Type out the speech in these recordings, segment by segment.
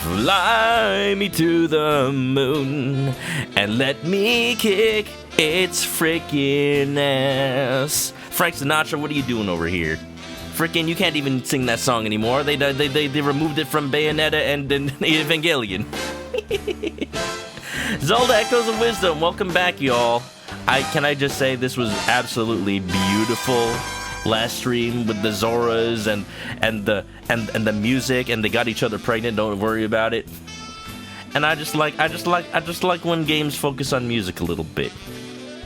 Fly me to the moon and let me kick its freaking ass. Frank Sinatra, what are you doing over here? Freaking, you can't even sing that song anymore. They removed it from Bayonetta and Evangelion. Zelda Echoes of Wisdom, welcome back, y'all. Can I just say this was absolutely beautiful. Last stream with the Zoras and the music, and they got each other pregnant. Don't worry about it. And I just like when games focus on music a little bit.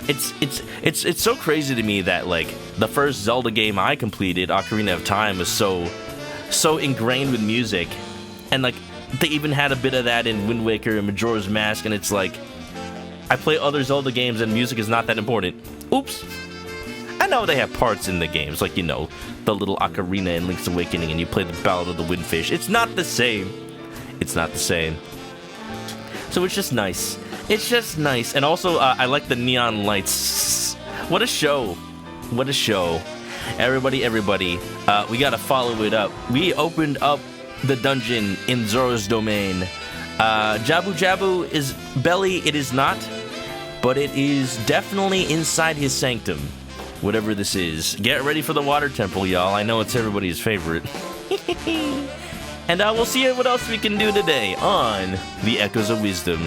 It's so crazy to me that like the first Zelda game I completed, Ocarina of Time, was so ingrained with music, and like they even had a bit of that in Wind Waker and Majora's Mask, and it's like I play other Zelda games and music is not that important. Oops. I know they have parts in the games, like, you know, the little ocarina in Link's Awakening, and you play the Ballad of the Windfish. It's not the same. It's not the same. So it's just nice. It's just nice. And also, I like the neon lights. What a show. What a show. Everybody, we gotta follow it up. We opened up the dungeon in Zora's domain. Jabu Jabu is belly, it is not, but it is definitely inside his sanctum. Whatever this is. Get ready for the water temple, y'all. I know it's everybody's favorite. And we'll see what else we can do today on the Echoes of Wisdom.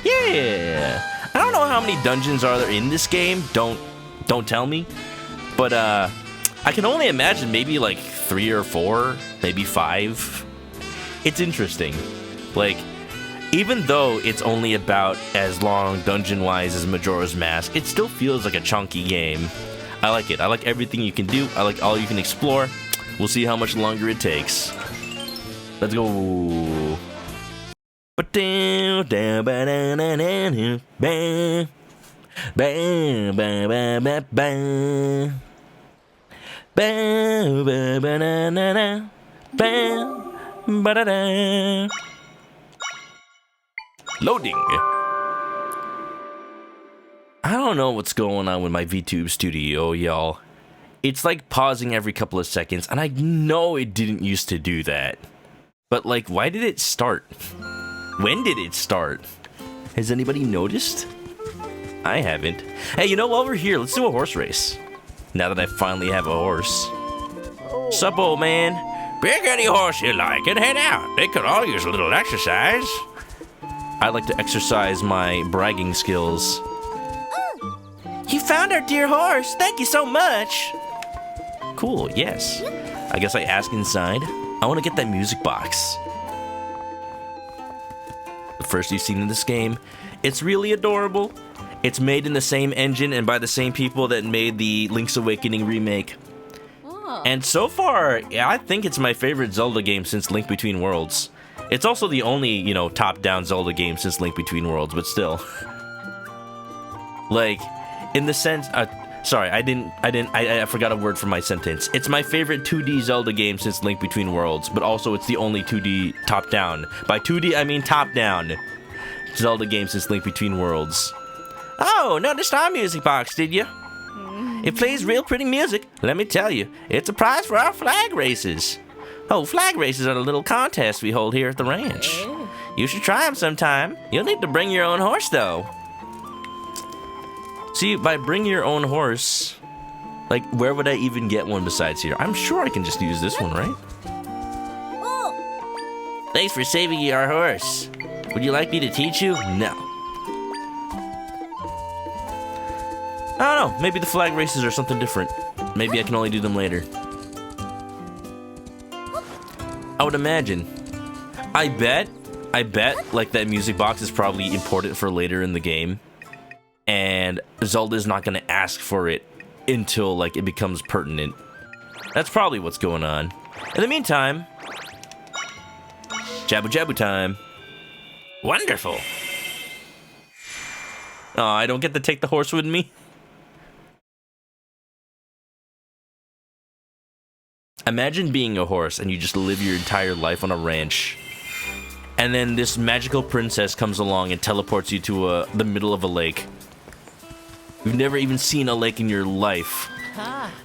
Yeah! I don't know how many dungeons are there in this game. Don't tell me. But I can only imagine maybe like 3 or 4, maybe 5. It's interesting. Like, even though it's only about as long dungeon-wise as Majora's Mask, it still feels like a chunky game. I like it. I like everything you can do. I like all you can explore. We'll see how much longer it takes. Let's go. Loading. I don't know what's going on with my VTube studio, y'all. It's like pausing every couple of seconds, and I know it didn't used to do that. But like, why did it start? When did it start? Has anybody noticed? I haven't. Hey, you know, while we're here, let's do a horse race. Now that I finally have a horse. Sup, old man? Pick any horse you like and head out. They could all use a little exercise. I like to exercise my bragging skills. You found our dear horse. Thank you so much. Cool, yes. I guess I ask inside. I want to get that music box. The first you've seen in this game. It's really adorable. It's made in the same engine and by the same people that made the Link's Awakening remake. Oh. And so far, I think it's my favorite Zelda game since Link Between Worlds. It's also the only, you know, top-down Zelda game since Link Between Worlds, but still. Like, in the sense, sorry, I forgot a word from my sentence. It's my favorite 2D Zelda game since Link Between Worlds, but also it's the only 2D top-down. By 2D, I mean top-down Zelda game since Link Between Worlds. Oh, noticed our music box, did you? It plays real pretty music. Let me tell you, it's a prize for our flag races. Oh, flag races are the little contests we hold here at the ranch. You should try them sometime. You'll need to bring your own horse, though. See, by bring your own horse, like, where would I even get one besides here? I'm sure I can just use this one, right? Thanks for saving you our horse. Would you like me to teach you? No. I don't know. Maybe the flag races are something different. Maybe I can only do them later. I would imagine. I bet, like, that music box is probably important for later in the game. And Zelda's not going to ask for it until, like, it becomes pertinent. That's probably what's going on. In the meantime, Jabu Jabu time. Wonderful. Oh, I don't get to take the horse with me? Imagine being a horse and you just live your entire life on a ranch. And then this magical princess comes along and teleports you to the middle of a lake. You've never even seen a lake in your life.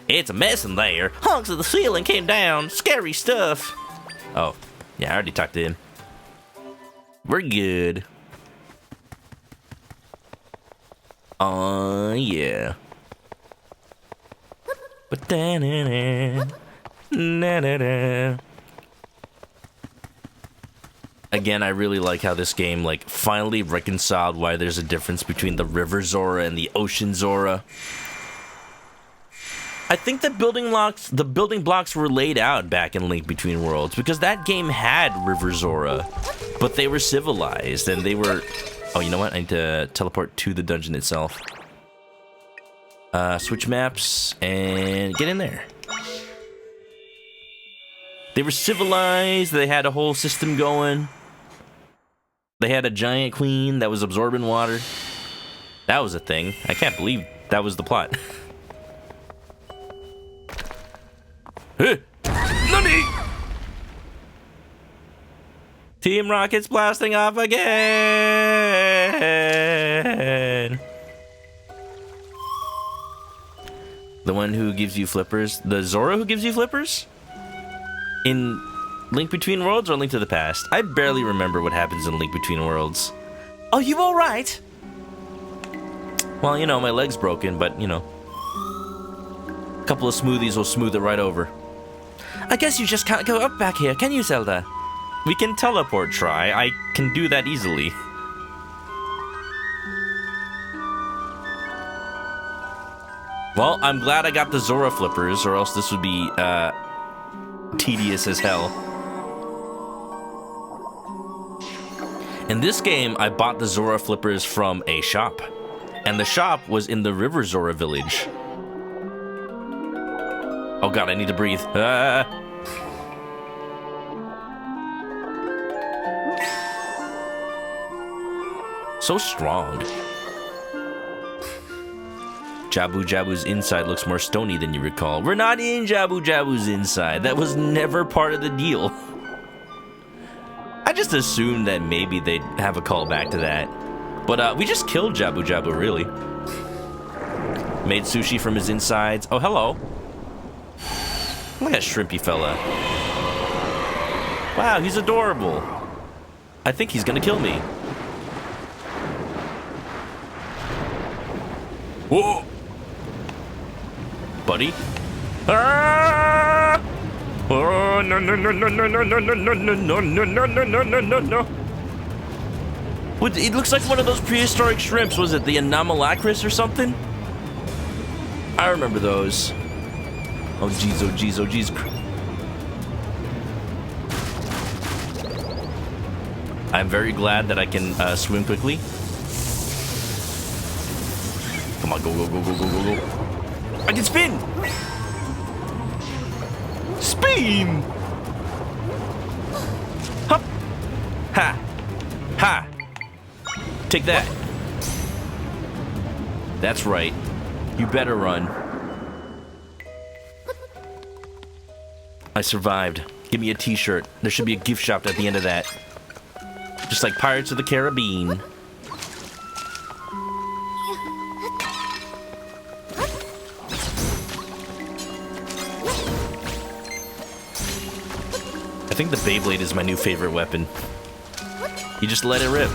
It's a mess in there. Hunks of the ceiling came down. Scary stuff. Oh, yeah, I already talked to him. We're good. Yeah. But again, I really like how this game like finally reconciled why there's a difference between the River Zora and the Ocean Zora. I think the building blocks were laid out back in Link Between Worlds because that game had River Zora, but they were civilized and they were. Oh, you know what? I need to teleport to the dungeon itself. Switch maps and get in there. They were civilized. They had a whole system going. They had a giant queen that was absorbing water. That was a thing. I can't believe that was the plot. Nani! Team Rocket's blasting off again! The one who gives you flippers? The Zora who gives you flippers? In Link Between Worlds or Link to the Past? I barely remember what happens in Link Between Worlds. Are you alright? Well, you know, my leg's broken, but, you know. A couple of smoothies will smooth it right over. I guess you just can't go up back here, can you, Zelda? We can teleport try. I can do that easily. Well, I'm glad I got the Zora flippers, or else this would be, tedious as hell. In this game, I bought the Zora flippers from a shop. And the shop was in the River Zora village. Oh god, I need to breathe. So strong. Jabu Jabu's inside looks more stony than you recall. We're not in Jabu Jabu's inside. That was never part of the deal. I just assumed that maybe they'd have a callback to that. But we just killed Jabu Jabu, really. Made sushi from his insides. Oh, hello. Look at that shrimpy fella. Wow, he's adorable. I think he's gonna kill me. Whoa! Buddy? Ah! Oh, no, no, no, no, no, no, no, no, no, no, no, no, no, no, no, no, no. It looks like one of those prehistoric shrimps. Was it the Anomalacris or something? I remember those. Oh, jeez, oh, jeez, oh, jeez. I'm very glad that I can swim quickly. Come on, go, go, go, go, go, go, go. I can spin! Spin! Hup! Ha! Ha! Take that. That's right. You better run. I survived. Give me a t-shirt. There should be a gift shop at the end of that. Just like Pirates of the Caribbean. I think the Beyblade is my new favorite weapon. You just let it rip.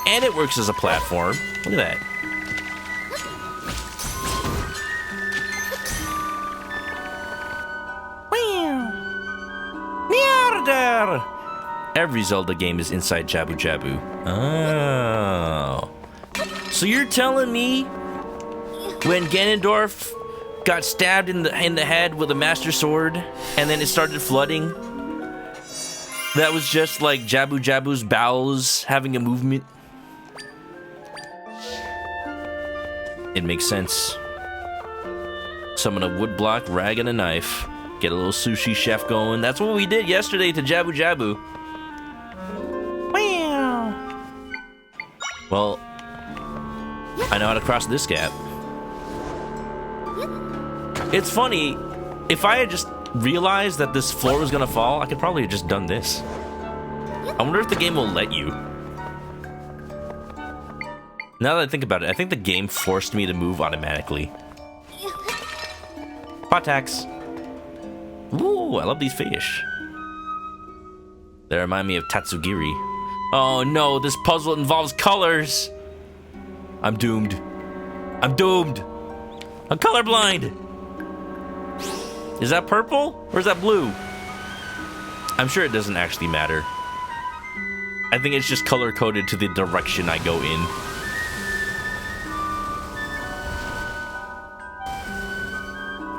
And it works as a platform. Look at that. Every Zelda game is inside Jabu Jabu. Oh. So you're telling me when Ganondorf got stabbed in the head with a Master Sword and then it started flooding, that was just like Jabu Jabu's bowels having a movement? It makes sense. Summon a wood block, rag, and a knife. Get a little sushi chef going. That's what we did yesterday to Jabu Jabu. Wow. Well, I know how to cross this gap. It's funny, if I had just realized that this floor was gonna fall, I could probably have just done this. I wonder if the game will let you. Now that I think about it, I think the game forced me to move automatically. Pot tax. Ooh, I love these fish. They remind me of Tatsugiri. Oh no, this puzzle involves colors. I'm doomed. I'm doomed. I'm colorblind. Is that purple or is that blue? I'm sure it doesn't actually matter. I think it's just color-coded to the direction I go in.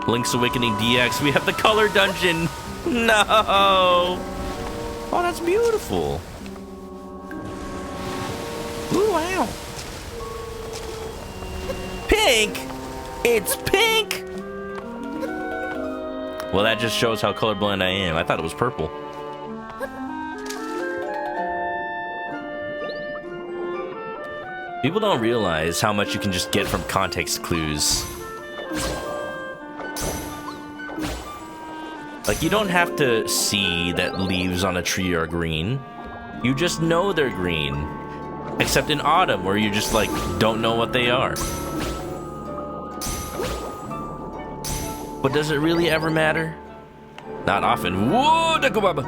Link's Awakening DX, we have the color dungeon! No! Oh, that's beautiful. Ooh, wow. Pink? It's pink? Well, that just shows how colorblind I am. I thought it was purple. People don't realize how much you can just get from context clues. Like, you don't have to see that leaves on a tree are green. You just know they're green. Except in autumn, where you just, like, don't know what they are. But does it really ever matter? Not often. Whoa, Dekubaba!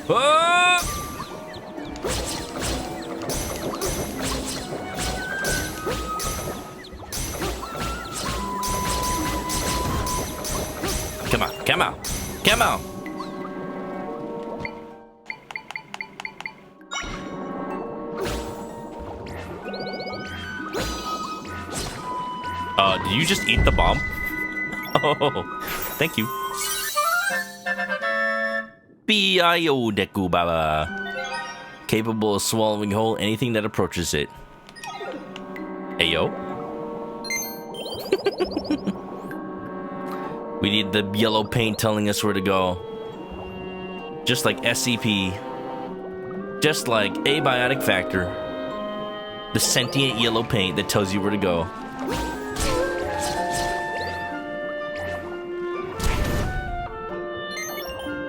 Oh! Come on, come on, come on! Did you just eat the bomb? Oh, thank you. B.I.O. Dekubaba. Capable of swallowing whole anything that approaches it. Ayo. We need the yellow paint telling us where to go. Just like SCP. Just like Abiotic Factor. The sentient yellow paint that tells you where to go.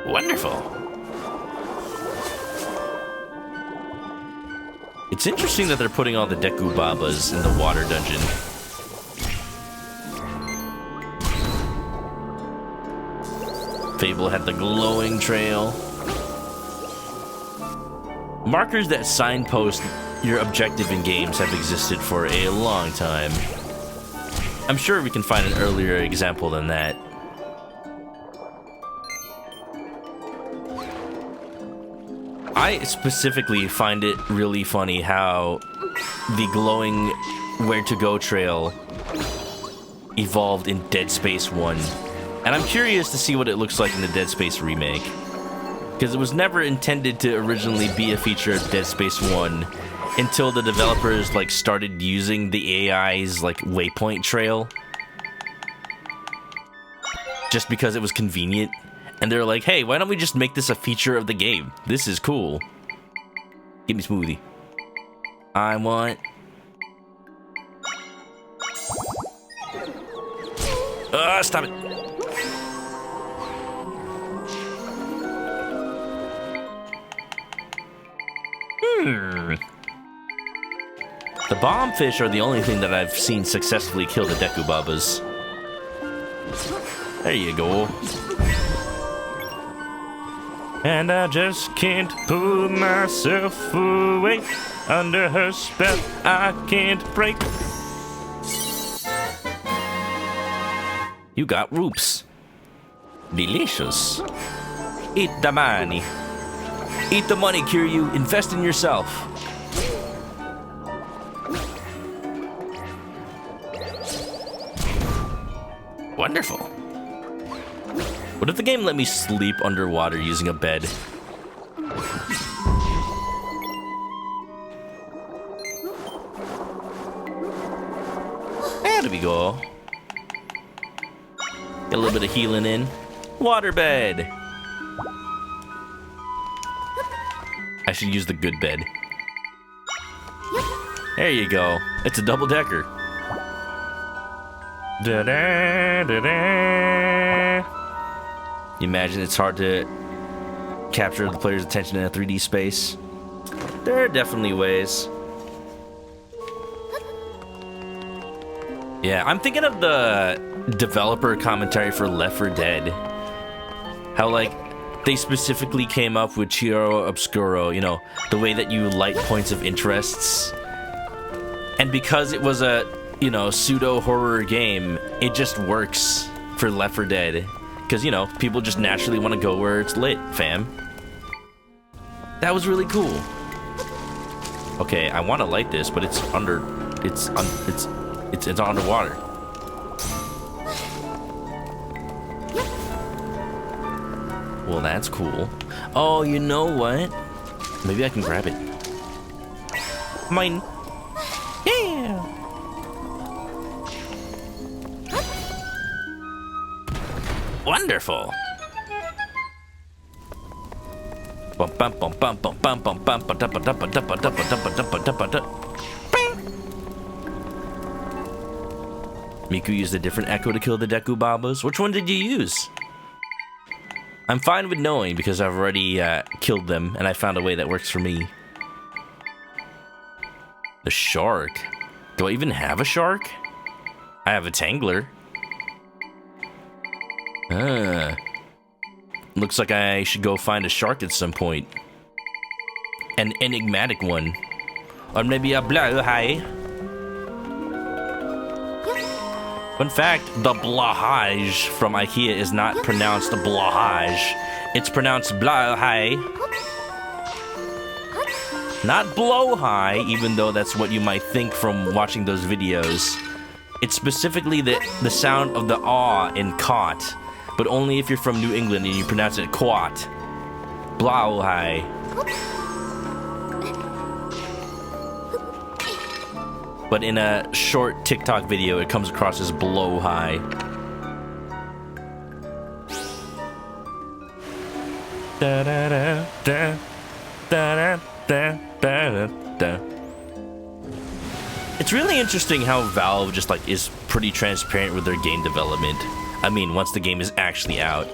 Wonderful. It's interesting that they're putting all the Dekubabas in the water dungeon. Fable had the glowing trail. Markers that signpost your objective in games have existed for a long time. I'm sure we can find an earlier example than that. I specifically find it really funny how the glowing where to go trail evolved in Dead Space 1. And I'm curious to see what it looks like in the Dead Space remake. Because it was never intended to originally be a feature of Dead Space 1 until the developers like started using the AI's like waypoint trail. Just because it was convenient. And they're like, hey, why don't we just make this a feature of the game? This is cool. Give me smoothie. I want... stop it. The bombfish are the only thing that I've seen successfully kill the Dekubabas. There you go. And I just can't pull myself away. Under her spell, I can't break. You got roops. Delicious. Eat the money. Eat the money, Kiryu. Invest in yourself. Wonderful. What if the game let me sleep underwater using a bed? There we go. Get a little bit of healing in. Waterbed. I should use the good bed. There you go. It's a double-decker. You imagine it's hard to capture the player's attention in a 3D space? There are definitely ways. Yeah, I'm thinking of the developer commentary for Left 4 Dead. How, like, they specifically came up with Chiaro Obscuro, you know, the way that you light points of interests. And because it was a, you know, pseudo-horror game, it just works for Left 4 Dead. Because, you know, people just naturally want to go where it's lit, fam. That was really cool. Okay, I want to light this, but it's under... It's underwater. Well, that's cool. Oh, you know what? Maybe I can grab it. Mine. Yeah. Wonderful. Miku used a different echo to kill the Deku Babas. Which one did you use? I'm fine with knowing because I've already killed them and I found a way that works for me. The shark? Do I even have a shark? I have a Tangler. Looks like I should go find a shark at some point. An enigmatic one. Or maybe a blowhai. Fun fact, the blahage from IKEA is not pronounced blahage. It's pronounced blowhai. Not blowhigh, even though that's what you might think from watching those videos. It's specifically the sound of the aw in caught, but only if you're from New England and you pronounce it quat. Blowhigh. But in a short TikTok video, it comes across as blowhigh. Da da da da da da da da. It's really interesting how Valve just like is pretty transparent with their game development. I mean, once the game is actually out.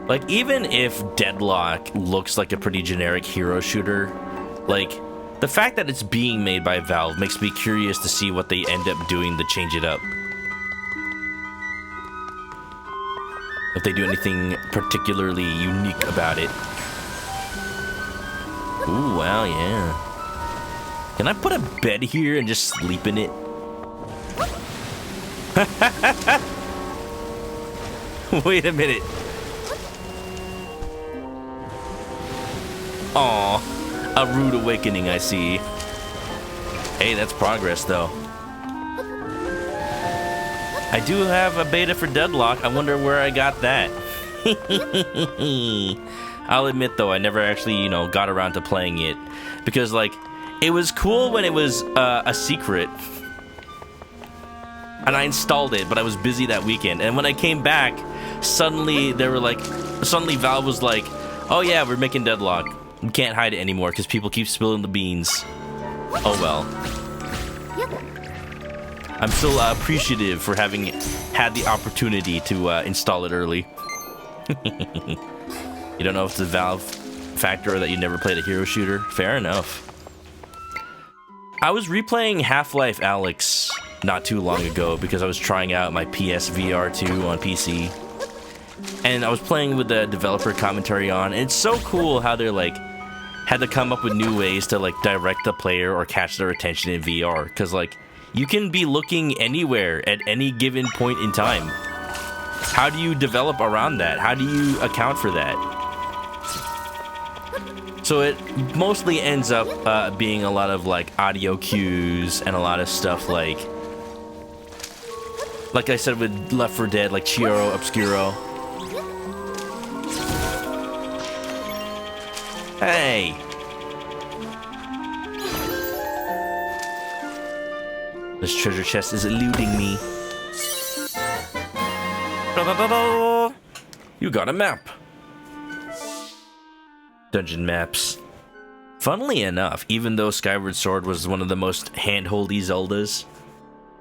Like, even if Deadlock looks like a pretty generic hero shooter, like, the fact that it's being made by Valve makes me curious to see what they end up doing to change it up. If they do anything particularly unique about it. Ooh, wow, yeah. Can I put a bed here and just sleep in it? Wait a minute. Aw, a rude awakening, I see. Hey, that's progress, though. I do have a beta for Deadlock. I wonder where I got that. I'll admit, though, I never actually, you know, got around to playing it. Because, like, it was cool when it was a secret. And I installed it, but I was busy that weekend. And when I came back, suddenly Valve was like, oh yeah, we're making Deadlock. We can't hide it anymore because people keep spilling the beans. Oh well. I'm still appreciative for having had the opportunity to install it early. You don't know if it's a Valve factor or that you never played a hero shooter? Fair enough. I was replaying Half-Life Alyx not too long ago because I was trying out my PSVR 2 on PC. And I was playing with the developer commentary on, and it's so cool how they're like, had to come up with new ways to like direct the player or catch their attention in VR. Because like, you can be looking anywhere at any given point in time. How do you develop around that? How do you account for that? So it mostly ends up being a lot of like audio cues and a lot of stuff like I said with Left 4 Dead, like Chiaro Obscuro. Hey! This treasure chest is eluding me. Da-da-da-da. You got a map. Dungeon maps. Funnily enough, even though Skyward Sword was one of the most hand-holdy Zeldas,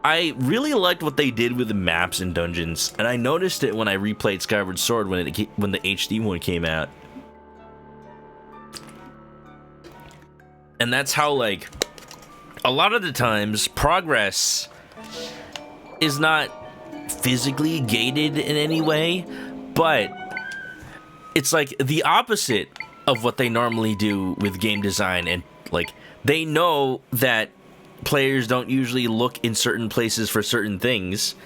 I really liked what they did with the maps and dungeons, and I noticed it when I replayed Skyward Sword when the HD one came out. And that's how, like, a lot of the times, progress is not physically gated in any way, but it's like the opposite of what they normally do with game design, and like they know that players don't usually look in certain places for certain things,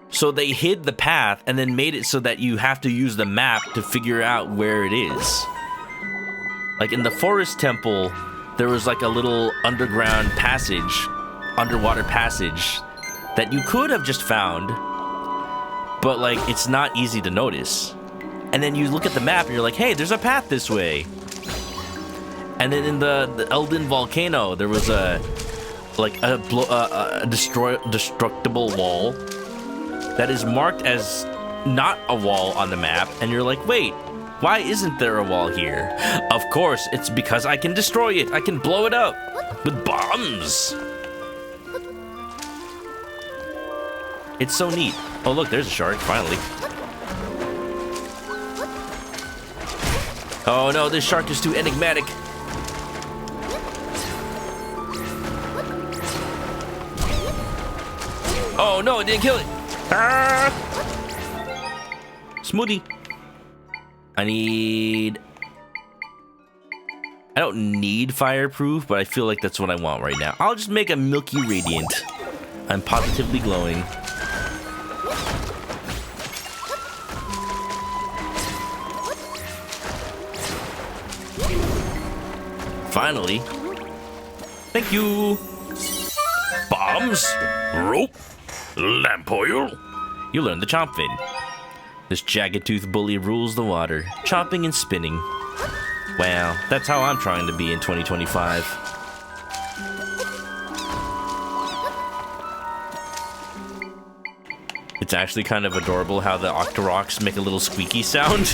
so they hid the path and then made it so that you have to use the map to figure out where it is. Like in the forest temple, there was like a little underground passage, underwater passage, that you could have just found, but like it's not easy to notice. And then you look at the map and you're like, hey, there's a path this way. And then in the Elden Volcano, there was a destructible wall that is marked as not a wall on the map, and you're like, wait, why isn't there a wall here? Of course, it's because I can destroy it. I can blow it up with bombs. It's so neat. Oh, look, there's a shark, finally. Oh no, this shark is too enigmatic. Oh no, it didn't kill it. Ah! Smoothie. I don't need fireproof, but I feel like that's what I want right now. I'll just make a milky radiant. I'm positively glowing. Finally. Thank you. Bombs, rope, lamp oil. You learn the chomp fin. This jagged tooth bully rules the water, chomping and spinning. Wow, that's how I'm trying to be in 2025. It's actually kind of adorable how the Octoroks make a little squeaky sound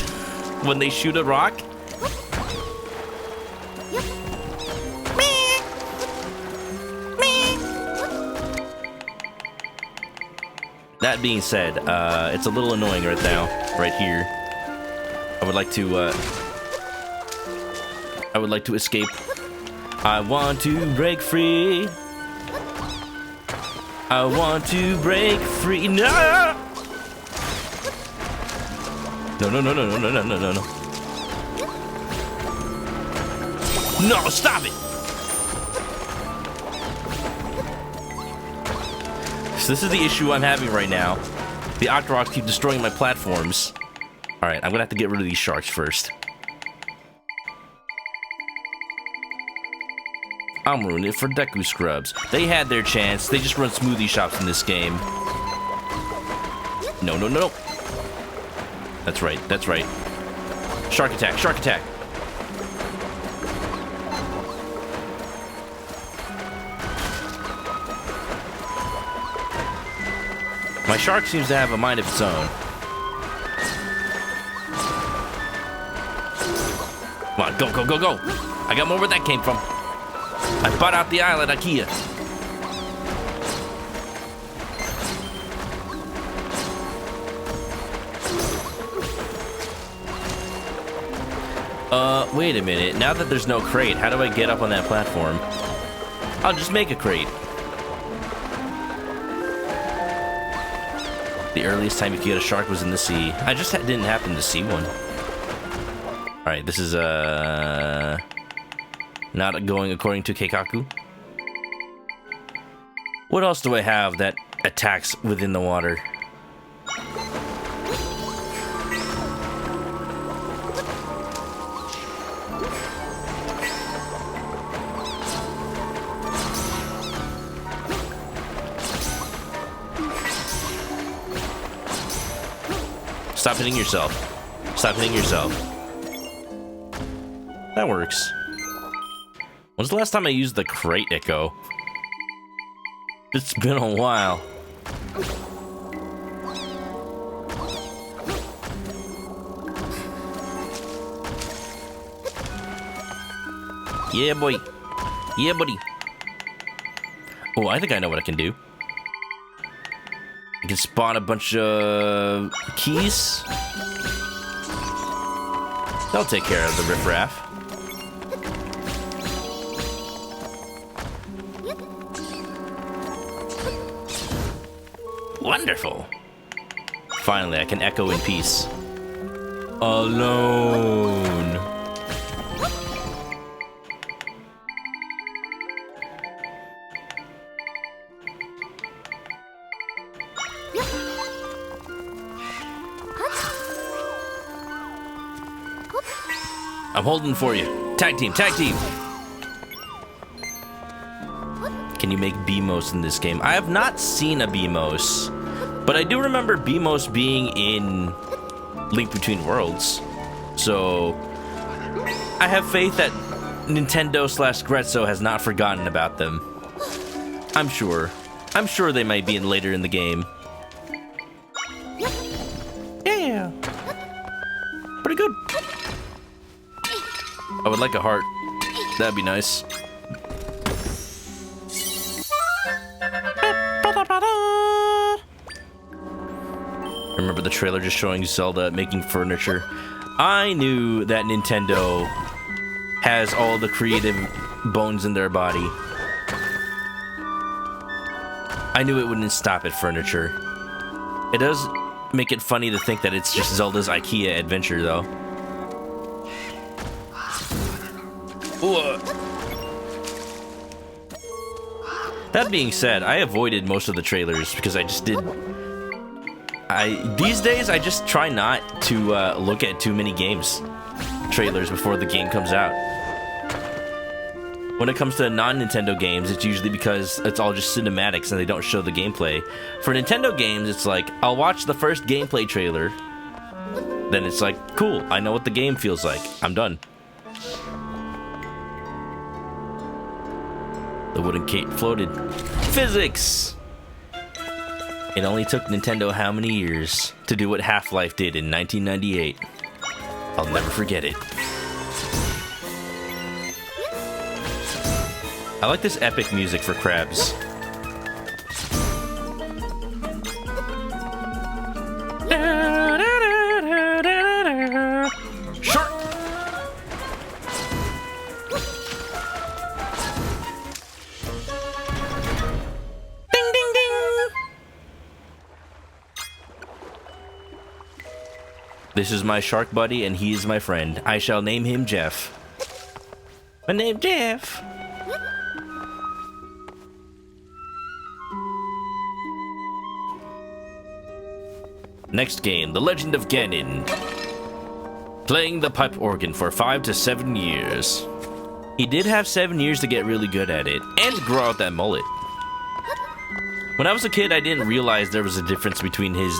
when they shoot a rock. That being said, it's a little annoying right now, right here. I would like to escape. I want to break free. I want to break free. No! No, no, no, no, no, no, no, no, no. No, stop it! So this is the issue I'm having right now. The Octoroks keep destroying my platforms. Alright, I'm gonna have to get rid of these sharks first. I'm ruining it for Deku Scrubs. They had their chance. They just run smoothie shops in this game. No, no, no. That's right, that's right. Shark attack, shark attack. My shark seems to have a mind of its own. Come on, go, go, go, go. I got more where that came from. I bought out the island, IKEA. Wait a minute. Now that there's no crate, how do I get up on that platform? I'll just make a crate. The earliest time you could get a shark was in the sea. I just didn't happen to see one. Alright, this is, not going according to Keikaku. What else do I have that attacks within the water? Stop hitting yourself. Stop hitting yourself. That works. When's the last time I used the crate echo? It's been a while. Yeah, boy. Yeah, buddy. Oh, I think I know what I can do. I can spawn a bunch of keys. That'll take care of the riffraff. Wonderful. Finally, I can echo in peace. Alone. I'm holding for you. Tag team, tag team. Can you make BMOS in this game? I have not seen a BMOS, but I do remember BMOS being in Link Between Worlds. So I have faith that Nintendo/Grezzo has not forgotten about them. I'm sure. I'm sure they might be in later in the game. Yeah. Pretty good. I would like a heart. That'd be nice. Remember the trailer just showing Zelda making furniture? I knew that Nintendo has all the creative bones in their body. I knew it wouldn't stop at furniture. It does make it funny to think that it's just Zelda's IKEA adventure, though. Ooh. That being said, I avoided most of the trailers because I just did. These days, I just try not to look at too many games trailers before the game comes out. When it comes to non-Nintendo games, it's usually because it's all just cinematics and they don't show the gameplay. For Nintendo games, it's like, I'll watch the first gameplay trailer, then it's like, cool, I know what the game feels like. I'm done. The wooden cake floated. Physics! It only took Nintendo how many years to do what Half-Life did in 1998? I'll never forget it. I like this epic music for crabs. Short! Ding, ding, ding! This is my shark buddy, and he is my friend. I shall name him Jeff. My name Jeff. Next game, The Legend of Ganon. Playing the pipe organ for 5 to 7 years. He did have 7 years to get really good at it, and grow out that mullet. When I was a kid, I didn't realize there was a difference between his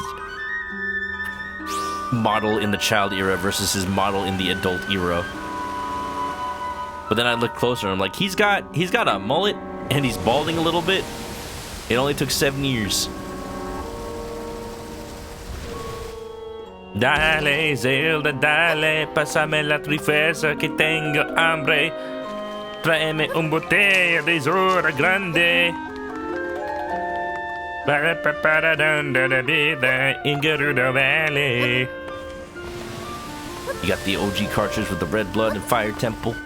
model in the child era versus his model in the adult era. But then I looked closer and I'm like, he's got a mullet and he's balding a little bit. It only took 7 years. Dale, Zelda, dale, pásame la tristeza que tengo hambre. Tráeme un botella de Zora grande. Para preparar la vida in Gerudo Valley. You got the OG cartridge with the red blood and fire temple.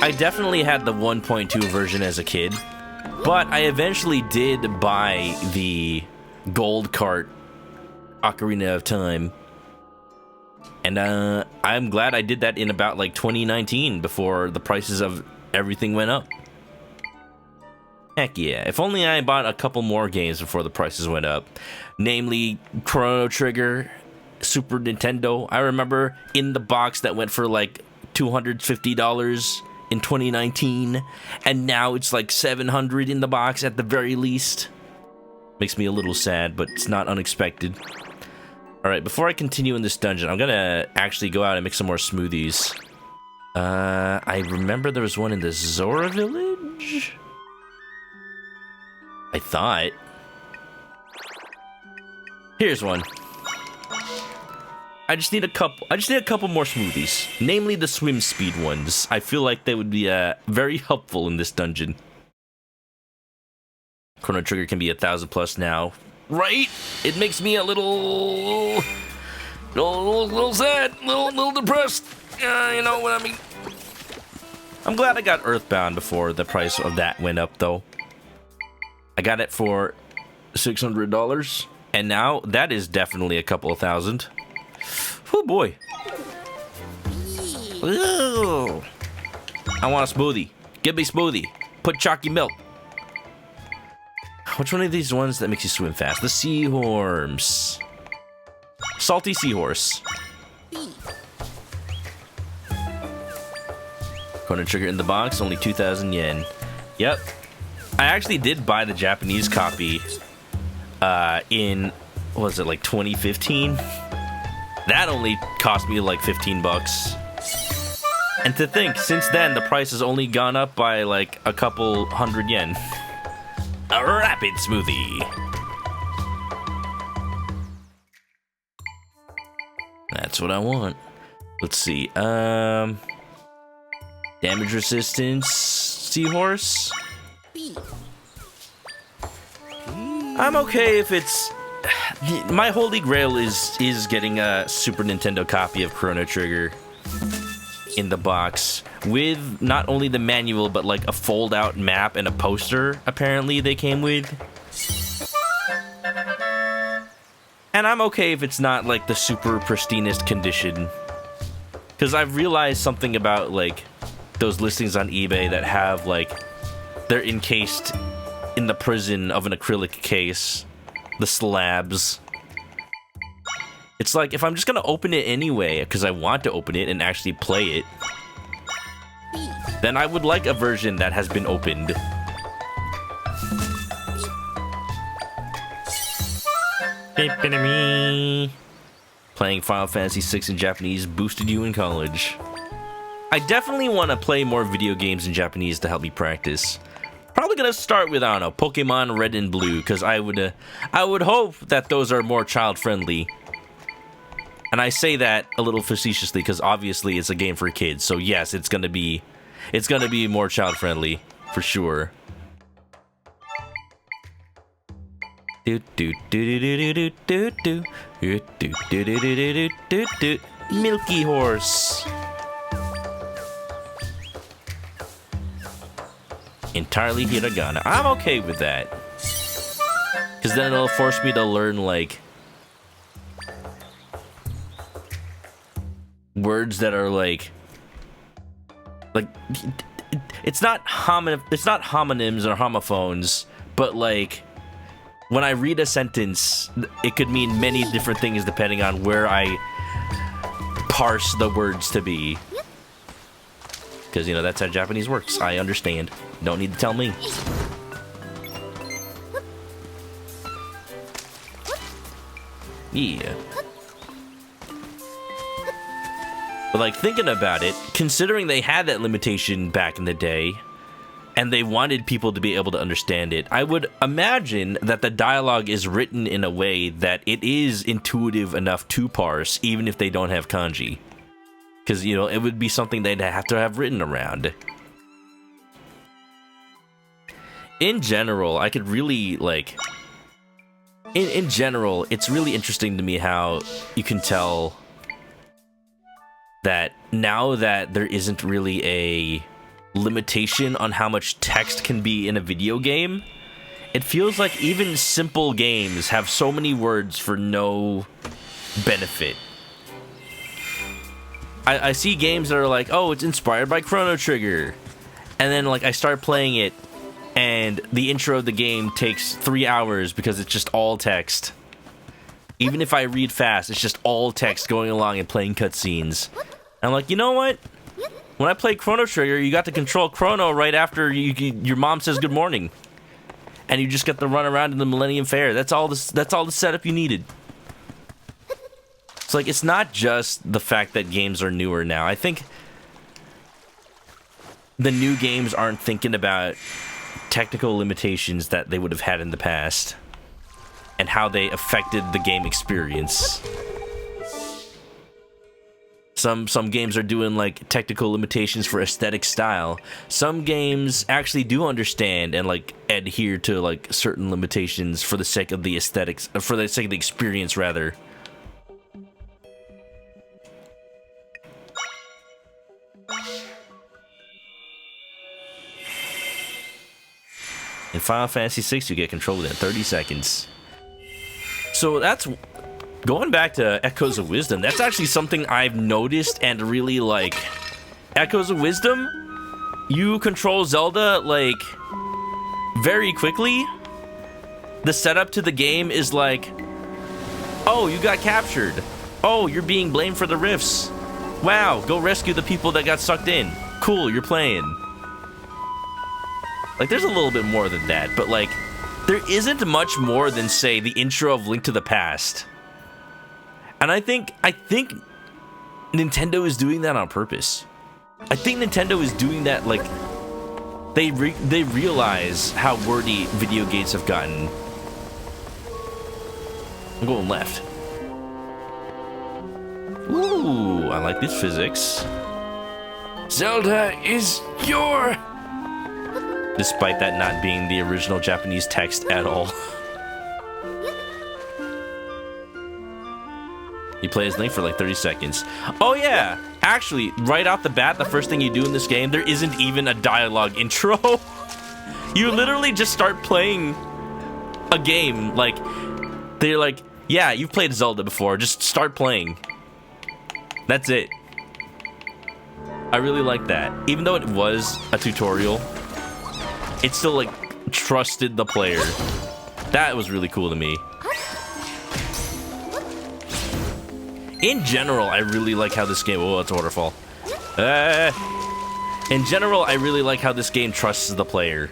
I definitely had the 1.2 version as a kid, but I eventually did buy the gold cart Ocarina of Time, and I'm glad I did that in about like 2019 before the prices of everything went up. Heck yeah, if only I bought a couple more games before the prices went up, namely Chrono Trigger, Super Nintendo. I remember in the box that went for like $250 in 2019, and now it's like $700 in the box at the very least. Makes me a little sad, but it's not unexpected. Alright, before I continue in this dungeon, I'm gonna actually go out and make some more smoothies. I remember there was one in the Zora village? I thought. Here's one. I just need a couple more smoothies. Namely the swim speed ones. I feel like they would be very helpful in this dungeon. Chrono Trigger can be 1,000 plus now. Right? It makes me a little sad, little depressed. You know what I mean? I'm glad I got Earthbound before the price of that went up, though. I got it for $600. And now that is definitely a couple of thousand. Oh boy. Ooh. I want a smoothie. Give me smoothie. Put chalky milk. Which one of these ones that makes you swim fast? The seahorse. Salty seahorse. Chrono Trigger in the box, only 2,000 yen. Yep. I actually did buy the Japanese copy in, what was it, like 2015? That only cost me like 15 bucks. And to think, since then, the price has only gone up by like a couple hundred yen. A rapid smoothie. That's what I want. Let's see. Damage resistance seahorse. I'm okay if it's... My holy grail is getting a Super Nintendo copy of Chrono Trigger in the box with not only the manual but like a fold-out map and a poster. Apparently they came with. And I'm okay if it's not like the super pristinest condition, because I've realized something about like those listings on eBay that have like they're encased in the prison of an acrylic case, the slabs. It's like, if I'm just gonna open it anyway because I want to open it and actually play it, then I would like a version that has been opened. Playing Final Fantasy VI in Japanese boosted you in college. I definitely want to play more video games in Japanese to help me practice. Probably gonna start with, I don't know, Pokemon Red and Blue, because I would hope that those are more child friendly. And I say that a little facetiously because obviously it's a game for kids. So yes, it's gonna be more child friendly for sure. Milky Horse. Entirely hiragana. I'm okay with that, because then it'll force me to learn like words that are like it's not homonyms or homophones, but like when I read a sentence, it could mean many different things depending on where I parse the words to be. Because, you know, that's how Japanese works. I understand. Don't need to tell me. Yeah. But, like, thinking about it, considering they had that limitation back in the day, and they wanted people to be able to understand it, I would imagine that the dialogue is written in a way that it is intuitive enough to parse, even if they don't have kanji. Because, you know, it would be something they'd have to have written around. In general, I could really, like... In general, it's really interesting to me how you can tell that now that there isn't really a limitation on how much text can be in a video game, it feels like even simple games have so many words for no benefit. I see games that are like, oh, it's inspired by Chrono Trigger, and then like I start playing it and the intro of the game takes 3 hours because it's just all text. Even if I read fast, it's just all text going along and playing cutscenes. I'm like, you know what? When I played Chrono Trigger, you got to control Chrono right after your mom says good morning, and you just got to run around in the Millennium Fair. That's all the setup you needed. It's like, it's not just the fact that games are newer now. I think the new games aren't thinking about technical limitations that they would have had in the past and how they affected the game experience. Some games are doing like technical limitations for aesthetic style. Some games actually do understand and like adhere to like certain limitations for the sake of the aesthetics, for the sake of the experience rather. In Final Fantasy VI, you get control within 30 seconds. So that's going back to Echoes of Wisdom. That's actually something I've noticed and really like. Echoes of Wisdom, you control Zelda like very quickly. The setup to the game is like, oh, you got captured. Oh, you're being blamed for the rifts. Wow, go rescue the people that got sucked in. Cool, you're playing. Like, there's a little bit more than that, but like, there isn't much more than, say, the intro of Link to the Past. And I think Nintendo is doing that on purpose. I think Nintendo is doing that, like, they realize how wordy video games have gotten. I'm going left. Ooh, I like this physics. Zelda is your... Despite that not being the original Japanese text at all. You play as Link for like 30 seconds. Oh yeah! Actually, right off the bat, the first thing you do in this game, there isn't even a dialogue intro. You literally just start playing a game. Like, they're like, yeah, you've played Zelda before, just start playing. That's it. I really like that. Even though it was a tutorial, it still, like, trusted the player. That was really cool to me. In general, I really like how this game... Oh, it's a waterfall. In general, I really like how this game trusts the player.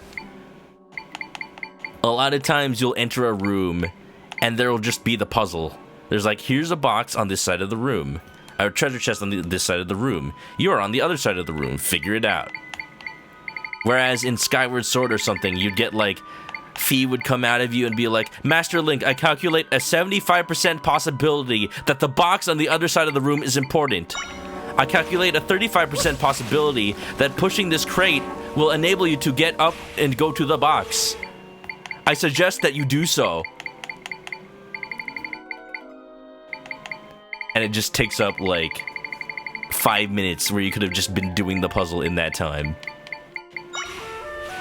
A lot of times, you'll enter a room, and there will just be the puzzle. There's like, here's a box on this side of the room. A treasure chest on this side of the room. You're on the other side of the room. Figure it out. Whereas in Skyward Sword or something, you'd get like, Fee would come out of you and be like, Master Link, I calculate a 75% possibility that the box on the other side of the room is important. I calculate a 35% possibility that pushing this crate will enable you to get up and go to the box. I suggest that you do so. And it just takes up like 5 minutes where you could have just been doing the puzzle in that time.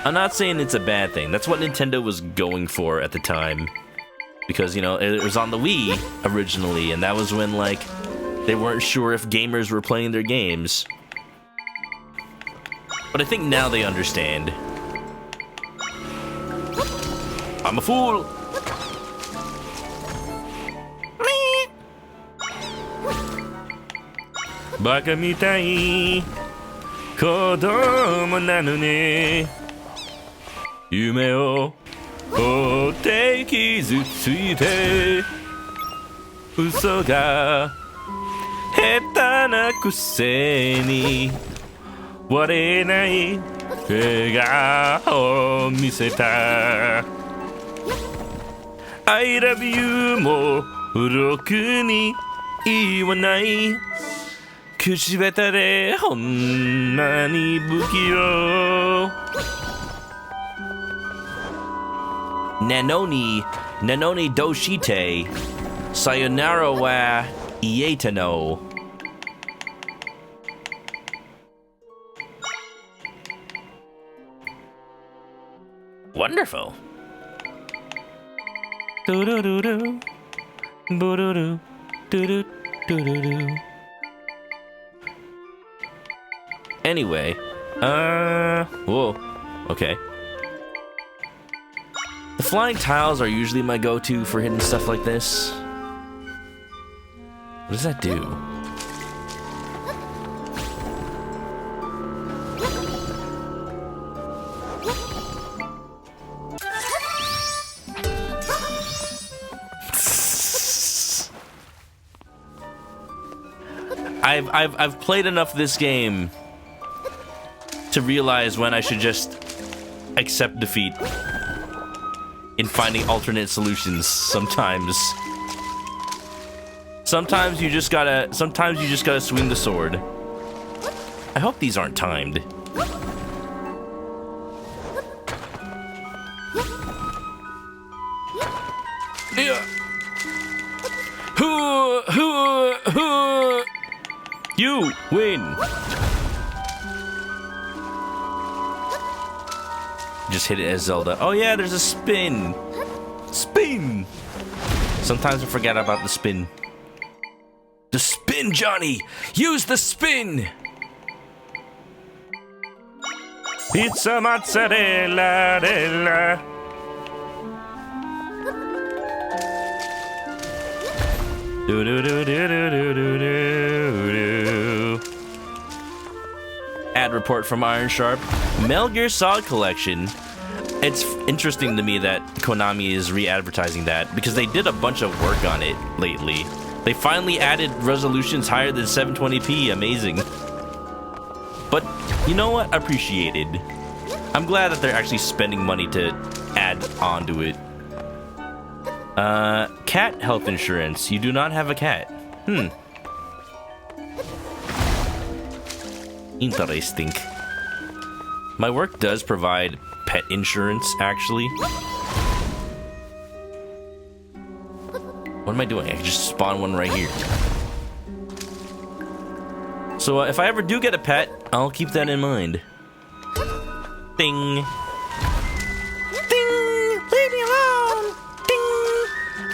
I'm not saying it's a bad thing. That's what Nintendo was going for at the time. Because, you know, it was on the Wii originally, and that was when, like, they weren't sure if gamers were playing their games. But I think now they understand. I'm a fool! Baka mitai kodomo nano ne. 夢を追って傷ついて嘘が下手なくせに割れない笑顔を見せた I love you もろくに言わない口下手でほんまに不器用Nanoni doshite sayonara wa ieta no. Wonderful. Do-do-do-do. Bo-do-do. Do-do. Do-do-do. Anyway, whoa, okay. The flying tiles are usually my go-to for hitting stuff like this. What does that do? I've played enough this game to realize when I should just accept defeat in finding alternate solutions sometimes. Sometimes you just gotta swing the sword. I hope these aren't timed. You win. Just hit it as Zelda. Oh yeah, there's a spin. Spin. Sometimes I forget about the spin. The spin, Johnny! Use the spin! Pizza mozzarella della. Do do do do do do do do. Ad report from Iron Sharp. Metal Gear Solid Collection. It's interesting to me that Konami is re-advertising that because they did a bunch of work on it lately. They finally added resolutions higher than 720p. Amazing. But you know what? Appreciated. I'm glad that they're actually spending money to add onto it. Cat health insurance. You do not have a cat. Interesting. My work does provide pet insurance, actually. What am I doing? I can just spawn one right here. So if I ever do get a pet, I'll keep that in mind. Ding. Ding! Leave me alone! Ding!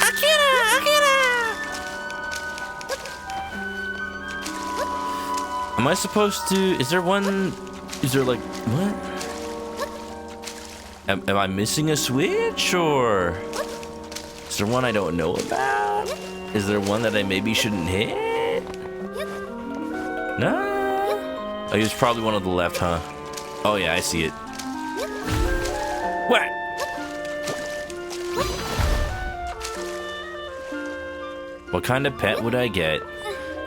Akira! Akira! Am I supposed to... Is there one... Is there like... What? Am I missing a switch, or... Is there one I don't know about? Is there one that I maybe shouldn't hit? No? Oh, it's probably one on the left, huh? Oh yeah, I see it. What? What kind of pet would I get?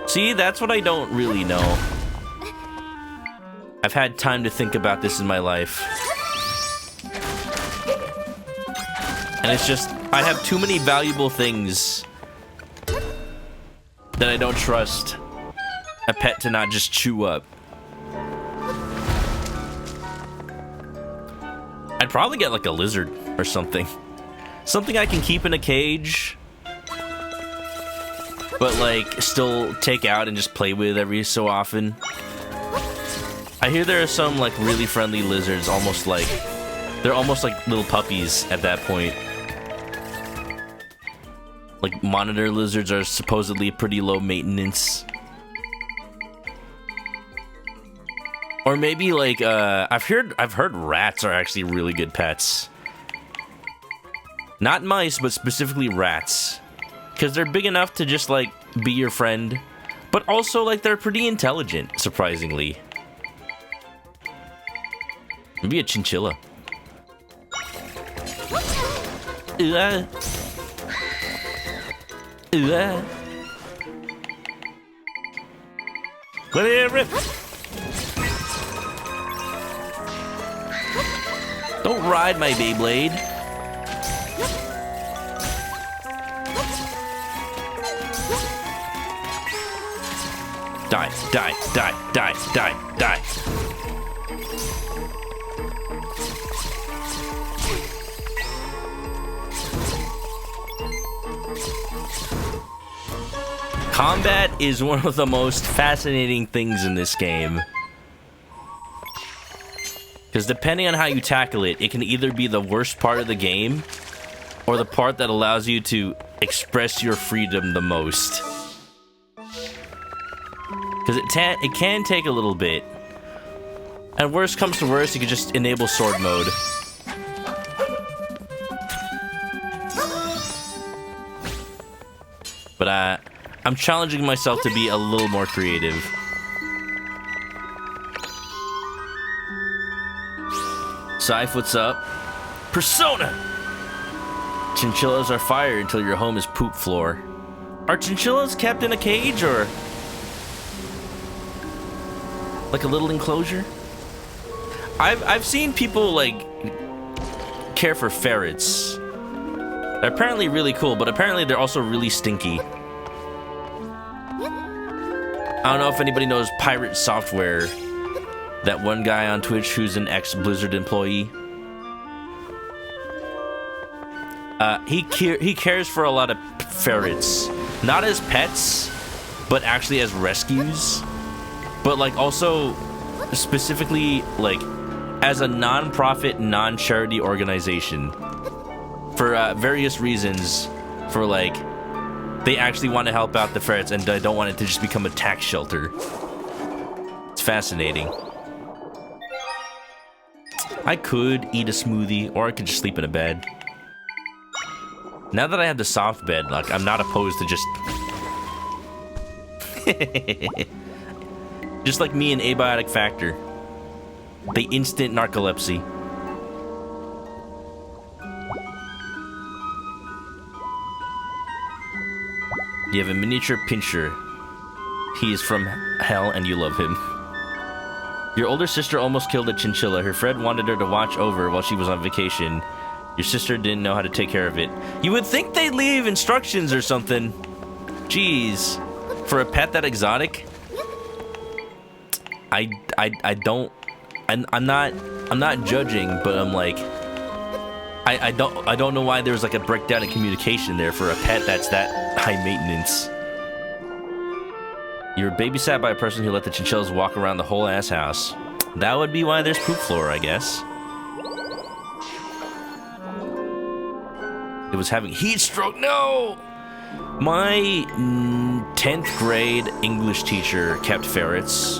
See, that's what I don't really know. I've had time to think about this in my life. And it's just, I have too many valuable things that I don't trust a pet to not just chew up. I'd probably get like a lizard or something. Something I can keep in a cage, but like still take out and just play with every so often. I hear there are some like really friendly lizards, almost like, they're almost like little puppies at that point. Like monitor lizards are supposedly pretty low maintenance. Or maybe like I've heard rats are actually really good pets. Not mice, but specifically rats. Because they're big enough to just like be your friend, but also like they're pretty intelligent, surprisingly. Maybe a chinchilla. Whatever. Don't ride my Beyblade. Die, die, die, die, die, die. Combat is one of the most fascinating things in this game. Because depending on how you tackle it, it can either be the worst part of the game, or the part that allows you to express your freedom the most. Because it can take a little bit. And worst comes to worst, you can just enable sword mode. But I'm challenging myself to be a little more creative. Scythe, what's up? Persona! Chinchillas are fire until your home is poop floor. Are chinchillas kept in a cage, or like a little enclosure? I've seen people like care for ferrets. They're apparently really cool, but apparently they're also really stinky. I don't know if anybody knows Pirate Software. That one guy on Twitch who's an ex-Blizzard employee. He cares for a lot of ferrets. Not as pets, but actually as rescues. But like also specifically like as a non-profit, non-charity organization. For various reasons. For like they actually want to help out the ferrets and don't want it to just become a tax shelter. It's fascinating. I could eat a smoothie, or I could just sleep in a bed. Now that I have the soft bed, like, I'm not opposed to just... just like me and Abiotic Factor. The instant narcolepsy. You have a miniature pincher. He is from hell and you love him. Your older sister almost killed a chinchilla. Her friend wanted her to watch over while she was on vacation. Your sister didn't know how to take care of it. You would think they'd leave instructions or something. Jeez. For a pet that exotic? I don't... I'm not judging, but I'm like... I don't know why there's like a breakdown in communication there for a pet that's that high maintenance. You were babysat by a person who let the chinchillas walk around the whole ass house. That would be why there's poop floor, I guess. It was having heat stroke. No! My 10th grade English teacher kept ferrets.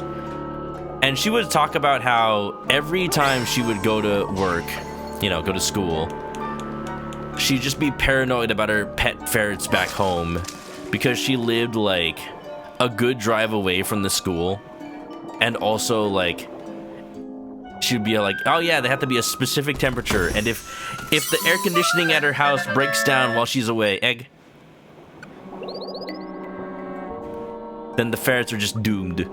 And she would talk about how every time she would go to work, you know, go to school, she'd just be paranoid about her pet ferrets back home because she lived like a good drive away from the school, and also like she'd be like, oh yeah, they have to be a specific temperature, and if the air conditioning at her house breaks down while she's away, then the ferrets are just doomed.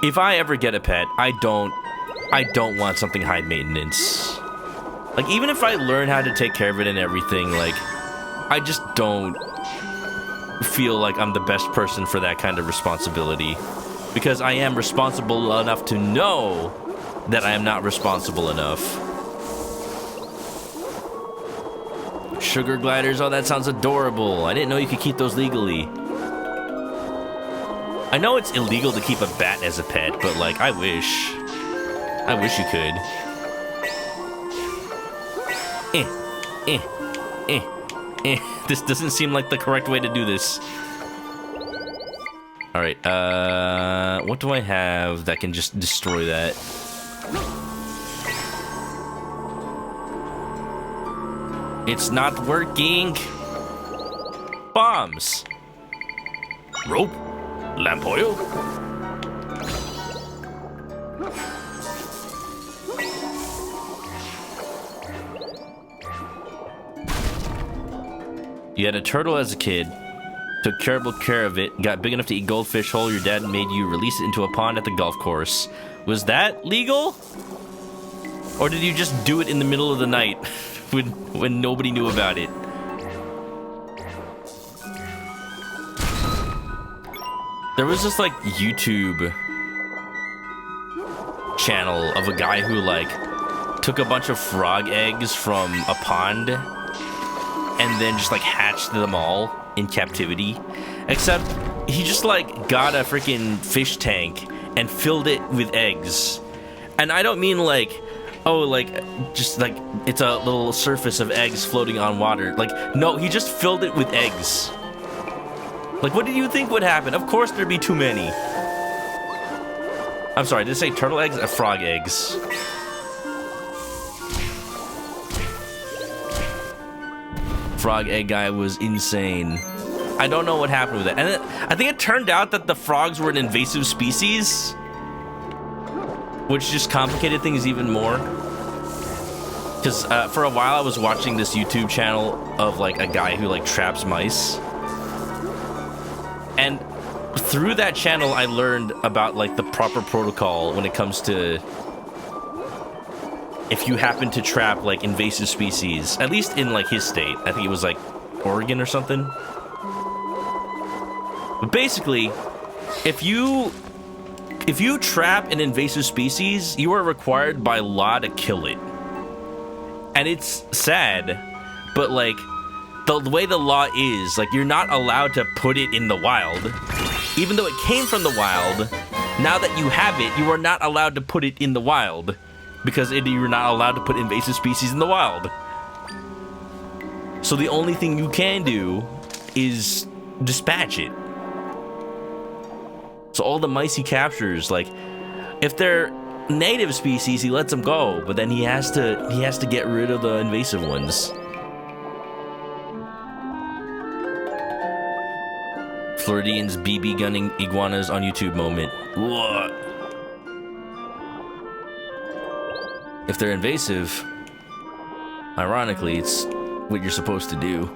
If I ever get a pet, I don't want something high maintenance. Like, even if I learn how to take care of it and everything, like, I just don't feel like I'm the best person for that kind of responsibility. Because I am responsible enough to know that I am not responsible enough. Sugar gliders, oh, that sounds adorable. I didn't know you could keep those legally. I know it's illegal to keep a bat as a pet, but like, I wish you could. This doesn't seem like the correct way to do this. Alright, what do I have that can just destroy that? It's not working. Bombs. Rope. Lamp oil. You had a turtle as a kid, took terrible care of it, got big enough to eat goldfish whole. Your dad made you release it into a pond at the golf course. Was that legal? Or did you just do it in the middle of the night when nobody knew about it? There was this like YouTube channel of a guy who like took a bunch of frog eggs from a pond and then just like hatched them all in captivity. Except he just like got a freaking fish tank and filled it with eggs. And I don't mean like, oh, like just like it's a little surface of eggs floating on water. Like, no, he just filled it with eggs. Like, what did you think would happen? Of course there'd be too many. I'm sorry, did I say turtle eggs or frog eggs? Frog egg guy was insane. I don't know what happened with that. And I think it turned out that the frogs were an invasive species, which just complicated things even more. Because for a while I was watching this YouTube channel of like a guy who like traps mice. And through that channel I learned about like the proper protocol when it comes to if you happen to trap like invasive species, at least in like his state. I think it was like Oregon or something. But basically, if you trap an invasive species, you are required by law to kill it. And it's sad, but like the way the law is, like you're not allowed to put it in the wild. Even though it came from the wild, now that you have it, you are not allowed to put it in the wild. Because you're not allowed to put invasive species in the wild. So the only thing you can do is dispatch it. So all the mice he captures, like, if they're native species, he lets them go, but then he has to get rid of the invasive ones. Floridians BB gunning iguanas on YouTube moment. What? If they're invasive, ironically, it's what you're supposed to do.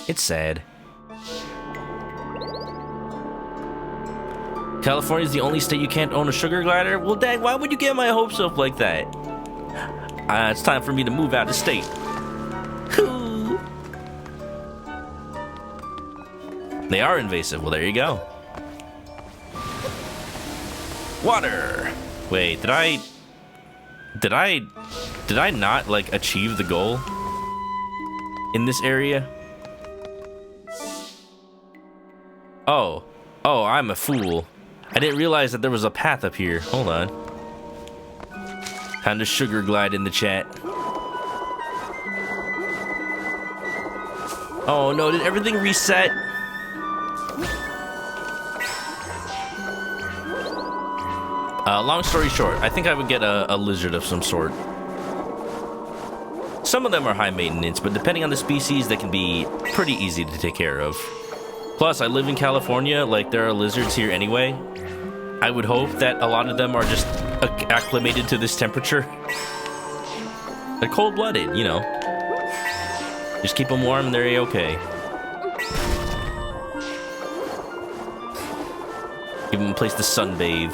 It's sad. California's the only state you can't own a sugar glider? Well, dang, why would you get my hopes up like that? It's time for me to move out of state. They are invasive. Well, there you go. Water. Wait, did I not, like, achieve the goal in this area? Oh, I'm a fool. I didn't realize that there was a path up here. Hold on. Time to sugar glide in the chat. Oh no, did everything reset? Long story short, I think I would get a lizard of some sort. Some of them are high maintenance, but depending on the species, they can be pretty easy to take care of. Plus, I live in California, like, there are lizards here anyway. I would hope that a lot of them are just acclimated to this temperature. They're cold-blooded, you know. Just keep them warm and they're a-okay. Give them a place to sunbathe.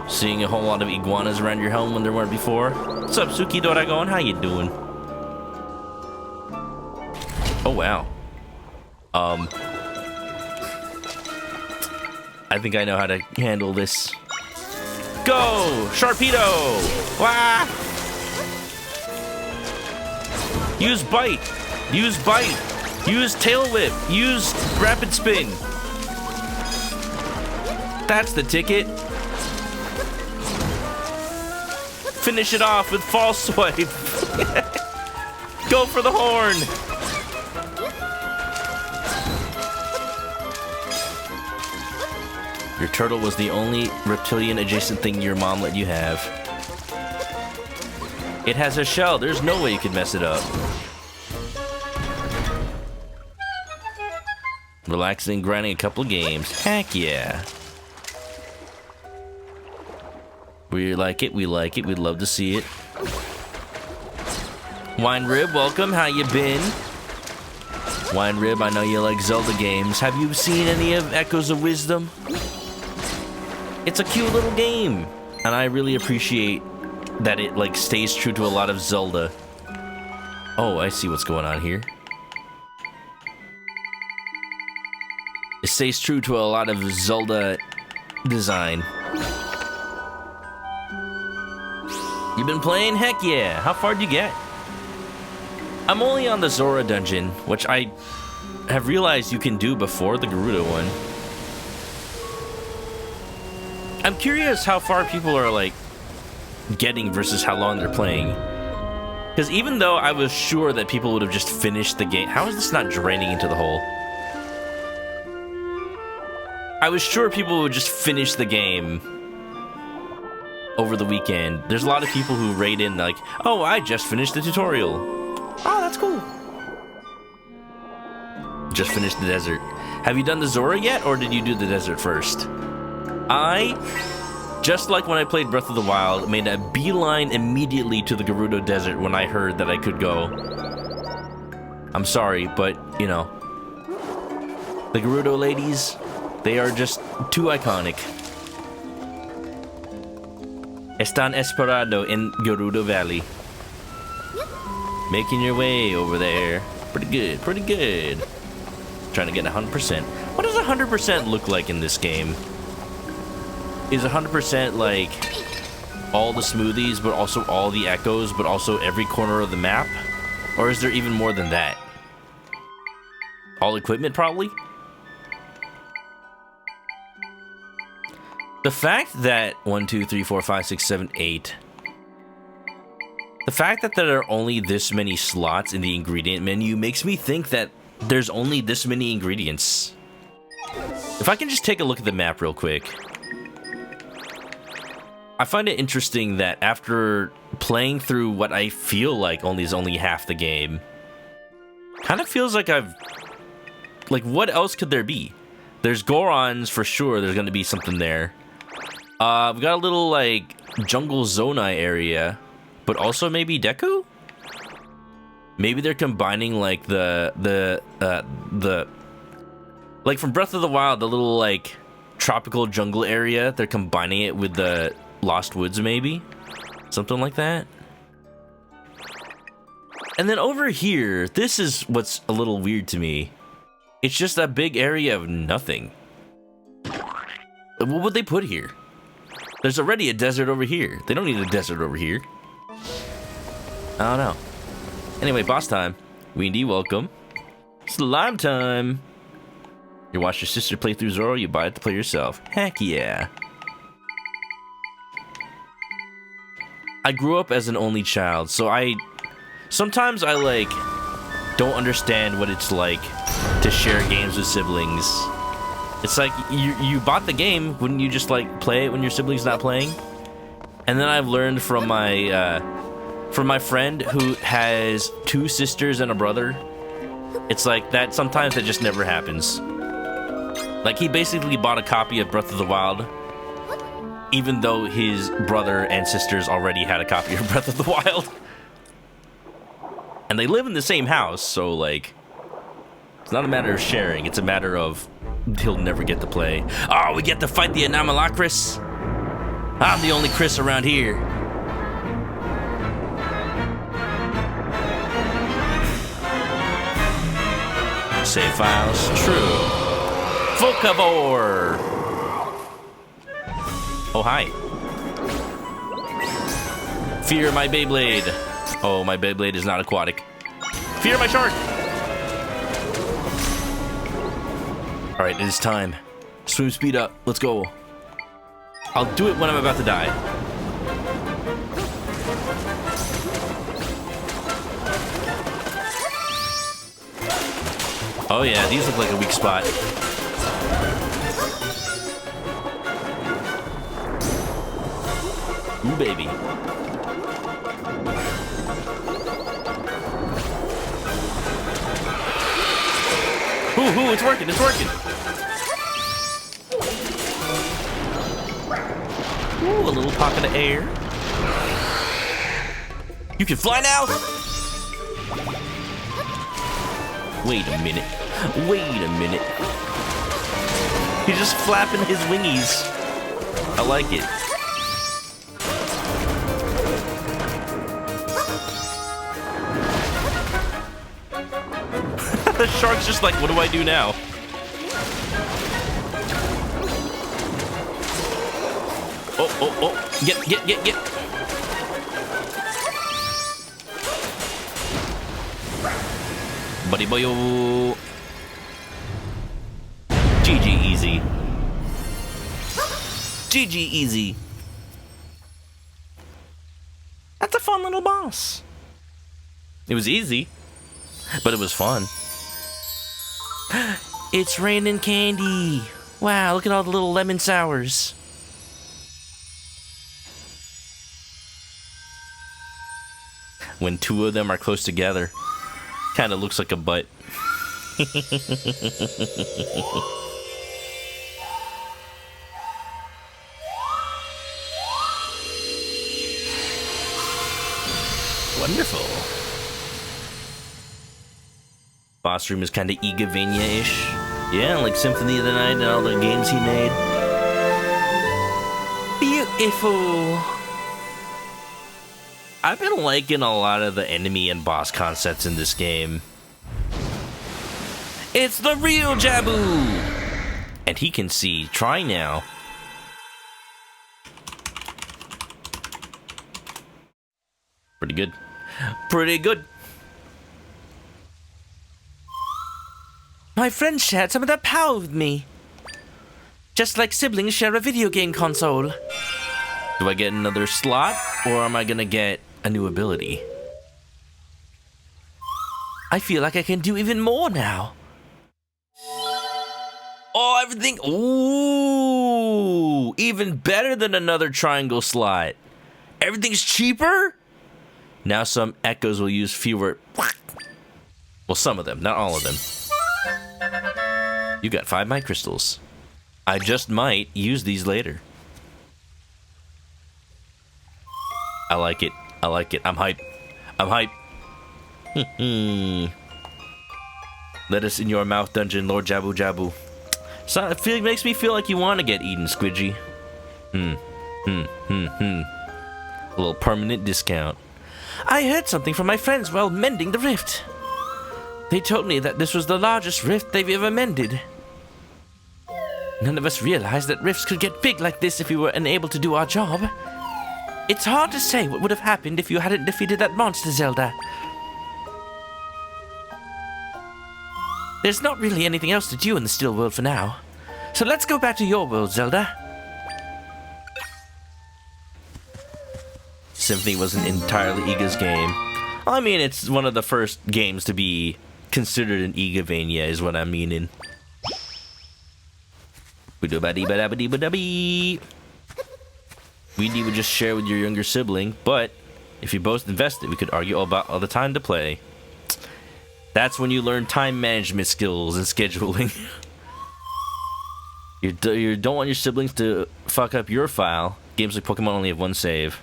Seeing a whole lot of iguanas around your home when there weren't before. What's up, Suki Doragon? How you doing? Oh, wow. I think I know how to handle this. Go! Sharpedo! Wah! Use bite! Use bite! Use tail whip! Use rapid spin! That's the ticket! Finish it off with false swipe! Go for the horn! Your turtle was the only reptilian adjacent thing your mom let you have. It has a shell. There's no way you could mess it up. Relaxing, grinding a couple of games. Heck yeah. We like it, we like it, we'd love to see it. Wine Rib, welcome, how you been? Wine Rib, I know you like Zelda games. Have you seen any of Echoes of Wisdom? It's a cute little game, and I really appreciate that it, like, stays true to a lot of Zelda. Oh, I see what's going on here. It stays true to a lot of Zelda design. You been playing? Heck yeah! How far did you get? I'm only on the Zora dungeon, which I have realized you can do before the Gerudo one. I'm curious how far people are, like, getting versus how long they're playing. Because even though I was sure that people would have just finished the game... How is this not draining into the hole? I was sure people would just finish the game over the weekend. There's a lot of people who rate in like, oh, I just finished the tutorial. Oh, that's cool. Just finished the desert. Have you done the Zora yet, or did you do the desert first? I, just like when I played Breath of the Wild, made a beeline immediately to the Gerudo Desert when I heard that I could go. I'm sorry, but, you know, the Gerudo ladies, they are just too iconic. Están esperando en Gerudo Valley. Making your way over there. Pretty good, pretty good. Trying to get 100%. What does 100% look like in this game? Is 100% like all the smoothies, but also all the echoes, but also every corner of the map? Or is there even more than that? All equipment, probably? The fact that 1, 2, 3, 4, 5, 6, 7, 8. The fact that there are only this many slots in the ingredient menu makes me think that there's only this many ingredients. If I can just take a look at the map real quick. I find it interesting that after playing through what I feel like is only half the game, kind of feels like like, what else could there be? There's Gorons for sure. There's going to be something there. We've got a little, like, jungle Zonai area, but also maybe Deku? Maybe they're combining, like, like, from Breath of the Wild, the little, like, tropical jungle area, they're combining it with the Lost Woods, maybe? Something like that. And then over here, this is what's a little weird to me. It's just a big area of nothing. What would they put here? There's already a desert over here. They don't need a desert over here. I don't know. Anyway, boss time. Windy, welcome. Slime time. You watch your sister play through Zoro, you buy it to play yourself. Heck yeah. I grew up as an only child, so sometimes I, like, don't understand what it's like to share games with siblings. It's like, you bought the game, wouldn't you just, like, play it when your sibling's not playing? And then I've learned from my friend who has 2 sisters and a brother, it's like that sometimes that just never happens. Like, he basically bought a copy of Breath of the Wild, even though his brother and sisters already had a copy of Breath of the Wild. And they live in the same house, so, like, it's not a matter of sharing, it's a matter of he'll never get to play. Oh, we get to fight the Anomalocris? I'm the only Chris around here. Save files, true. Vocavore! Oh, hi. Fear my Beyblade. Oh, my Beyblade is not aquatic. Fear my shark! Alright, it is time. Swim speed up. Let's go. I'll do it when I'm about to die. Oh yeah, these look like a weak spot. Ooh, baby. Ooh, it's working, it's working. Ooh, a little pocket of air. You can fly now? Wait a minute. Wait a minute. He's just flapping his wingies. I like it. The shark's just like, what do I do now? Oh. Get. Buddy boyo. GG easy. GG easy. That's a fun little boss. It was easy, but it was fun. It's raining candy. Wow, look at all the little lemon sours. When 2 of them are close together, kind of looks like a butt. Wonderful. Boss room is kind of Igavania-ish. Yeah, like Symphony of the Night and all the games he made. Beautiful. I've been liking a lot of the enemy and boss concepts in this game. It's the real Jabu! And he can see. Try now. Pretty good. Pretty good. My friend shared some of that power with me. Just like siblings share a video game console. Do I get another slot, or am I gonna get a new ability? I feel like I can do even more now. Oh, everything. Ooh, even better than another triangle slot. Everything's cheaper? Now some echoes will use fewer. Well, some of them, not all of them. You got 5 mic crystals. I just might use these later. I like it. I like it. I'm hype. I'm hype. Let us in your mouth dungeon, Lord Jabu Jabu. So it makes me feel like you want to get eaten, Squidgy. A little permanent discount. I heard something from my friends while mending the rift. They told me that this was the largest rift they've ever mended. None of us realized that rifts could get big like this if we were unable to do our job. It's hard to say what would have happened if you hadn't defeated that monster, Zelda. There's not really anything else to do in the still world for now. So let's go back to your world, Zelda. Symphony wasn't entirely Iga's game. I mean, it's one of the first games to be considered an Igavania, is what I'm meaning. We would just share with your younger sibling, but if you both invested, we could argue about all the time to play. That's when you learn time management skills and scheduling. You don't want your siblings to fuck up your file. Games like Pokemon only have one save.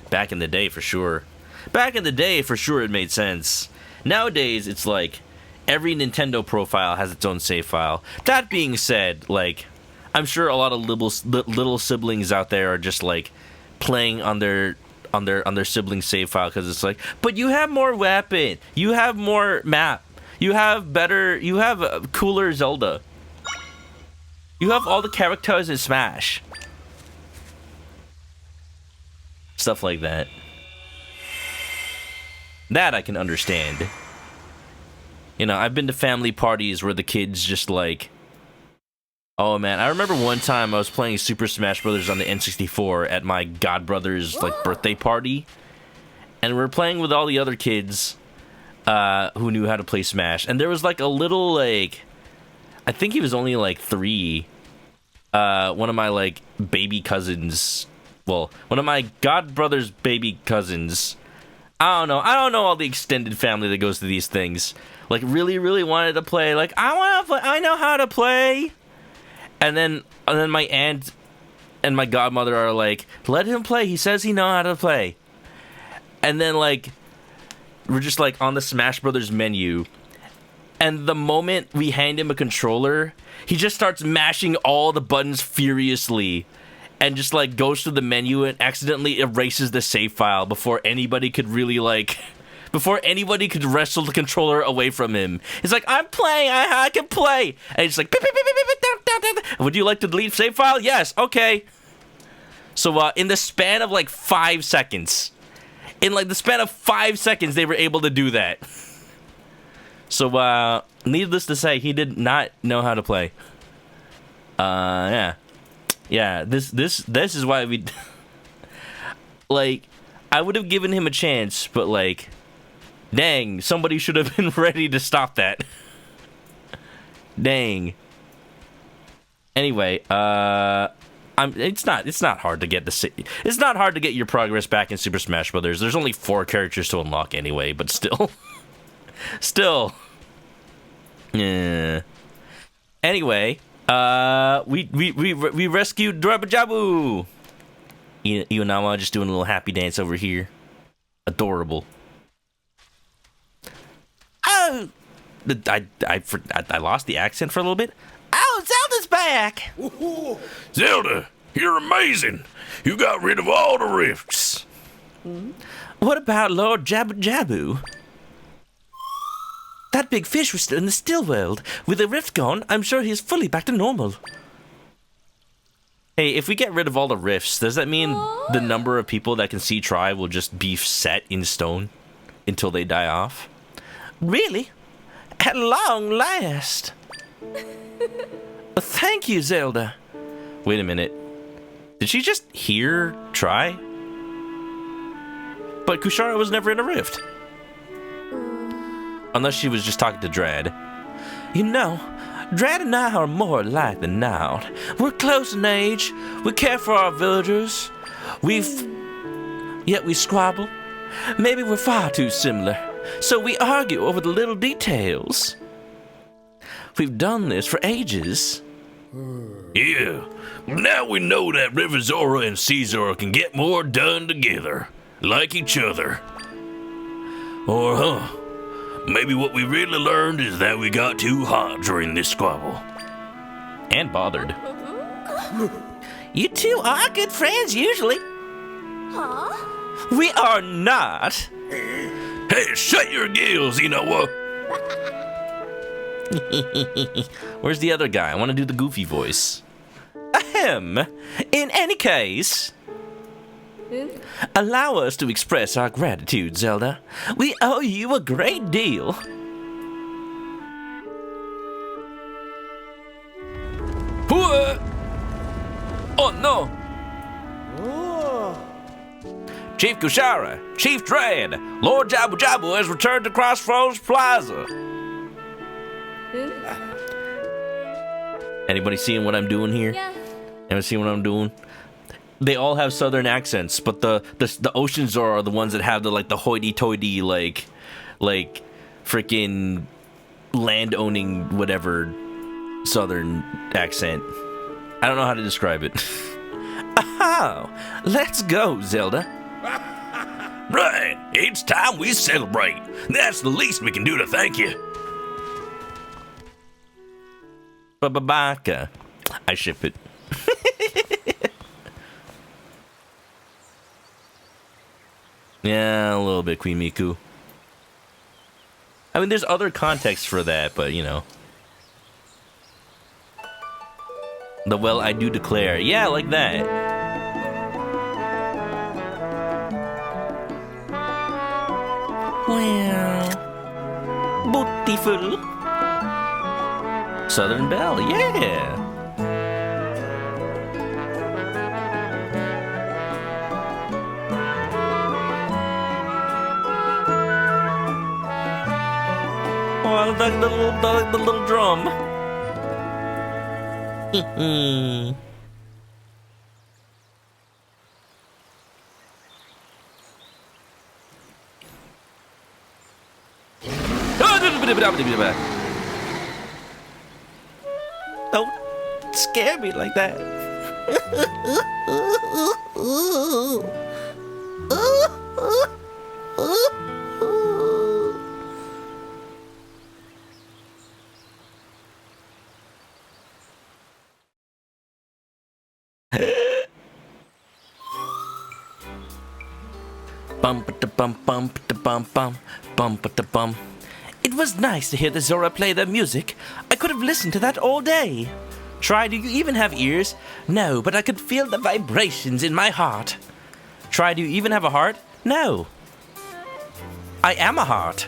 Back in the day, for sure. Back in the day, for sure, it made sense. Nowadays, it's like every Nintendo profile has its own save file. That being said, like, I'm sure a lot of little siblings out there are just like playing on their sibling save file because it's like, but you have more weapon, you have more map, you have a cooler Zelda, you have all the characters in Smash, stuff like that. That I can understand. You know, I've been to family parties where the kids just like, oh man, I remember one time I was playing Super Smash Bros. On the N64 at my godbrother's like birthday party, and we were playing with all the other kids who knew how to play Smash, and there was like a little, like, I think he was only like 3, one of my like baby cousins, well, one of my godbrother's baby cousins, I don't know all the extended family that goes to these things, like really wanted to play, like, I want to play, I know how to play. And then my aunt and my godmother are like, let him play. He says he knows how to play. And then, like, we're just, like, on the Smash Brothers menu. And the moment we hand him a controller, he just starts mashing all the buttons furiously. And just, like, goes through the menu and accidentally erases the save file before anybody could really, like... Before anybody could wrestle the controller away from him. He's like, I'm playing, I can play. And he's like, beep, beep, beep, beep, beep, down. Would you like to delete save file? Yes, okay. So in the span of like 5 seconds, they were able to do that. So needless to say, he did not know how to play. Yeah. This is why we like, I would have given him a chance, but like, dang, somebody should have been ready to stop that. Dang. Anyway, it's not hard to get it's not hard to get your progress back in Super Smash Brothers. There's only 4 characters to unlock anyway, but still. Yeah. Anyway, we rescued Jabu. Ionawa just doing a little happy dance over here. Adorable. Oh, I lost the accent for a little bit. Oh, Zelda's back! Ooh, Zelda, you're amazing. You got rid of all the rifts. What about Lord Jabu Jabu? That big fish was still in the still world. With the rift gone, I'm sure he's fully back to normal. Hey, if we get rid of all the rifts, does that mean the number of people that can see Tri will just be set in stone until they die off? Really? At long last. Thank you, Zelda. Wait a minute. Did she just hear try? But Kushara was never in a rift. Unless she was just talking to Drad. You know, Drad and I are more alike than not. We're close in age. We care for our villagers. Yet we squabble. Maybe we're far too similar. So we argue over the little details. We've done this for ages. Yeah, now we know that River Zora and Sea Zora can get more done together, like each other. Or, maybe what we really learned is that we got too hot during this squabble. And bothered. You two are good friends usually. We are not. Hey, shut your gills, Inoa. Where's the other guy? I want to do the goofy voice. Ahem. In any case, allow us to express our gratitude, Zelda. We owe you a great deal. Oh no! Chief Kushara, Chief Drad, Lord Jabu Jabu has returned to Crossroads Plaza. Anybody seeing what I'm doing here? Yeah. Anybody seeing what I'm doing? They all have southern accents, but the Ocean Zora are the ones that have the hoity-toity like freaking land-owning whatever southern accent. I don't know how to describe it. Aha! Let's go, Zelda. Right, it's time we celebrate. That's the least we can do to thank you. Babaka. I ship it. Yeah, a little bit, Queen Miku. I mean, there's other context for that, but you know. The well, I do declare. Yeah, like that. Well, beautiful. Southern Belle, yeah. Oh, I like the little drum. Don't scare me like that. Bum. It was nice to hear the Zora play their music. I could have listened to that all day. Try, do you even have ears? No, but I could feel the vibrations in my heart. Try, do you even have a heart? No. I am a heart.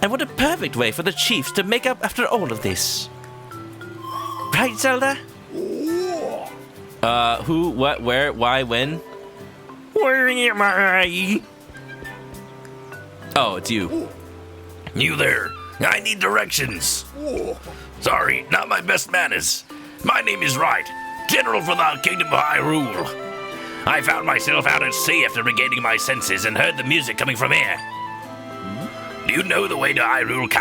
And what a perfect way for the chiefs to make up after all of this. Right, Zelda? Who, what, where, why, when? Where am I? Oh, it's you. You there, I need directions. Sorry, not my best manners. My name is Right, General for the Kingdom of Hyrule. I found myself out at sea after regaining my senses and heard the music coming from here. Do you know the way to Hyrule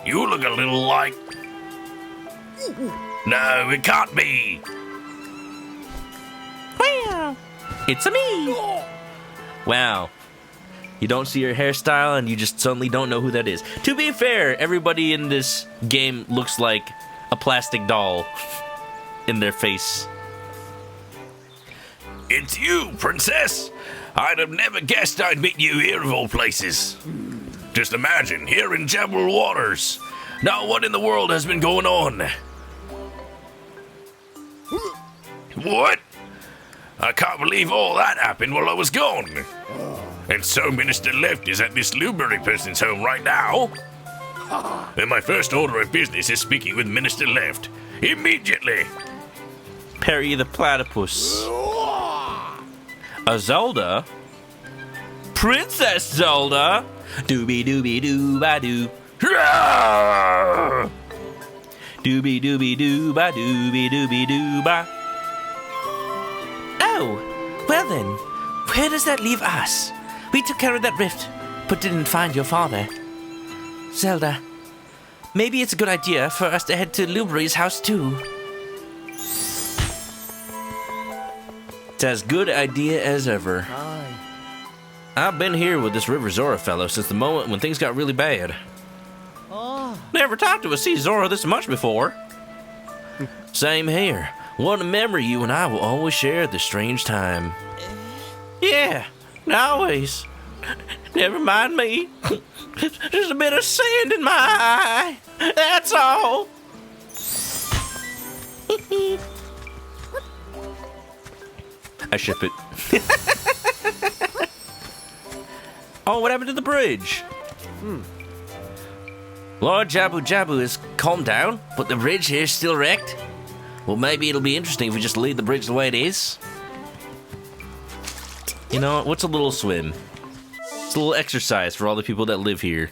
You look a little like... No, it can't be. Wow, it's a me. Wow. You don't see her hairstyle and you just suddenly don't know who that is. To be fair, everybody in this game looks like a plastic doll in their face. It's you, Princess. I'd have never guessed I'd meet you here of all places. Just imagine, here in Jebel Waters. Now what in the world has been going on? What? I can't believe all that happened while I was gone. And so Minister Left is at this Blueberry person's home right now. And my first order of business is speaking with Minister Left. Immediately! Perry the Platypus. A Zelda? Princess Zelda? Doobie doobie doo ba doo. Doobie doobie doo ba doobie doobie doo ba. Oh, well then, where does that leave us? We took care of that rift, but didn't find your father. Zelda, maybe it's a good idea for us to head to Luberry's house too. It's as good idea as ever. I've been here with this River Zora fellow since the moment when things got really bad. Never talked to a sea Zora this much before. Same here. What a memory you and I will always share at this strange time. Yeah, always. Never mind me. There's a bit of sand in my eye. That's all. I ship it. Oh, what happened to the bridge? Lord Jabu Jabu has calmed down, but the bridge here is still wrecked. Well, maybe it'll be interesting if we just leave the bridge the way it is. You know, what's a little swim? It's a little exercise for all the people that live here.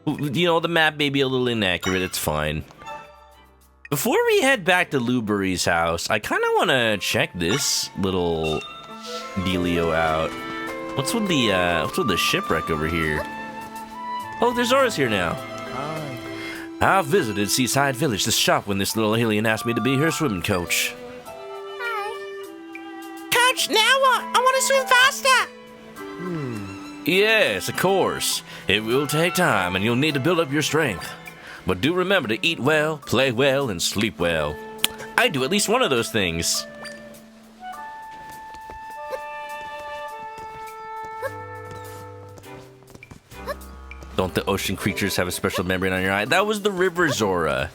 You know, the map may be a little inaccurate, it's fine. Before we head back to Luberry's house, I kind of want to check this little dealio out. What's with the shipwreck over here? Oh, there's Zora's here now. I visited Seaside Village, this shop, when this little alien asked me to be her swimming coach. Coach, now what? I want to swim faster. Yes, of course. It will take time, and you'll need to build up your strength. But do remember to eat well, play well, and sleep well. I do at least one of those things. Don't the ocean creatures have a special membrane on your eye? That was the River Zora.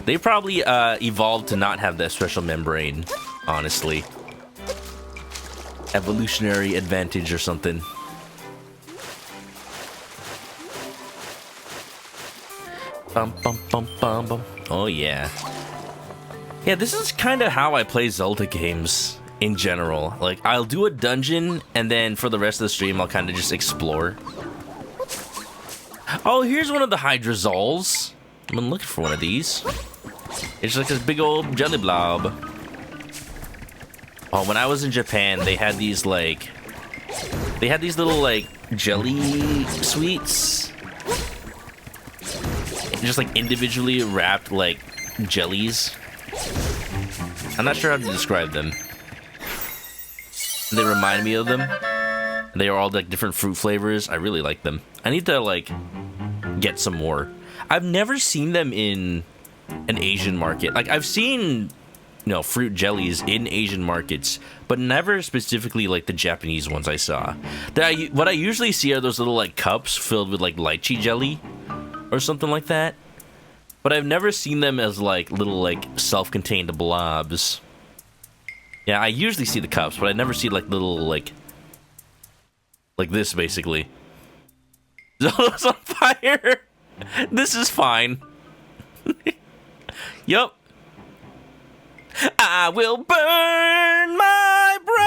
They probably evolved to not have that special membrane, honestly. Evolutionary advantage or something. Bum, bum, bum, bum, bum. Oh, yeah. Yeah, this is kind of how I play Zelda games in general. Like, I'll do a dungeon, and then for the rest of the stream, I'll kind of just explore. Oh, here's one of the Hydrazols. I've been looking for one of these. It's like this big old jelly blob. Oh, when I was in Japan, they had these, like... They had these little, like, jelly sweets. Just, like, individually wrapped, like, jellies. I'm not sure how to describe them. They remind me of them. They are all, like, different fruit flavors. I really like them. I need to, like, get some more. I've never seen them in an Asian market. Like, I've seen, you know, fruit jellies in Asian markets, but never specifically, like, the Japanese ones I saw. What I usually see are those little, like, cups filled with, like, lychee jelly or something like that. But I've never seen them as, like, little, like, self-contained blobs. Yeah, I usually see the cups, but I never see, like, little, like this, basically. Zelda's on fire! This is fine. Yup. I will burn my bread!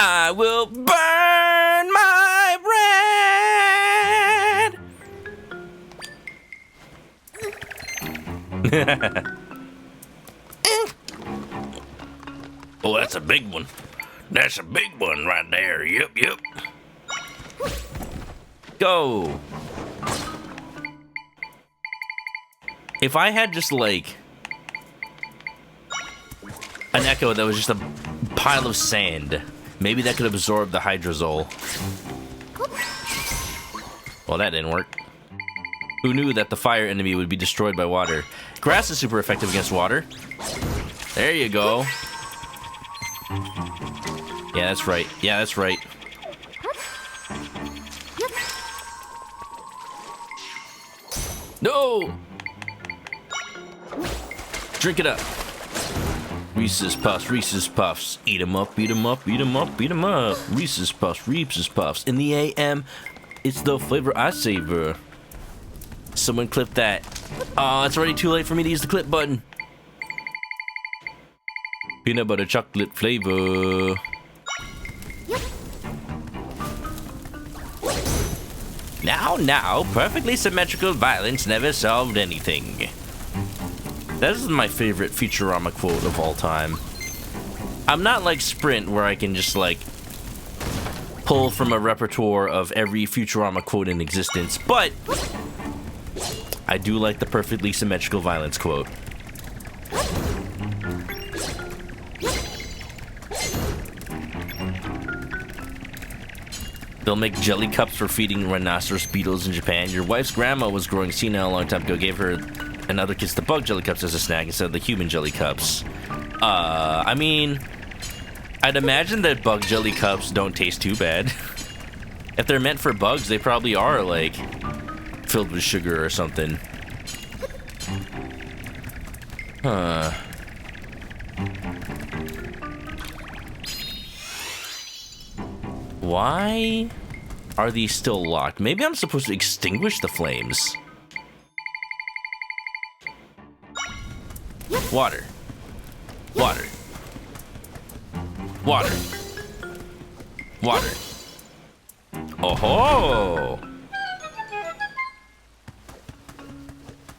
I will burn my bread! Oh, that's a big one. That's a big one right there. Yep, yep. Go! If I had just, like, an echo that was just a pile of sand, maybe that could absorb the Hydrozol. Well, that didn't work. Who knew that the fire enemy would be destroyed by water? Grass is super effective against water. There you go. Yeah, that's right. Yeah, that's right. No! Drink it up. Reese's Puffs, Reese's Puffs. Eat 'em up, eat 'em up, eat 'em up, eat 'em up. Reese's Puffs, Reese's Puffs. In the AM, it's the flavor I savor. Someone clip that. Oh, it's already too late for me to use the clip button. Peanut butter chocolate flavor. Now, perfectly symmetrical violence never solved anything. That is my favorite Futurama quote of all time. I'm not like Sprint, where I can just like pull from a repertoire of every Futurama quote in existence, but I do like the perfectly symmetrical violence quote. They'll make jelly cups for feeding rhinoceros beetles in Japan. Your wife's grandma was growing senile a long time ago, gave her and other kids the bug jelly cups as a snack instead of the human jelly cups. I mean, I'd imagine that bug jelly cups don't taste too bad. If they're meant for bugs, they probably are, like, filled with sugar or something. Huh. Why are these still locked? Maybe I'm supposed to extinguish the flames. Water. Water. Water. Water. Oh ho!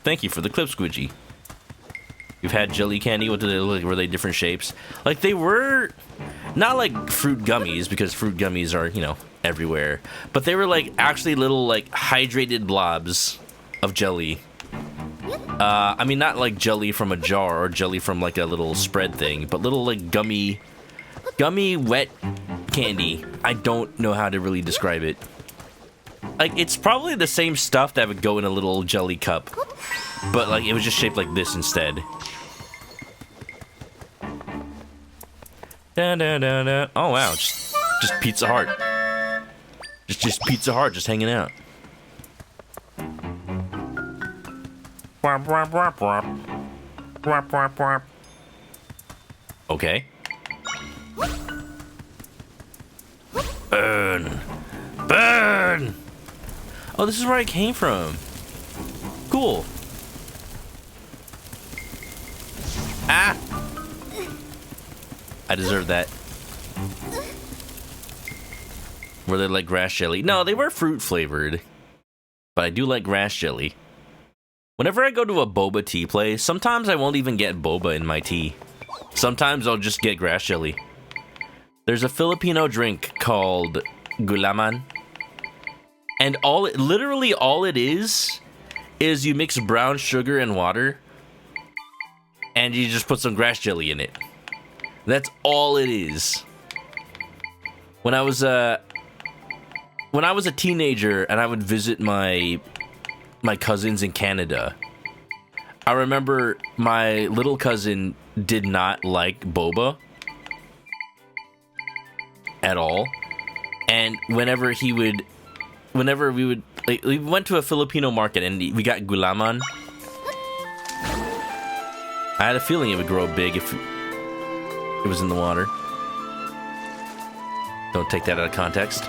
Thank you for the clip, Squidgy. You've had jelly candy. What did they look like? Were they different shapes? Like, they were not like fruit gummies, because fruit gummies are, you know, everywhere. But they were like actually little like hydrated blobs of jelly. I mean, not like jelly from a jar or jelly from like a little spread thing, but little like gummy wet candy. I don't know how to really describe it. Like, it's probably the same stuff that would go in a little jelly cup, but like it was just shaped like this instead. Da, da, da, da. Oh wow, just Pizza Hut. Just Pizza Hut, just hanging out. Okay. Burn! Burn! Oh, this is where I came from. Cool. Ah! I deserve that. Were they like grass jelly? No, they were fruit flavored. But I do like grass jelly. Whenever I go to a boba tea place, sometimes I won't even get boba in my tea. Sometimes I'll just get grass jelly. There's a Filipino drink called gulaman. And literally all it is you mix brown sugar and water and you just put some grass jelly in it. That's all it is. When I was a teenager and I would visit my cousins in Canada, I remember my little cousin did not like boba at all. And whenever we would, like, we went to a Filipino market and we got gulaman. I had a feeling it would grow big if it was in the water. Don't take that out of context.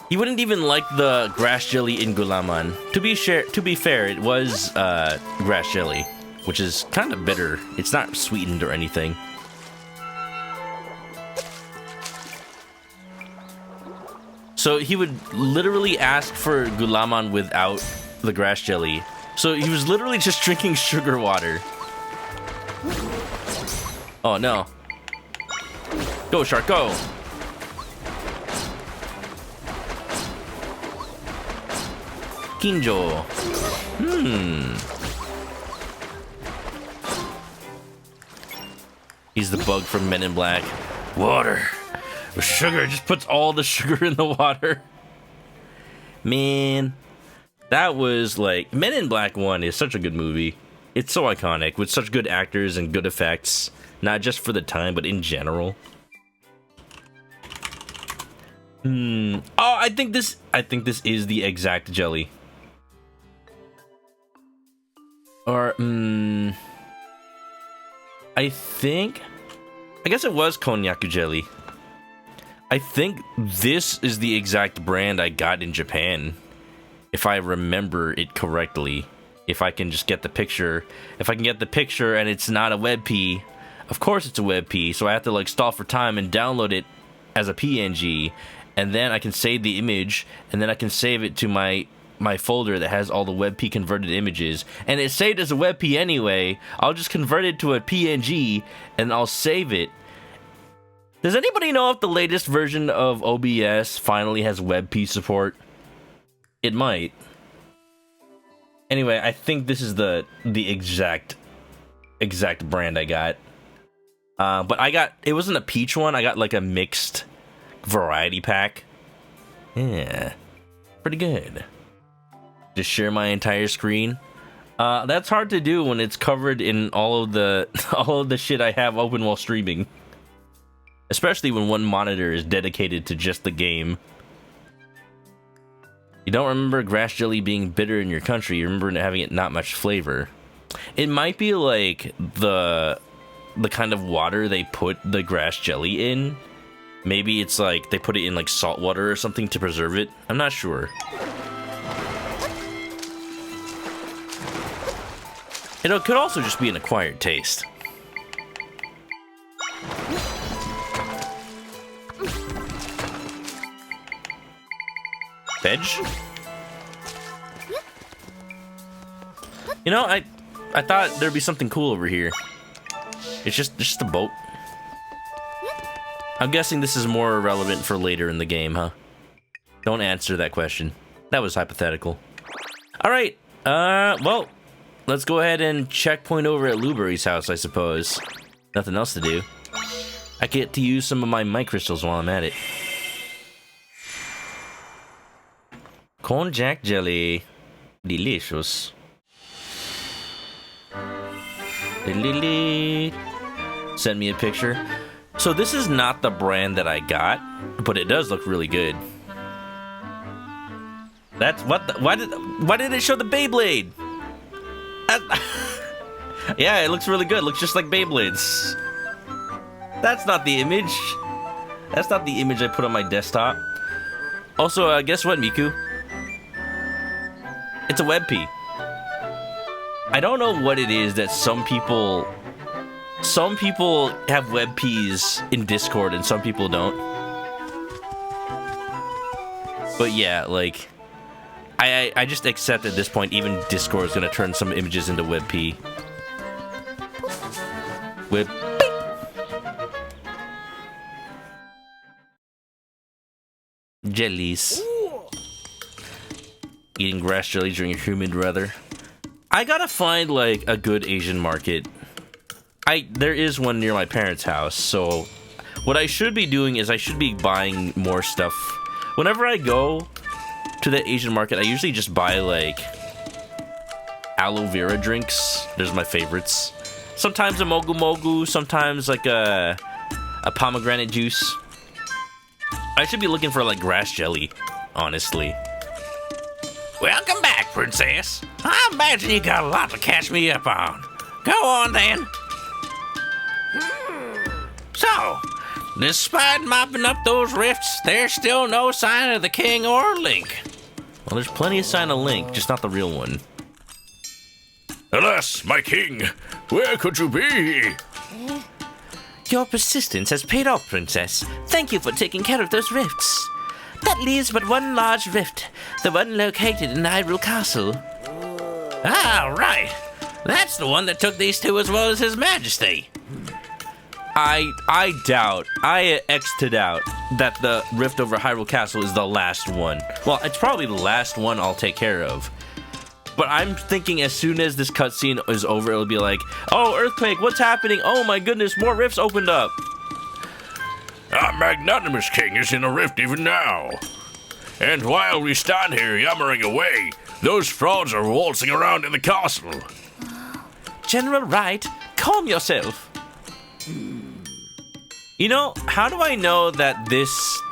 He wouldn't even like the grass jelly in gulaman. To be fair, it was grass jelly, which is kind of bitter. It's not sweetened or anything. So he would literally ask for gulaman without the grass jelly. So he was literally just drinking sugar water. Oh no. Go, shark, go. Kinjo. He's the bug from Men in Black. Water. With sugar. Just puts all the sugar in the water. Man. That was like... Men in Black 1 is such a good movie. It's so iconic. With such good actors and good effects. Not just for the time, but in general. Oh, I think this is the exact jelly. Or, I guess it was Konyaku jelly. I think this is the exact brand I got in Japan, if I remember it correctly. If I can just get the picture. If I can get the picture and it's not a WebP, of course it's a WebP, so I have to like stall for time and download it as a PNG, and then I can save the image, and then I can save it to my folder that has all the WebP converted images, and it's saved as a WebP anyway. I'll just convert it to a PNG, and I'll save it. Does anybody know if the latest version of OBS finally has WebP support? It might. Anyway, I think this is the exact brand I got. But it wasn't a peach one, I got like a mixed variety pack. Yeah, pretty good. Just share my entire screen. That's hard to do when it's covered in all of the shit I have open while streaming. Especially when one monitor is dedicated to just the game. You don't remember grass jelly being bitter in your country, you remember having it not much flavor. It might be like the kind of water they put the grass jelly in. Maybe it's like they put it in like salt water or something to preserve it. I'm not sure. It could also just be an acquired taste. Veg? You know, I thought there'd be something cool over here. It's just a boat. I'm guessing this is more relevant for later in the game, huh? Don't answer that question. That was hypothetical. Alright, well, let's go ahead and checkpoint over at Luberry's house, I suppose. Nothing else to do. I get to use some of my mic crystals while I'm at it. Corn jack jelly. Delicious. Send me a picture. So this is not the brand that I got, but it does look really good. That's what the, why did it show the Beyblade? Yeah, it looks really good. Looks just like Beyblades. That's not the image. That's not the image I put on my desktop. Also, guess what, Miku? It's a WebP. I don't know what it is that some people have WebPs in Discord and some people don't. But yeah, like, I just accept at this point even Discord is gonna turn some images into WebP. Jellies. Eating grass jelly during humid weather. I gotta find like a good Asian market. There is one near my parents' house, so what I should be doing is I should be buying more stuff. Whenever I go to the Asian market, I usually just buy like aloe vera drinks. There's my favorites. Sometimes a mogu mogu, sometimes like a pomegranate juice. I should be looking for like grass jelly, honestly. Welcome back, Princess. I imagine you got a lot to catch me up on. Go on, then. So, despite mopping up those rifts, there's still no sign of the king or Link. Well, there's plenty of sign of Link, just not the real one. Alas, my king, where could you be? Your persistence has paid off, Princess. Thank you for taking care of those rifts. That leaves but one large rift, the one located in Hyrule Castle. Ah, right. That's the one that took these two as well as His Majesty. I doubt, I to doubt that the rift over Hyrule Castle is the last one. Well, it's probably the last one I'll take care of. But I'm thinking as soon as this cutscene is over, it'll be like, oh, earthquake, what's happening? Oh my goodness, more rifts opened up. Our magnanimous king is in a rift even now. And while we stand here yammering away, those frauds are waltzing around in the castle. General Wright, calm yourself. You know, how do I know that this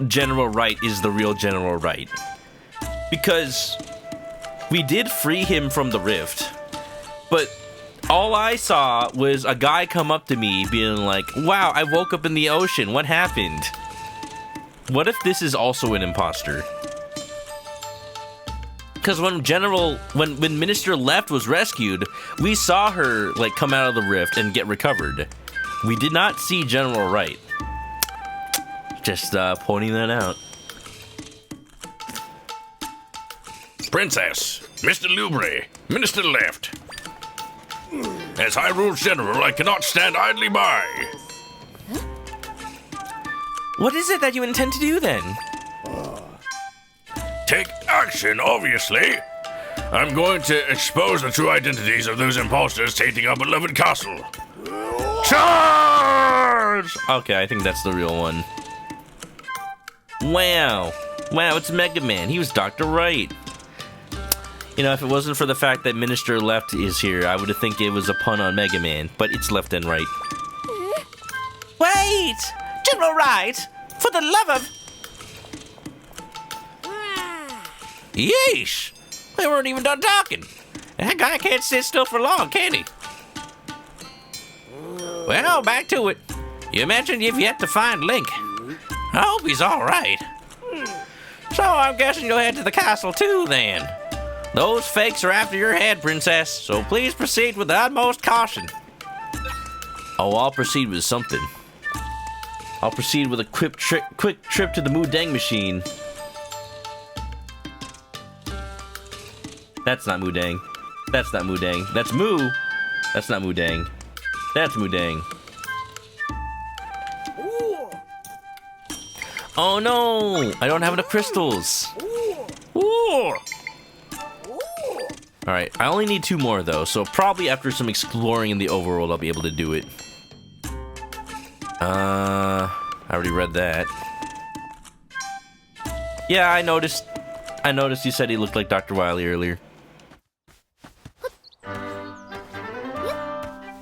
General Wright is the real General Wright? Because we did free him from the rift, but all I saw was a guy come up to me being like, wow, I woke up in the ocean. What happened? What if this is also an imposter? Because when Minister Left was rescued, we saw her like come out of the rift and get recovered. We did not see General Wright. Just pointing that out. Princess, Mr. Lubre, Minister Left. As Hyrule's general, I cannot stand idly by. What is it that you intend to do then? Take action, obviously. I'm going to expose the true identities of those imposters tainting our beloved castle. Charge! Okay, I think that's the real one. Wow. Wow, it's Mega Man. He was Dr. Wright. You know, if it wasn't for the fact that Minister Left is here, I would have think it was a pun on Mega Man, but it's Left and Right. Wait! General Wright! For the love of... Yeesh! We weren't even done talking. That guy can't sit still for long, can he? Well, back to it. You mentioned you've yet to find Link. I hope he's alright. So I'm guessing you'll head to the castle too, then. Those fakes are after your head, Princess, so please proceed with the utmost caution. Oh, I'll proceed with something. I'll proceed with a quick trip to the Mudang machine. That's not Mudang. That's not Mudang. That's Moo. That's not Mudang. That's Mudang. Oh no! I don't have enough crystals. Ooh. Alright, I only need 2 more though, so probably after some exploring in the overworld I'll be able to do it. I already read that. Yeah, I noticed you said he looked like Dr. Wily earlier.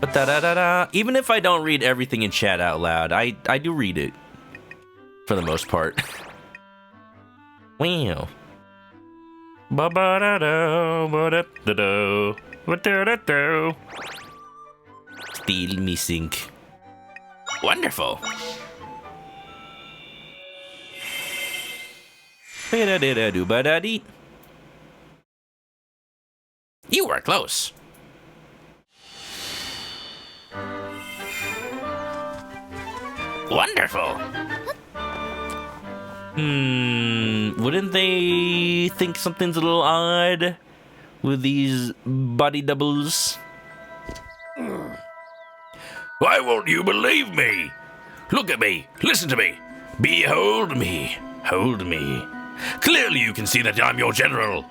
But da-da-da-da. Even if I don't read everything in chat out loud, I do read it. For the most part. Wow. Still missing. Wonderful. You were close. Wonderful. Wouldn't they think something's a little odd with these body doubles? Why won't you believe me? Look at me. Listen to me. Behold me. Hold me. Clearly you can see that I'm your general.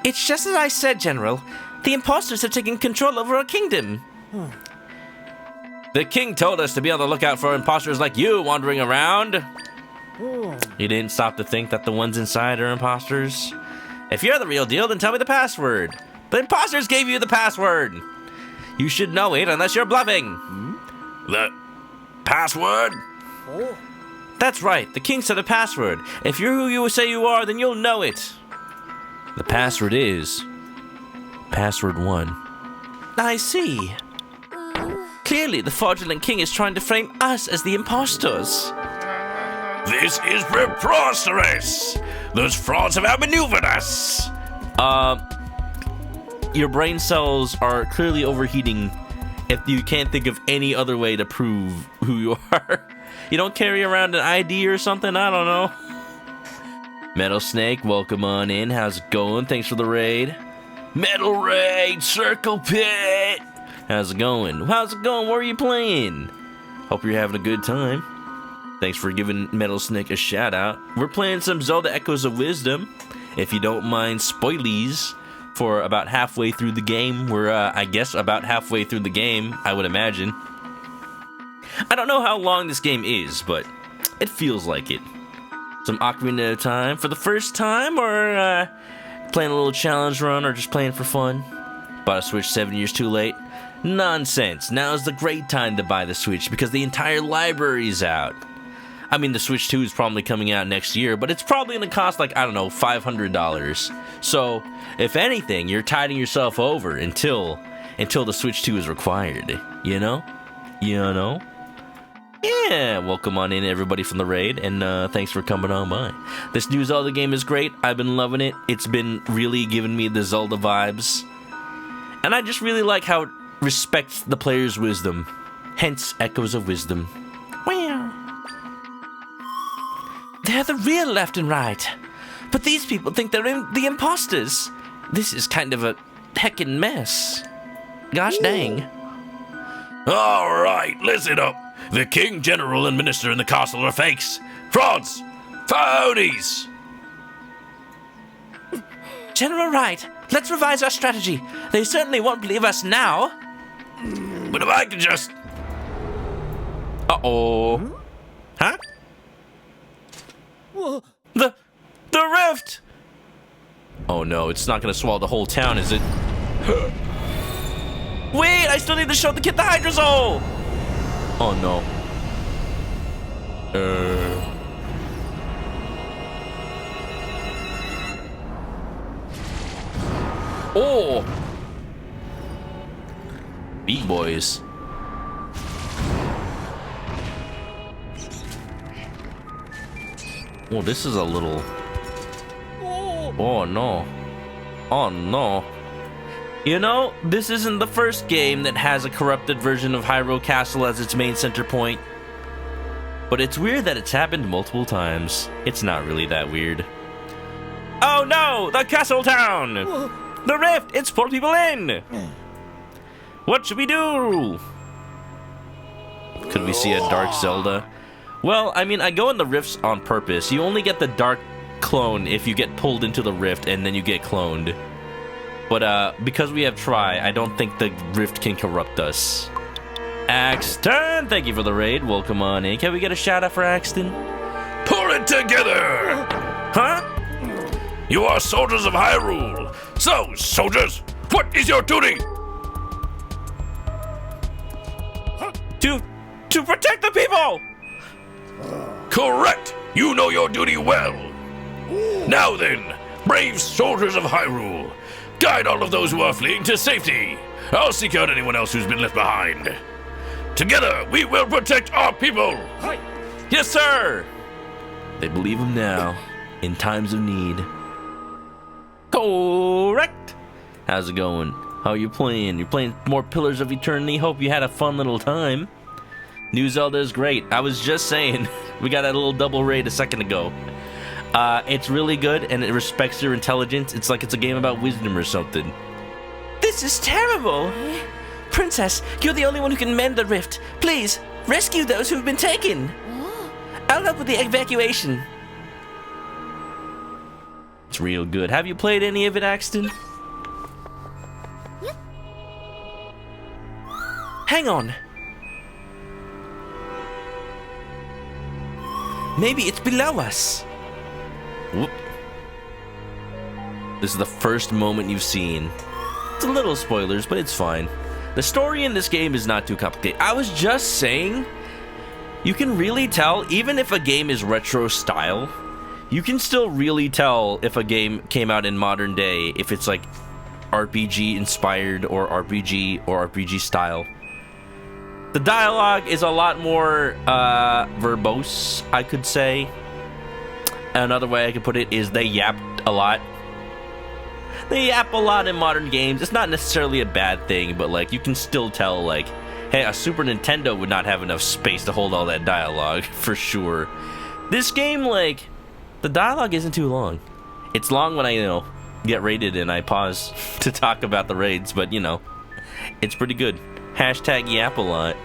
It's just as I said, General. The imposters have taken control over our kingdom. The king told us to be on the lookout for imposters like you wandering around. You didn't stop to think that the ones inside are imposters? If you're the real deal, then tell me the password. The imposters gave you the password. You should know it unless you're bluffing. The password? That's right. The king said a password. If you're who you say you are, then you'll know it. The password is... Password 1. I see. Clearly, the fraudulent king is trying to frame us as the impostors. This is preposterous. Those frauds have outmaneuvered us. Your brain cells are clearly overheating if you can't think of any other way to prove who you are. You don't carry around an ID or something? I don't know. Metal Snake, welcome on in. How's it going? Thanks for the raid. Metal Raid, Circle Pit. How's it going? How's it going? What are you playing? Hope you're having a good time. Thanks for giving Metal Snake a shout out. We're playing some Zelda Echoes of Wisdom. If you don't mind spoilies for about halfway through the game. We're, I guess, about halfway through the game, I would imagine. I don't know how long this game is, but it feels like it. Some Ocarina of Time for the first time, or playing a little challenge run, or just playing for fun. Bought a Switch 7 years too late. Nonsense. Now is the great time to buy the Switch because the entire library's out. I mean, the Switch 2 is probably coming out next year, but it's probably going to cost like, I don't know, $500. So, if anything, you're tiding yourself over until until the Switch 2 is required. You know? Yeah, welcome on in everybody from the raid, and thanks for coming on by. This new Zelda game is great. I've been loving it. It's been really giving me the Zelda vibes. And I just really like how it respects the player's wisdom. Hence, Echoes of Wisdom. Wow. They're the real left and right. But these people think they're the imposters. This is kind of a heckin' mess. Gosh dang. All right, listen up. The king, general, and minister in the castle are fakes. Frauds. Phonies. General Wright, let's revise our strategy. They certainly won't believe us now. But if I could just... Uh-oh. Huh? The rift! Oh no, it's not gonna swallow the whole town, is it? Wait, I still need to show the kid the Hydrosol! Oh no. Oh! Big boys. Oh, this is a little... Oh no. Oh no. You know, this isn't the first game that has a corrupted version of Hyrule Castle as its main center point. But it's weird that it's happened multiple times. It's not really that weird. Oh no! The castle town! The rift! It's pulled people in! What should we do? Could we see a dark Zelda? Well, I mean, I go in the rifts on purpose. You only get the dark clone if you get pulled into the rift and then you get cloned. But because we have Tri, I don't think the rift can corrupt us. Axton, thank you for the raid. Welcome on in. Can we get a shout out for Axton? Pull it together! Huh? You are soldiers of Hyrule. So, soldiers, what is your duty? To protect the people! Correct! You know your duty well. Now then, brave soldiers of Hyrule, guide all of those who are fleeing to safety. I'll seek out anyone else who's been left behind. Together, we will protect our people. Yes, sir! They believe him now, in times of need. Correct! How's it going? How are you playing? You're playing more Pillars of Eternity? Hope you had a fun little time. New Zelda is great. I was just saying, we got a little double raid a second ago. It's really good, and it respects your intelligence. It's like it's a game about wisdom or something. This is terrible. Princess, you're the only one who can mend the rift. Please, rescue those who've been taken. I'll help with the evacuation. It's real good. Have you played any of it, Axton? Hang on. Maybe it's below us. Whoop. This is the first moment you've seen. It's a little spoilers, but it's fine. The story in this game is not too complicated. I was just saying, you can really tell, even if a game is retro style, you can still really tell if a game came out in modern day, if it's like RPG inspired or RPG style. The dialogue is a lot more verbose, I could say. Another way I could put it is they yapped a lot. They yap a lot in modern games. It's not necessarily a bad thing, but like you can still tell, like, hey, a Super Nintendo would not have enough space to hold all that dialogue, for sure. This game, like, the dialogue isn't too long. It's long when I, get raided and I pause to talk about the raids, but, it's pretty good. Hashtag yap a lot.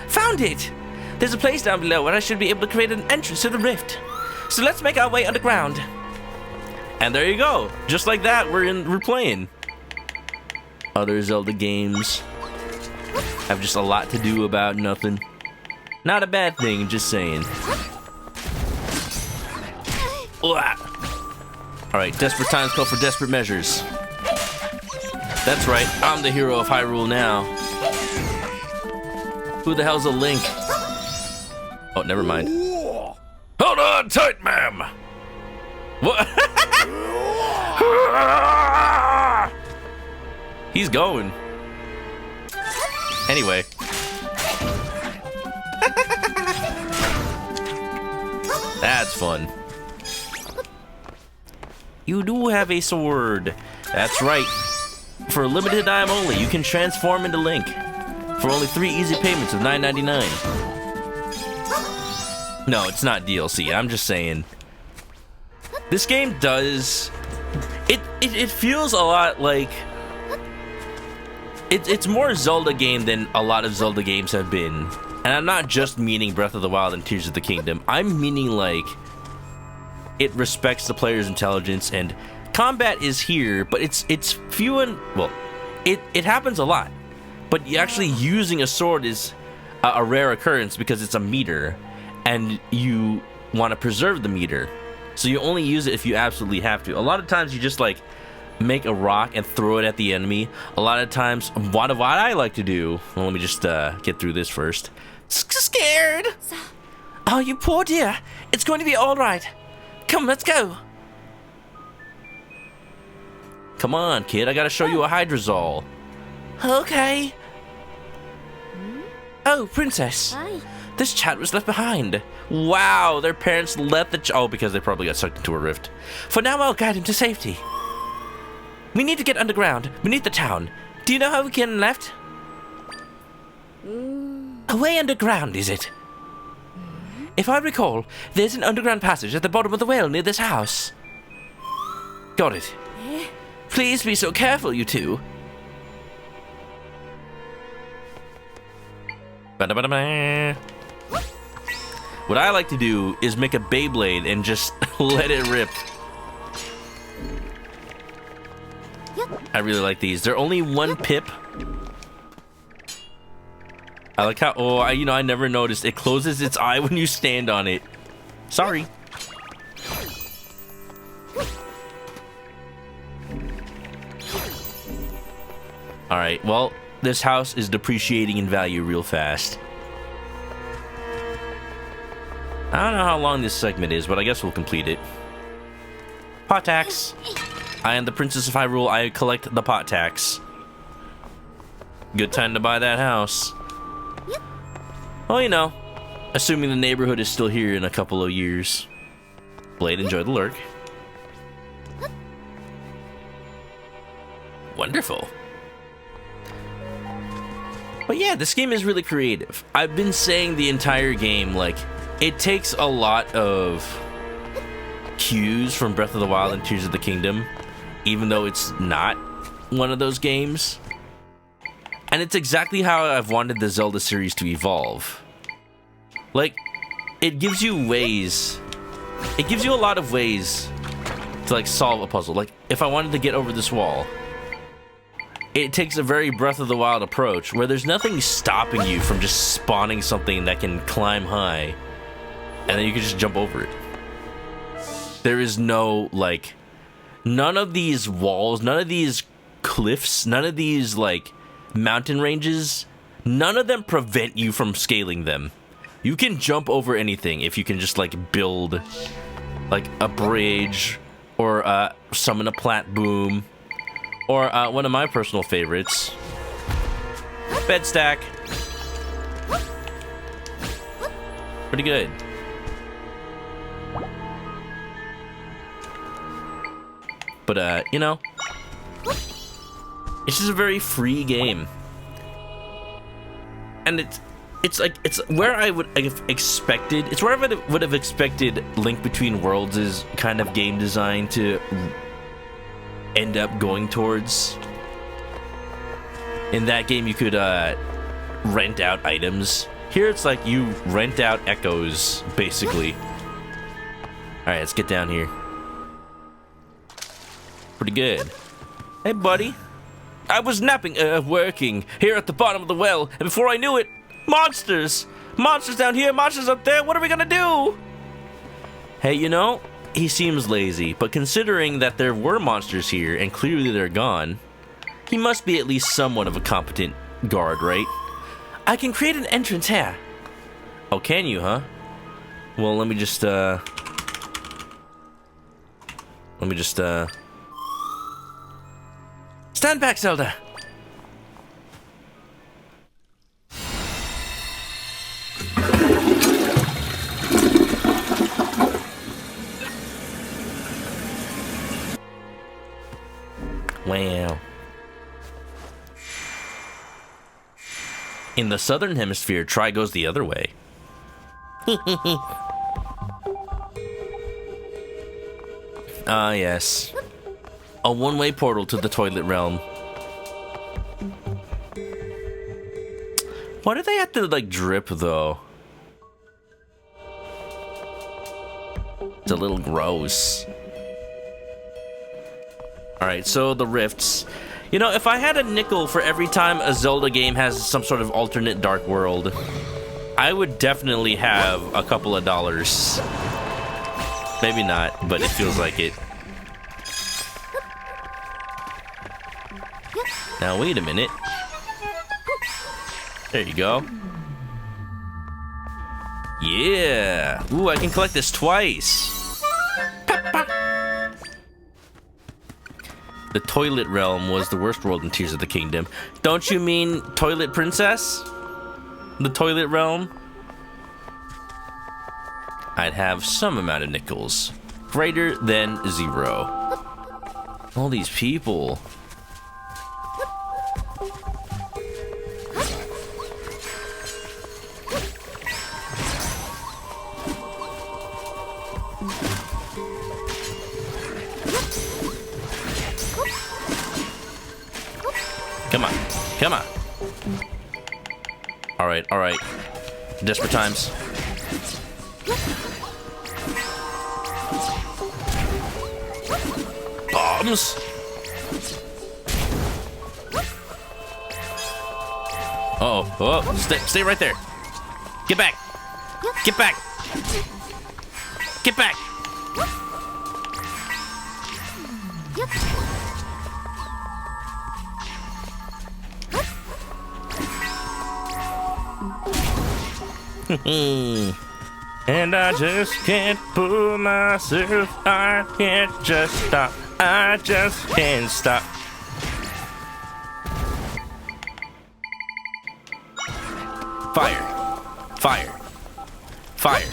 Found it! There's a place down below where I should be able to create an entrance to the rift. So let's make our way underground. And there you go. Just like that, we're playing. Other Zelda games have just a lot to do about nothing. Not a bad thing, just saying. Alright, desperate times call for desperate measures. That's right, I'm the hero of Hyrule now. Who the hell's a Link? Oh, never mind. Hold on tight, ma'am. What? He's going. Anyway. That's fun. You do have a sword. That's right. For a limited time only, you can transform into Link. For only 3 easy payments of $9.99. No, it's not DLC. I'm just saying. This game does... It feels a lot like... It's more Zelda game than a lot of Zelda games have been. And I'm not just meaning Breath of the Wild and Tears of the Kingdom. I'm meaning like... It respects the player's intelligence, and combat is here, but it's few and... Well, it happens a lot. But actually using a sword is a rare occurrence because it's a meter, and you want to preserve the meter. So you only use it if you absolutely have to. A lot of times you just like make a rock and throw it at the enemy. A lot of times, what I like to do... Well, let me just get through this first. Scared? Oh, you poor dear. It's going to be all right. Come, let's go. Come on, kid. I gotta show you a hydrosol. Okay. Oh, princess. Hi. This child was left behind. Wow, their parents left the oh, because they probably got sucked into a rift. For now, I'll guide him to safety. We need to get underground, beneath the town. Do you know how we can left? Away underground, is it? If I recall, there's an underground passage at the bottom of the well near this house. Got it. Please be so careful, you two. Ba-da-ba-da-ba. What I like to do is make a Beyblade and just let it rip. I really like these. They're only 1 pip. I like how, oh, I never noticed. It closes its eye when you stand on it. Sorry. Alright, well, this house is depreciating in value real fast. I don't know how long this segment is, but I guess we'll complete it. Pot tax. I am the Princess of Hyrule. I collect the pot tax. Good time to buy that house. Well, assuming the neighborhood is still here in a couple of years. Blade, enjoy the lurk. Wonderful. But yeah, this game is really creative. I've been saying the entire game, like, it takes a lot of cues from Breath of the Wild and Tears of the Kingdom, even though it's not one of those games. And it's exactly how I've wanted the Zelda series to evolve. Like, it gives you ways. It gives you a lot of ways to, like, solve a puzzle. Like, if I wanted to get over this wall, it takes a very Breath of the Wild approach where there's nothing stopping you from just spawning something that can climb high, and then you can just jump over it. There is no, like, none of these walls, none of these cliffs, none of these, like, mountain ranges, none of them prevent you from scaling them. You can jump over anything if you can just, like, build, like, a bridge, or summon a plat boom, or one of my personal favorites, bed stack. Pretty good. But it's just a very free game, and it's where I would have expected. It's where I would have expected Link Between Worlds' kind of game design to end up going towards. In that game, you could rent out items. Here, it's like you rent out echoes, basically. All right, let's get down here. Pretty good. Hey, buddy. I was working here at the bottom of the well, and before I knew it, monsters! Monsters down here, monsters up there, what are we gonna do? Hey, he seems lazy, but considering that there were monsters here, and clearly they're gone, he must be at least somewhat of a competent guard, right? I can create an entrance here. Oh, can you, huh? Well, let me just, Stand back, Zelda! Wow. In the southern hemisphere, try goes the other way. Ah, yes. A one-way portal to the toilet realm. Why do they have to, like, drip, though? It's a little gross. Alright, so the rifts. You know, if I had a nickel for every time a Zelda game has some sort of alternate dark world, I would definitely have a couple of dollars. Maybe not, but it feels like it. Now, wait a minute. There you go. Yeah. Ooh, I can collect this twice. The toilet realm was the worst world in Tears of the Kingdom. Don't you mean Toilet Princess? The toilet realm? I'd have some amount of nickels. Greater than 0. All these people. Come on. Come on. Alright, alright. Desperate times. Bombs. Oh, stay right there. Get back. Get back. Get back. And I just can't pull myself. I can't just stop. I just can't stop. Fire. Fire. Fire.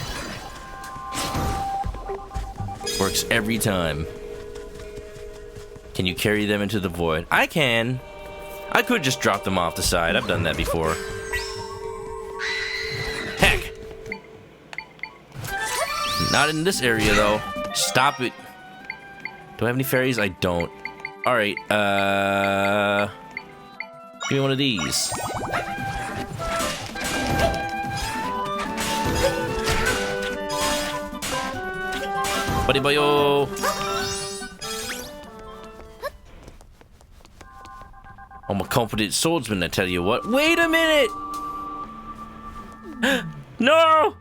Works every time. Can you carry them into the void? I can. I could just drop them off the side. I've done that before. Heck. Not in this area, though. Stop it. Do I have any fairies? I don't. Alright, give me one of these. Buddy boyo. I'm a confident swordsman, I tell you what. Wait a minute! No!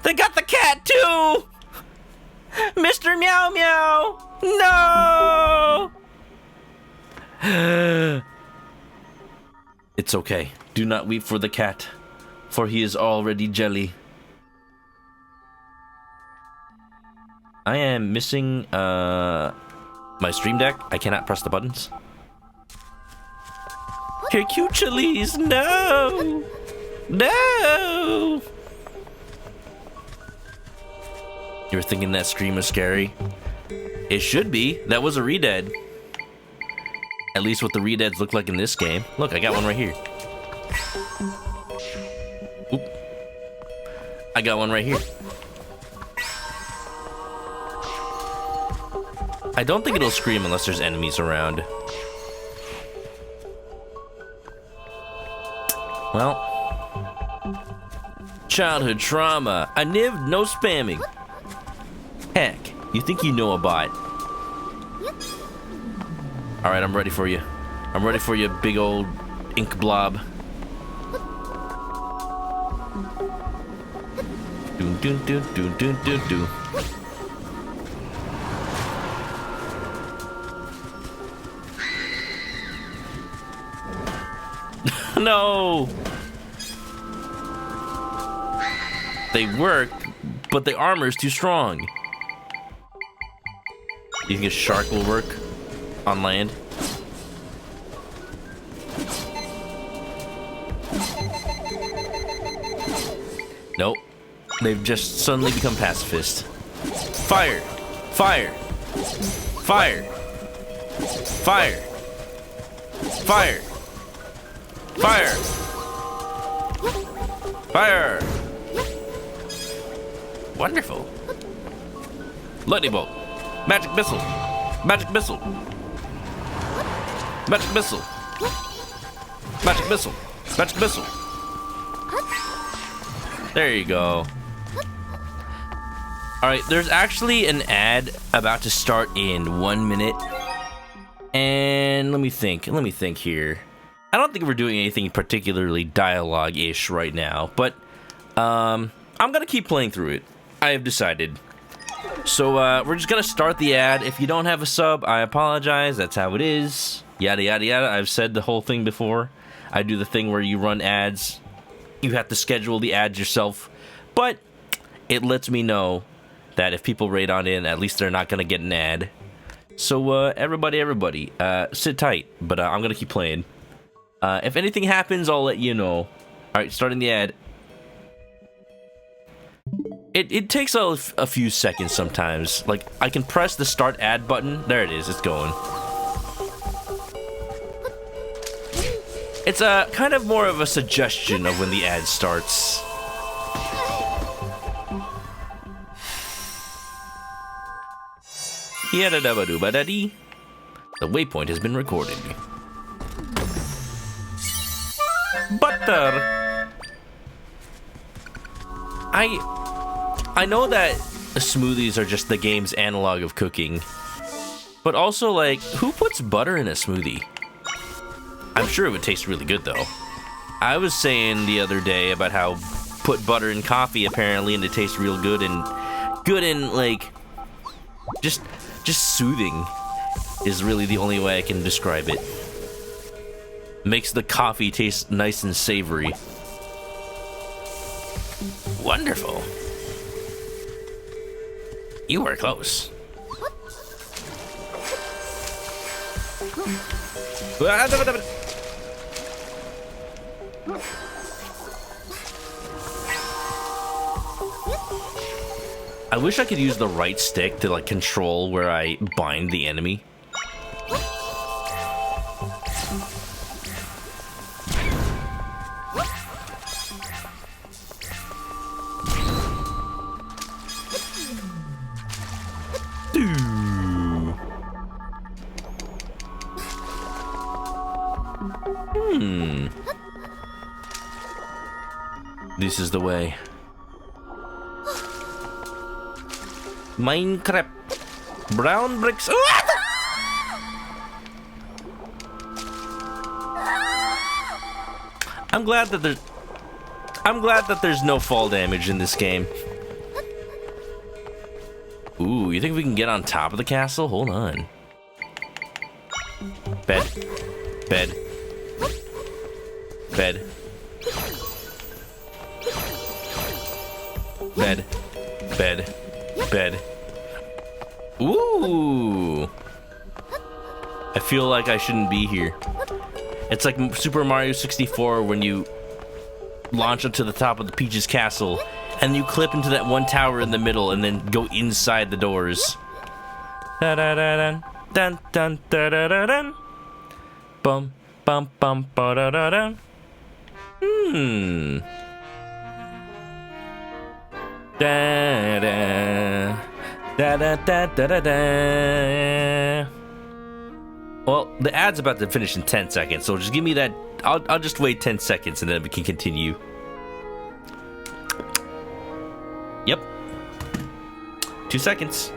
They got the cat too! Mr. Meow Meow! No! It's okay. Do not weep for the cat, for he is already jelly. I am missing my stream deck. I cannot press the buttons. Hercules, no! No! You were thinking that scream was scary? It should be. That was a redead. At least what the redeads look like in this game. Look, I got one right here. Oop. I got one right here. I don't think it'll scream unless there's enemies around. Well. Childhood trauma. I nived, no spamming. Heck, you think you know a bot. Alright, I'm ready for you. I'm ready for you, big old ink blob. Doon doon doon doon doon doon doon. No! They work, but the armor's too strong. You think a shark will work on land? Nope. They've just suddenly become pacifist. Fire! Fire! Fire! Fire! Fire! Fire! Fire! Wonderful. Lightning bolt. Magic missile. Magic missile. Magic missile. Magic missile. Magic missile. There you go. Alright, there's actually an ad about to start in 1 minute. And let me think here. I don't think we're doing anything particularly dialogue-ish right now, but I'm gonna keep playing through it. I have decided. So we're just gonna start the ad. If you don't have a sub, I apologize. That's how it is. Yada yada yada. I've said the whole thing before. I do the thing where you run ads. You have to schedule the ads yourself, but it lets me know that if people raid on in, at least they're not gonna get an ad. So everybody, sit tight. But I'm gonna keep playing. If anything happens, I'll let you know. Alright, starting the ad. It takes a few seconds sometimes. Like, I can press the start ad button. There it is, it's going. It's a kind of more of a suggestion of when the ad starts. Yada-dabba-doo-ba-da-dee. The waypoint has been recorded. Butter. I know that smoothies are just the game's analog of cooking, but also, like, who puts butter in a smoothie? I'm sure it would taste really good, though. I was saying the other day about how put butter in coffee, apparently, and it tastes real good and like, just soothing is really the only way I can describe it. Makes the coffee taste nice and savory. Wonderful. You were close. I wish I could use the right stick to, like, control where I bind the enemy. This is the way. Minecraft. Brown bricks. I'm glad that there's no fall damage in this game. Ooh, you think we can get on top of the castle? Hold on. Bed. Bed. Bed. Bed. Bed. Bed. Ooh. I feel like I shouldn't be here. It's like Super Mario 64 when you launch up to the top of the Peach's castle and you clip into that one tower in the middle and then go inside the doors. Da da da dun dun dun da da da dun. Bum bum bum ba da da dun. Da da da da da da da da. Well, the ad's about to finish in 10 seconds, so just give me that. I'll just wait 10 seconds and then we can continue. Yep. 2 seconds.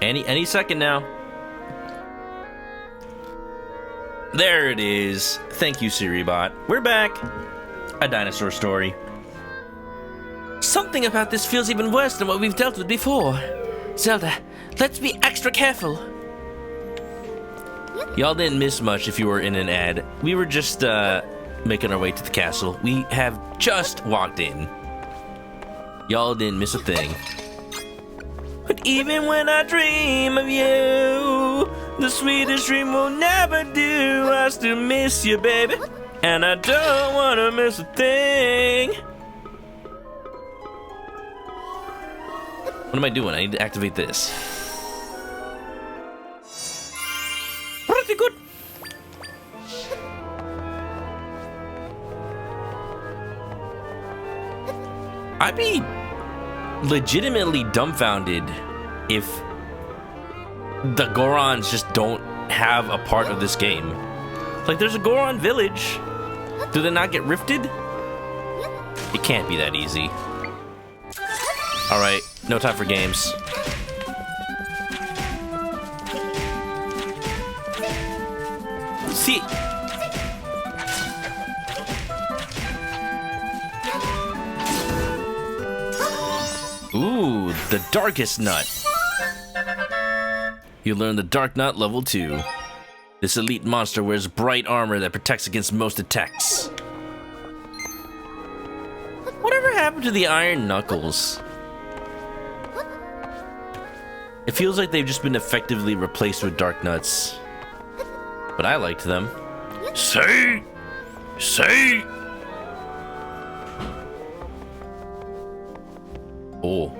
Any second now. There it is. Thank you, SiriBot. We're back. A dinosaur story. Something about this feels even worse than what we've dealt with before. Zelda, let's be extra careful. Y'all didn't miss much if you were in an ad. We were just making our way to the castle. We have just walked in. Y'all didn't miss a thing. But even when I dream of you, the sweetest dream will never do. I still miss you, baby, and I don't want to miss a thing. What am I doing? I need to activate this. Pretty good. I'd be legitimately dumbfounded if the Gorons just don't have a part of this game. Like, there's a Goron village. Do they not get rifted? It can't be that easy. Alright, no time for games. See. Ooh, the Darkest Nut. You learn the Dark Nut level 2. This elite monster wears bright armor that protects against most attacks. Whatever happened to the Iron Knuckles? It feels like they've just been effectively replaced with Dark Nuts. But I liked them. Say! Oh.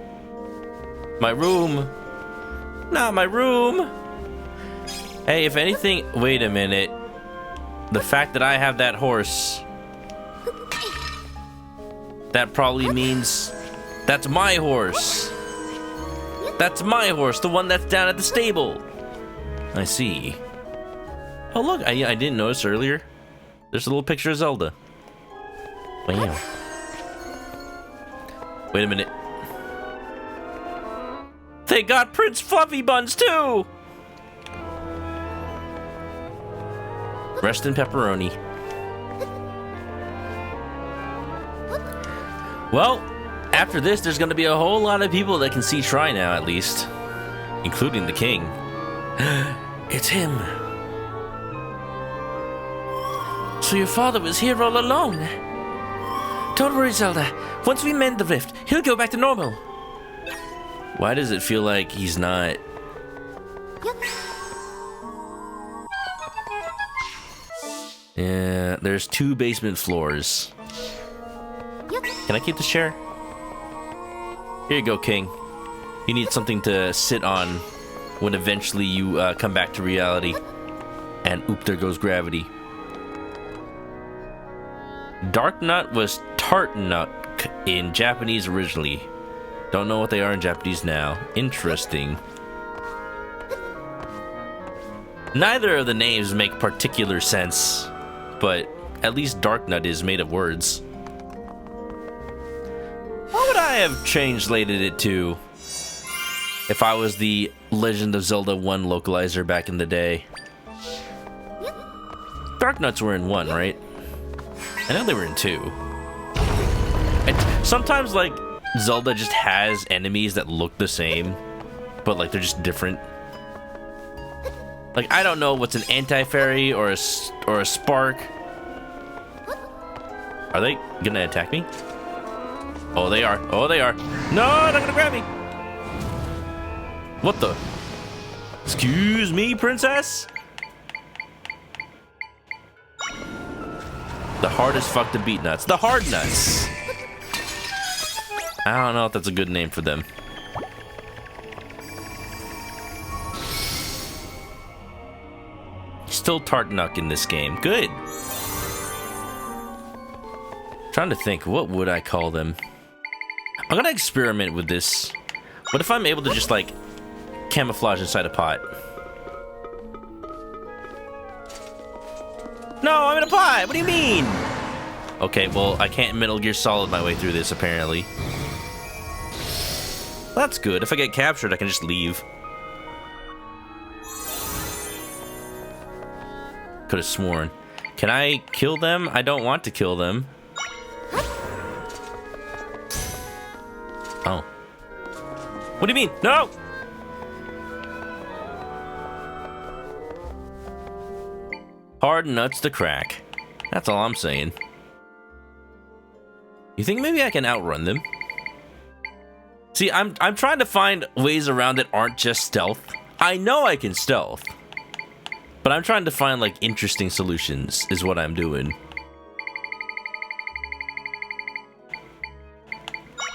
My room. Not my room. Hey, if anything, wait a minute. The fact that I have that horse, that probably means that's my horse. That's my horse, the one that's down at the stable. I see. Oh look, I didn't notice earlier. There's a little picture of Zelda. Wow. Wait a minute. They got Prince Fluffy Buns too! Rest in pepperoni. Well, after this, there's gonna be a whole lot of people that can see Try now, at least. Including the king. It's him. So your father was here all along. Don't worry, Zelda. Once we mend the rift, he'll go back to normal. Why does it feel like he's not? Yeah, there's 2 basement floors. Can I keep this chair? Here you go, King. You need something to sit on when eventually you come back to reality. And oop, there goes gravity. Dark Nut was Tart Nut in Japanese originally. Don't know what they are in Japanese now. Interesting. Neither of the names make particular sense, but at least Dark Nut is made of words. What would I have translated it to if I was the Legend of Zelda 1 localizer back in the day? Dark Nuts were in 1, right? I know they were in 2. And sometimes, like, Zelda just has enemies that look the same, but, like, they're just different. Like, I don't know what's an anti-fairy or a spark. Are they gonna attack me? Oh, they are. Oh, they are. No, they're gonna grab me. What the? Excuse me, princess? The hardest fuck to beat nuts. The hard nuts. I don't know if that's a good name for them. Still Tartnuck in this game. Good. Trying to think, what would I call them? I'm gonna experiment with this. What if I'm able to just, like, camouflage inside a pot? No, I'm in a pot! What do you mean? Okay, well, I can't Metal Gear Solid my way through this, apparently. Well, that's good. If I get captured, I can just leave. Could have sworn. Can I kill them? I don't want to kill them. Oh. What do you mean? No! Hard nuts to crack. That's all I'm saying. You think maybe I can outrun them? See, I'm trying to find ways around that aren't just stealth. I know I can stealth. But I'm trying to find, like, interesting solutions, is what I'm doing.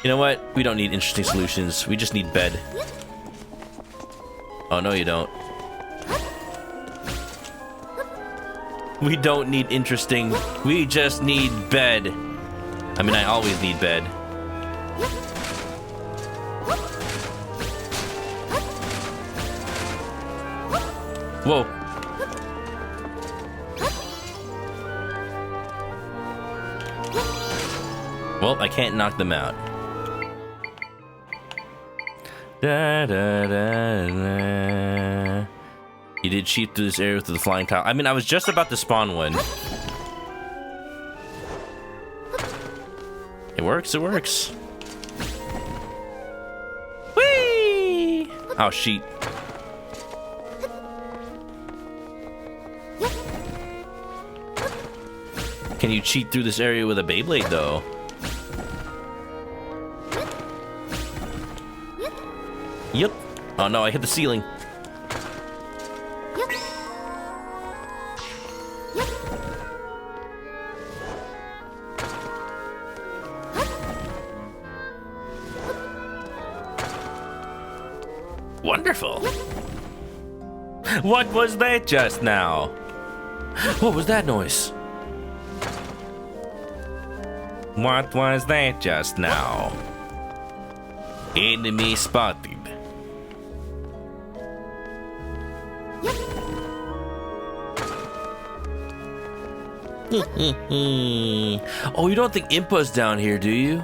You know what? We don't need interesting solutions. We just need bed. Oh, no, you don't. We don't need interesting. We just need bed. I mean, I always need bed. Whoa. Well, I can't knock them out. Da, da, da, da. You did cheat through this area with the flying tile. I mean, I was just about to spawn one. It works, it works. Whee! Oh, sheet. Can you cheat through this area with a Beyblade, though? Yep. Oh no, I hit the ceiling. Wonderful. What was that just now? What was that noise? What was that just now? Enemy spotted. Oh, you don't think Impa's down here, do you?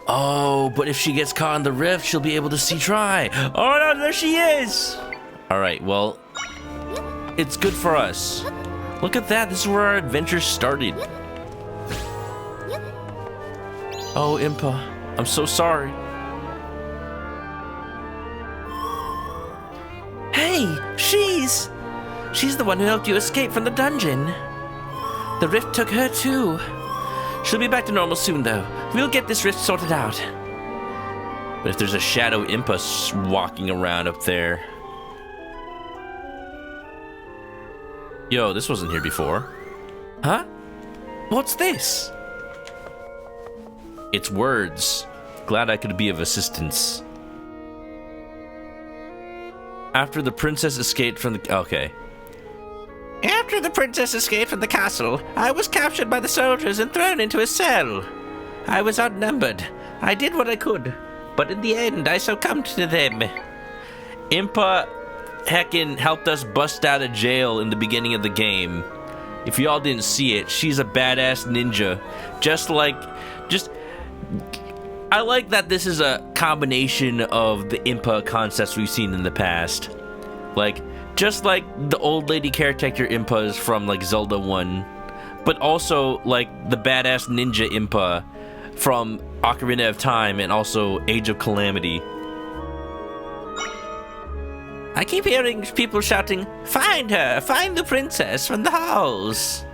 Oh, but if she gets caught in the rift, she'll be able to see Try. Oh no, there she is! Alright, well, it's good for us. Look at that, this is where our adventure started. Oh, Impa, I'm so sorry. Hey, she's the one who helped you escape from the dungeon. The rift took her too. She'll be back to normal soon, though. We'll get this rift sorted out. But if there's a shadow Impa walking around up there. Yo, this wasn't here before. Huh? What's this? It's words. Glad I could be of assistance. After the princess escaped from the... Okay. After the princess escaped from the castle, I was captured by the soldiers and thrown into a cell. I was outnumbered. I did what I could, but in the end, I succumbed to them. Impa heckin' helped us bust out of jail in the beginning of the game. If y'all didn't see it, she's a badass ninja. I like that this is a combination of the Impa concepts we've seen in the past. Like, just like the old lady caretaker Impas from, like, Zelda 1. But also, like, the badass ninja Impa from Ocarina of Time and also Age of Calamity. I keep hearing people shouting, "Find her! Find the princess from the halls!"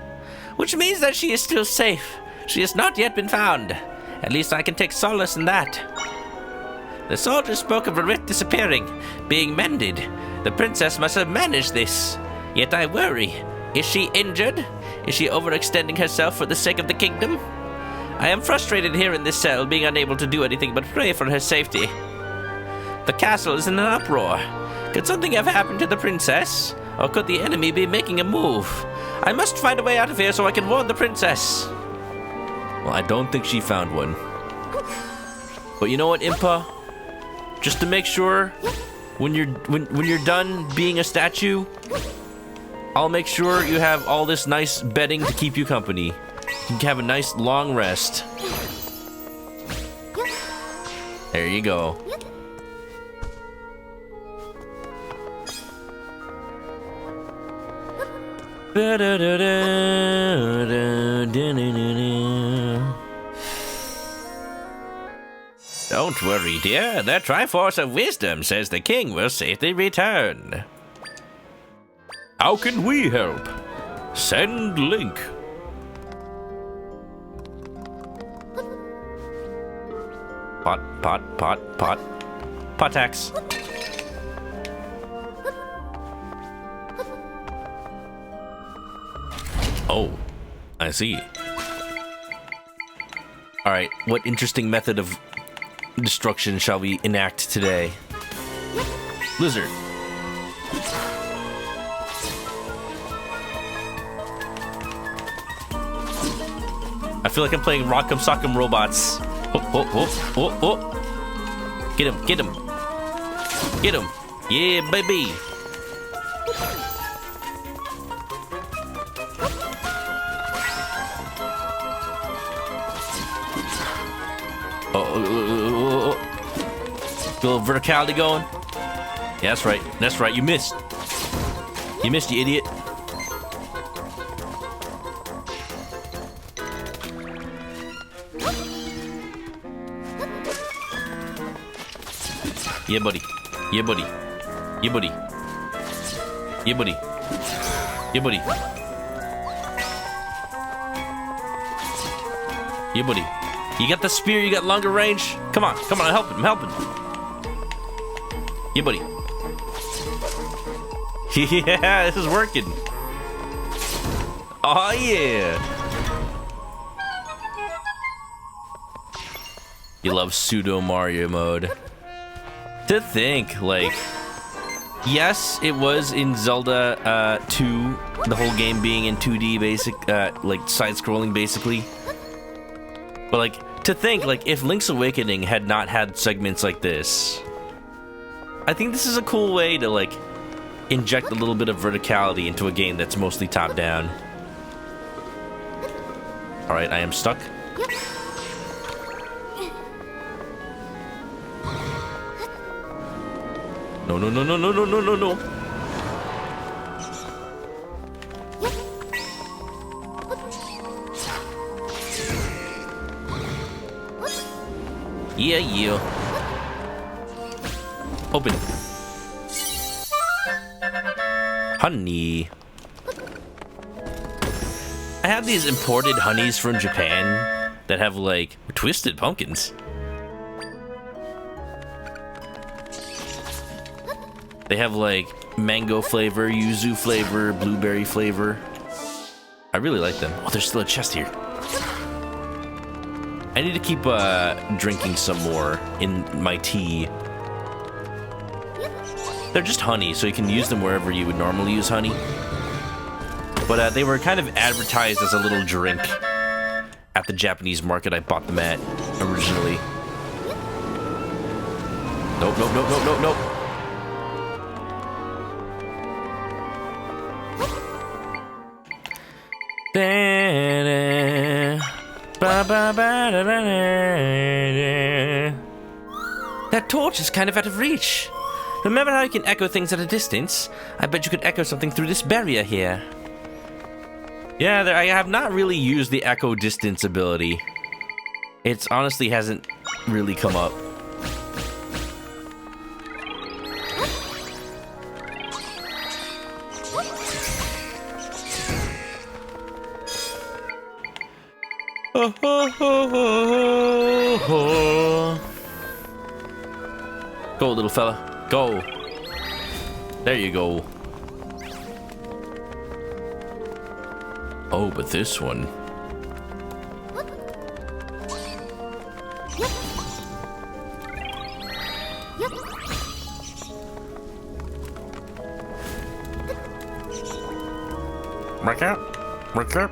Which means that she is still safe. She has not yet been found. At least I can take solace in that. The soldiers spoke of a rift disappearing, being mended. The princess must have managed this. Yet I worry. Is she injured? Is she overextending herself for the sake of the kingdom? I am frustrated here in this cell, being unable to do anything but pray for her safety. The castle is in an uproar. Could something have happened to the princess? Or could the enemy be making a move? I must find a way out of here so I can warn the princess. Well, I don't think she found one. But you know what, Impa? Just to make sure, when you're done being a statue, I'll make sure you have all this nice bedding to keep you company. You can have a nice long rest. There you go. Don't worry, dear. The Triforce of Wisdom says the king will safely return. How can we help? Send link. Potax. Oh, I see. Alright, what interesting method of destruction shall we enact today? Lizard. I feel like I'm playing Rock'em Sock'em Robots. Oh, oh, oh, oh, oh. Get him, get him. Get him. Yeah, baby. Oh. Little verticality going. Yeah, that's right. That's right. You missed. You missed, you idiot. Yeah, buddy. Yeah, buddy. Yeah, buddy. Yeah, buddy. Yeah, buddy. Yeah, buddy. You got the spear, you got longer range. Come on, come on, I'm helping, I'm helping. Yeah, buddy. Yeah, this is working. Oh, yeah. You love pseudo Mario mode. To think, like, yes, it was in Zelda 2, the whole game being in 2D, like side-scrolling, basically. But like, to think, like, if Link's Awakening had not had segments like this, I think this is a cool way to like inject a little bit of verticality into a game that's mostly top-down. All right, I am stuck. No, no, no, no, no, no, no, no, no. Yeah, yeah. Open. Honey. I have these imported honeys from Japan that have like twisted pumpkins. They have like mango flavor, yuzu flavor, blueberry flavor. I really like them. Oh, there's still a chest here. I need to keep drinking some more in my tea. They're just honey, so you can use them wherever you would normally use honey. But they were kind of advertised as a little drink at the Japanese market I bought them at originally. Nope, nope, nope, nope, nope, nope. That torch is kind of out of reach. Remember how you can echo things at a distance? I bet you could echo something through this barrier here. Yeah, I have not really used the echo distance ability. It honestly hasn't really come up. Go, little fella. Go. There you go. Oh, but this one. Wake up. Wake up.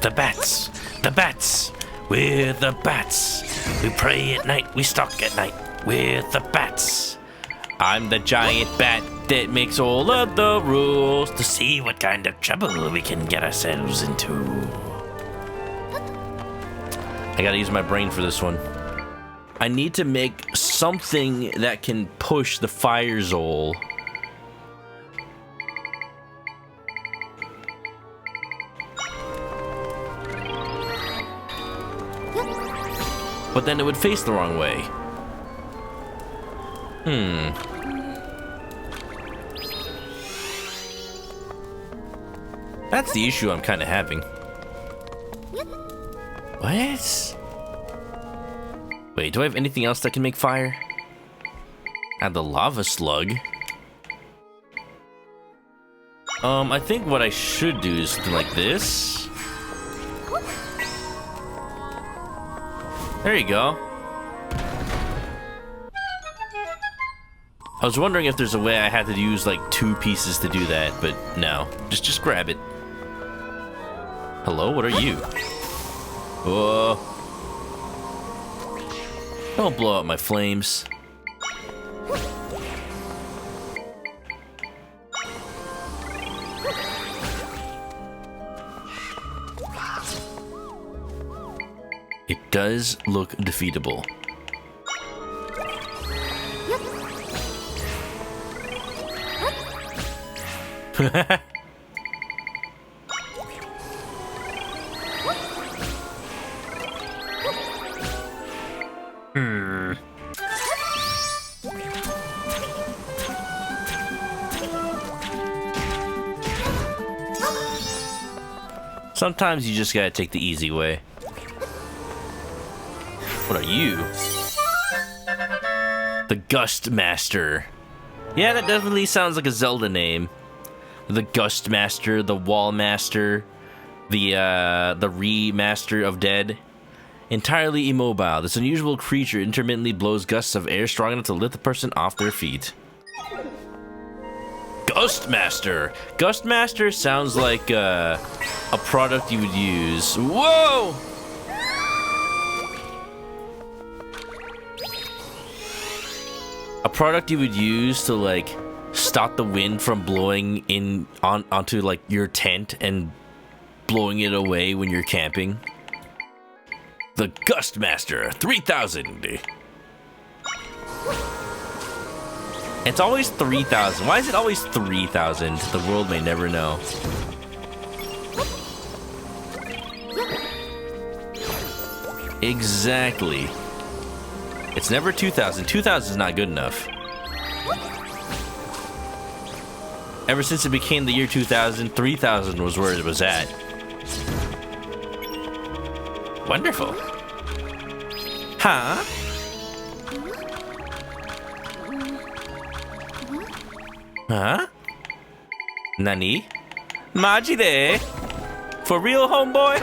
The bats. The bats. We're the bats. We pray at night, we stalk at night. We're the bats. I'm the giant bat that makes all of the rules to see what kind of trouble we can get ourselves into. I gotta use my brain for this one. I need to make something that can push the fire Zol. But then it would face the wrong way. That's the issue I'm kind of having. What? Wait, do I have anything else that can make fire? Add the lava slug. I think what I should do is something like this. There you go. I was wondering if there's a way I had to use like 2 pieces to do that, but no. Just grab it. Hello, what are you? Whoa. Don't blow out my flames. It does look defeatable. Sometimes you just gotta take the easy way. What are you? The Gust Master. Yeah, that definitely sounds like a Zelda name. The Gust Master, the Wall Master, the Remaster of Dead. Entirely immobile, this unusual creature intermittently blows gusts of air strong enough to lift the person off their feet. Gust Master! Gust Master sounds like a product you would use. Whoa! A product you would use to like stop the wind from blowing in onto like your tent and blowing it away when you're camping. The Gust Master 3000. It's always 3,000. Why is it always 3,000? The world may never know. Exactly. It's never 2,000. 2,000 is not good enough. Ever since it became the year 2000, 3,000 was where it was at. Wonderful. Huh? Huh? Nani? Majide? For real, homeboy?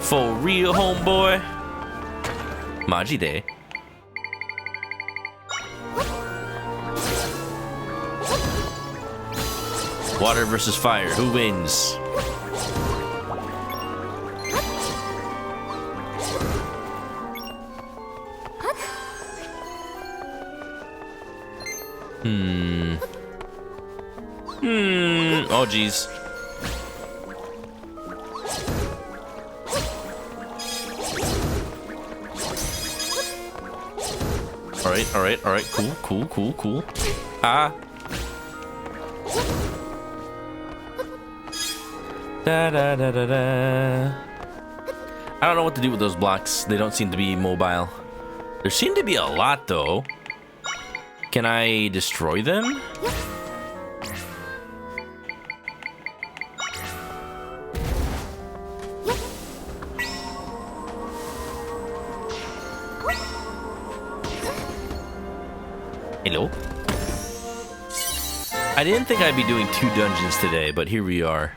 For real, homeboy? Majide? Water versus fire, who wins? Oh, geez. All right. Cool. Ah. Da. I don't know what to do with those blocks. They don't seem to be mobile. There seem to be a lot, though. Can I destroy them? Hello? I didn't think I'd be doing 2 dungeons today, but here we are.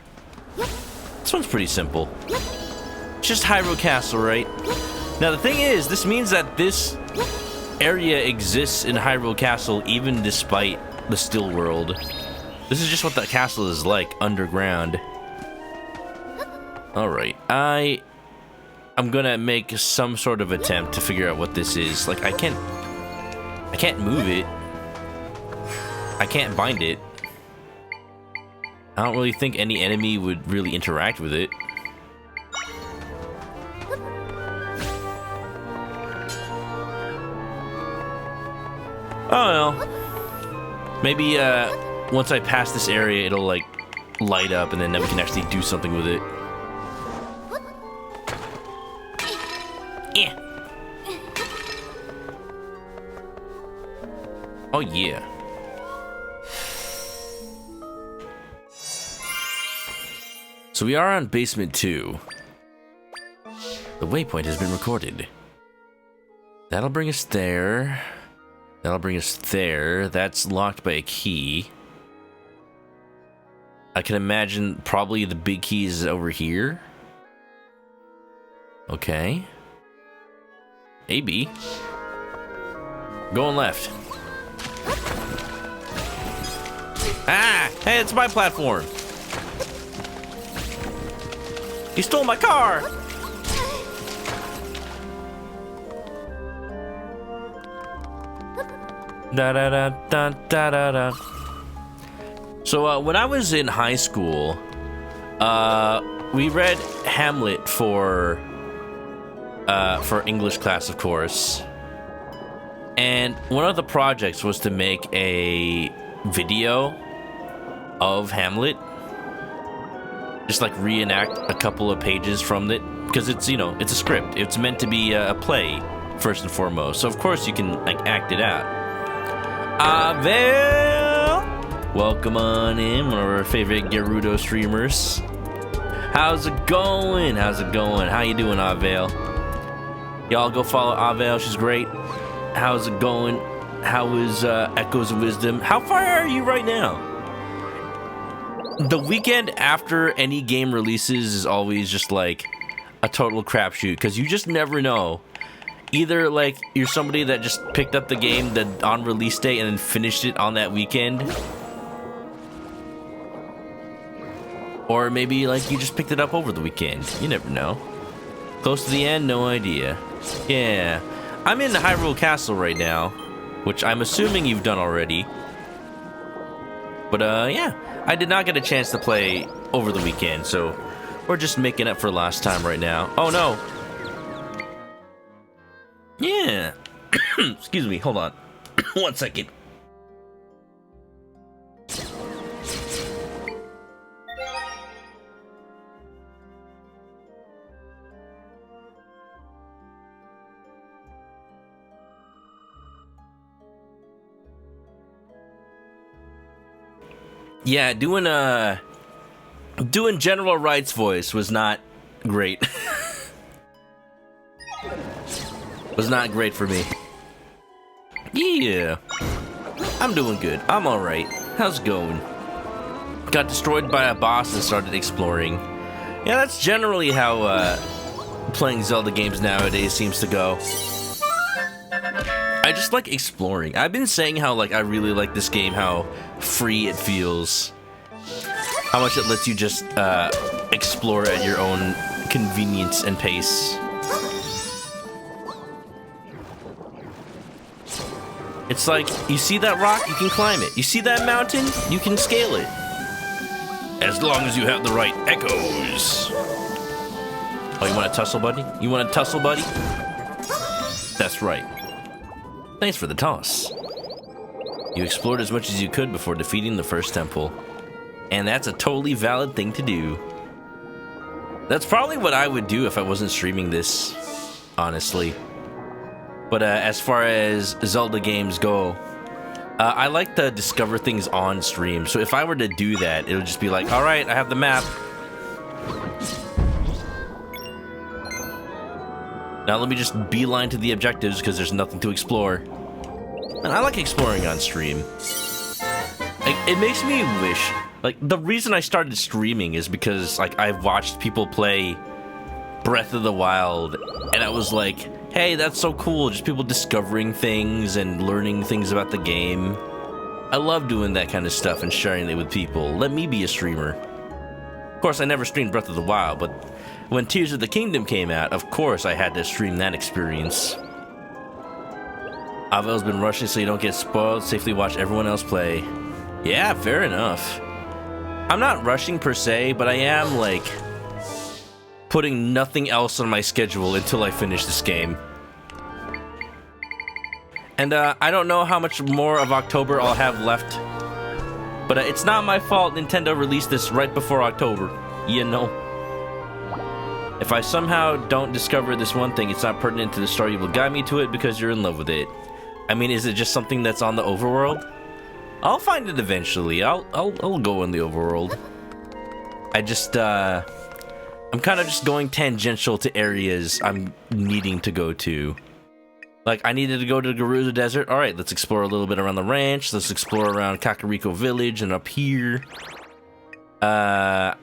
This one's pretty simple. Just Hyrule Castle, right? Now the thing is, this means that this area exists in Hyrule Castle even despite the still world. This is just what that castle is like, underground. Alright, I'm gonna make some sort of attempt to figure out what this is. Like, I can't move it. I can't bind it. I don't really think any enemy would really interact with it. Oh no. Maybe once I pass this area, it'll like light up, and then we can actually do something with it. Yeah. Oh yeah. So we are on basement 2. The waypoint has been recorded. That'll bring us there. That'll bring us there. That's locked by a key. I can imagine probably the big key is over here. Okay. Maybe. Going left. Ah! Hey, it's my platform. You stole my car! Da da da da da da da. So when I was in high school, we read Hamlet for English class, of course. And one of the projects was to make a video of Hamlet. Just like reenact a couple of pages from it. Because it's, you know, it's a script. It's meant to be a play, first and foremost. So of course you can like act it out. Avel! Welcome on in, one of our favorite Gerudo streamers. How's it going? How's it going? How you doing, Avel? Y'all go follow Avel, she's great. How's it going? How is Echoes of Wisdom? How far are you right now? The weekend after any game releases is always just like a total crapshoot, because you just never know. Either like you're somebody that just picked up the game on release day and then finished it on that weekend, or maybe like you just picked it up over the weekend. You never know. Close to the end, no idea. Yeah, I'm in Hyrule Castle right now, which I'm assuming you've done already. But yeah, I did not get a chance to play over the weekend, so we're just making up for last time right now. Oh no. Yeah. Excuse me, hold on. 1 second. Yeah, doing General Wright's voice was not great. Was not great for me. Yeah. I'm doing good. I'm alright. How's it going? Got destroyed by a boss and started exploring. Yeah, that's generally how playing Zelda games nowadays seems to go. I just like exploring. I've been saying how like I really like this game, how free it feels. How much it lets you just explore at your own convenience and pace. It's like, you see that rock, you can climb it. You see that mountain, you can scale it. As long as you have the right echoes. Oh, you want to tussle, buddy? You want to tussle, buddy? That's right. Thanks for the toss. You explored as much as you could before defeating the first temple. And that's a totally valid thing to do. That's probably what I would do if I wasn't streaming this, honestly. But as far as Zelda games go, I like to discover things on stream. So if I were to do that, it would just be like, all right, I have the map. Now let me just beeline to the objectives because there's nothing to explore. And I like exploring on stream. Like, it makes me wish, like, the reason I started streaming is because, like, I've watched people play Breath of the Wild, and I was like, hey, that's so cool, just people discovering things and learning things about the game. I love doing that kind of stuff and sharing it with people. Let me be a streamer. Of course, I never streamed Breath of the Wild, but when Tears of the Kingdom came out, of course I had to stream that experience. Avel's been rushing so you don't get spoiled. Safely watch everyone else play. Yeah, fair enough. I'm not rushing per se, but I am, like, putting nothing else on my schedule until I finish this game. And I don't know how much more of October I'll have left. But it's not my fault Nintendo released this right before October. You know. If I somehow don't discover this one thing, it's not pertinent to the story. You will guide me to it because you're in love with it. I mean, is it just something that's on the overworld? I'll find it eventually. I'll go in the overworld. I just I'm kind of just going tangential to areas I'm needing to go to. Like, I needed to go to the Gerudo Desert. All right, let's explore a little bit around the ranch. Let's explore around Kakariko Village and up here. I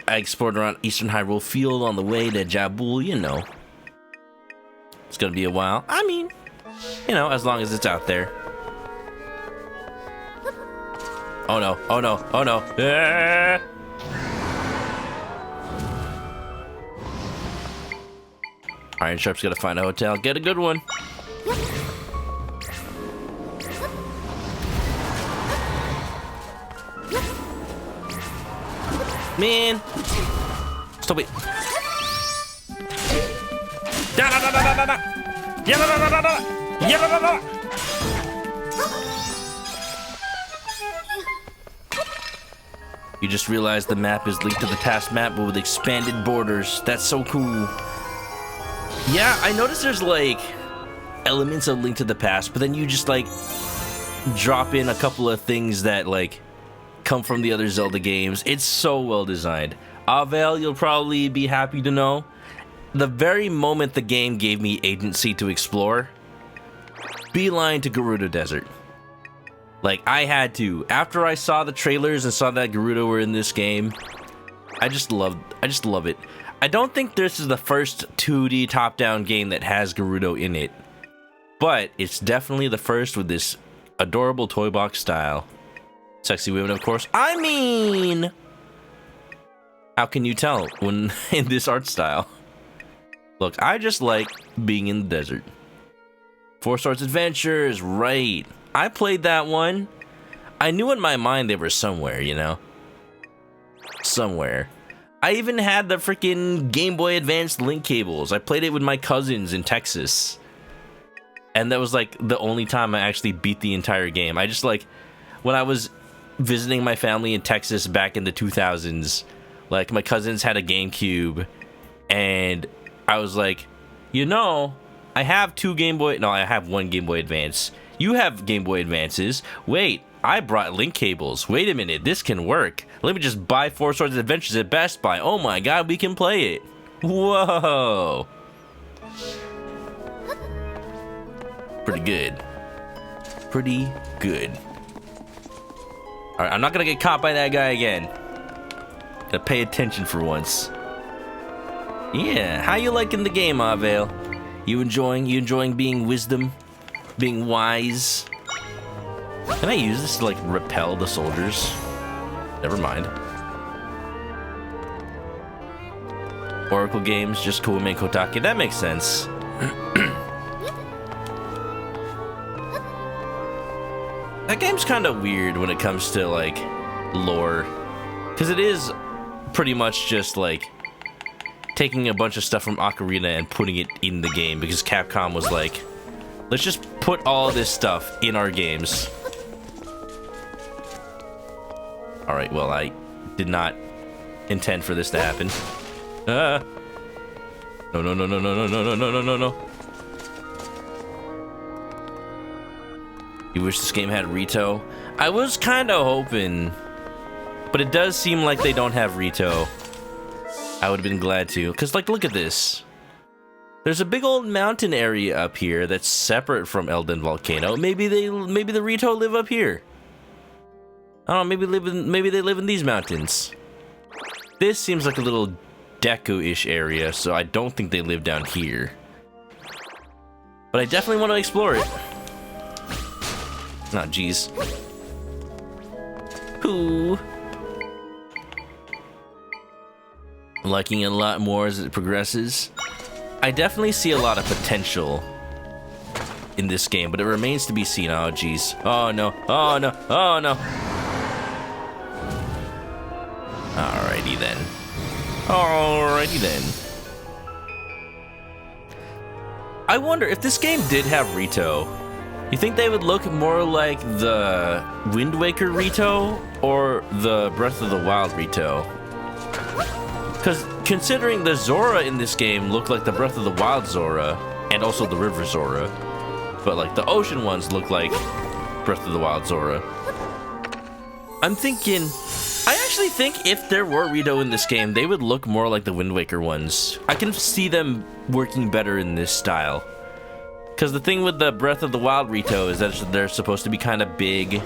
explored around Eastern Hyrule Field on the way to Jabul, you know. It's gonna be a while. I mean, you know, as long as it's out there. Oh no, oh no, oh no. Ah! Iron Sharp's gotta find a hotel. Get a good one. Man. Stop it. Da, da, da, da, da, da. Yeah, da, da, da, da, da. Yeah, da, da, da. You just realized the map is linked to the past map, but with expanded borders. That's so cool. Yeah, I noticed there's like elements of Link to the Past, but then you just like drop in a couple of things that like come from the other Zelda games. It's so well designed. Avel, you'll probably be happy to know, the very moment the game gave me agency to explore, beeline to Gerudo Desert. Like, I had to. After I saw the trailers and saw that Gerudo were in this game, I just love it. I don't think this is the first 2D top-down game that has Gerudo in it, but it's definitely the first with this adorable toy box style. Sexy women, of course. I mean, how can you tell when in this art style? Look, I just like being in the desert. Four Swords Adventure is right. I played that one. I knew in my mind they were somewhere, you know? Somewhere. I even had the freaking Game Boy Advance link cables. I played it with my cousins in Texas. And that was like the only time I actually beat the entire game. I just like, when I was visiting my family in Texas back in the 2000s, like my cousins had a GameCube and I was like, you know, I have I have one Game Boy Advance. You have Game Boy Advances. Wait, I brought link cables. Wait a minute, this can work. Let me just buy Four Swords Adventures at Best Buy. Oh my god, we can play it. Whoa. Pretty good. Pretty good. Alright, I'm not gonna get caught by that guy again. Gotta pay attention for once. Yeah, how you liking the game, Avel? You enjoying being wisdom? Being wise? Can I use this to like repel the soldiers? Never mind. Oracle games, just Koume Kotake. That makes sense. That game's kind of weird when it comes to like lore, because it is pretty much just like taking a bunch of stuff from Ocarina and putting it in the game, because Capcom was like, let's just put all this stuff in our games. Alright, well, I did not intend for this to happen. No, no, no, no, no, no, no, no, no, no, no, no. You wish this game had Rito? I was kind of hoping, but it does seem like they don't have Rito. I would have been glad to, because, like, look at this. There's a big old mountain area up here that's separate from Elden Volcano. Maybe the Rito live up here. I don't know, maybe they live in these mountains. This seems like a little Deku-ish area, so I don't think they live down here. But I definitely want to explore it. Oh, jeez. Ooh. I'm liking it a lot more as it progresses. I definitely see a lot of potential in this game, but it remains to be seen. Oh, jeez. Oh, no. Oh, no. Oh, no. Alrighty then. Alrighty then. I wonder if this game did have Rito, you think they would look more like the Wind Waker Rito or the Breath of the Wild Rito? Because considering the Zora in this game look like the Breath of the Wild Zora and also the River Zora, but like the ocean ones look like Breath of the Wild Zora. I'm thinking, I actually think if there were Rito in this game, they would look more like the Wind Waker ones. I can see them working better in this style. Because the thing with the Breath of the Wild Rito is that they're supposed to be kind of big.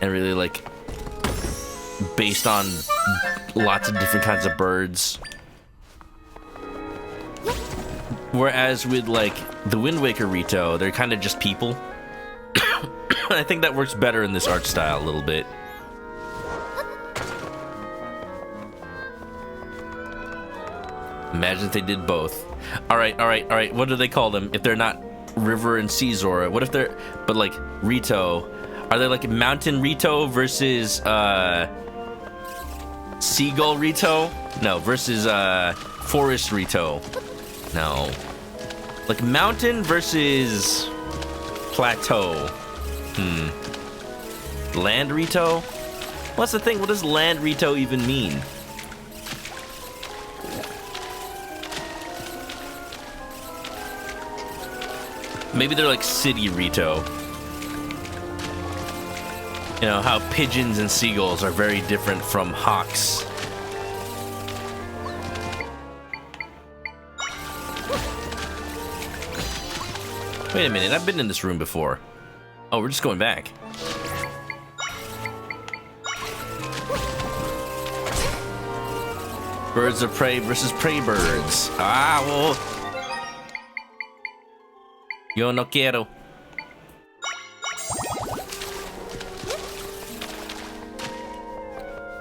and really like based on lots of different kinds of birds. Whereas with like the Wind Waker Rito, they're kind of just people. I think that works better in this art style a little bit. Imagine if they did both. All right. What do they call them if they're not river and sea Zora? What if they're, but like Rito? Are they like mountain Rito versus seagull Rito? No, versus forest Rito. No. Like mountain versus plateau. Land Rito? What's the thing? What does land Rito even mean? Maybe they're like city Rito. You know, how pigeons and seagulls are very different from hawks. Wait a minute, I've been in this room before. Oh, we're just going back. Birds of prey versus prey birds. Ah, well. Yo no quiero.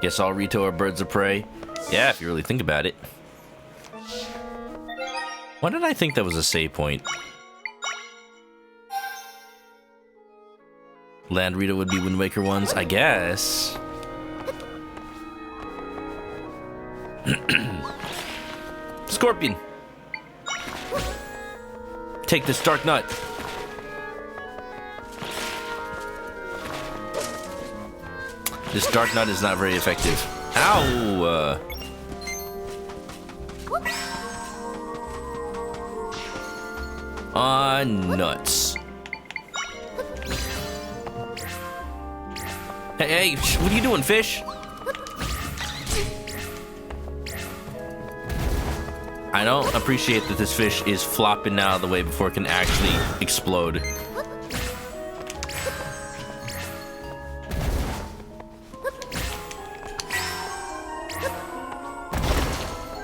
Guess all Rito are birds of prey. Yeah, if you really think about it. Why did I think that was a save point? Land Rito would be Wind Waker ones, I guess. Scorpion! Take this dark nut. This dark nut is not very effective. Ow! Nuts. Hey, what are you doing, fish? I don't appreciate that this fish is flopping out of the way before it can actually explode.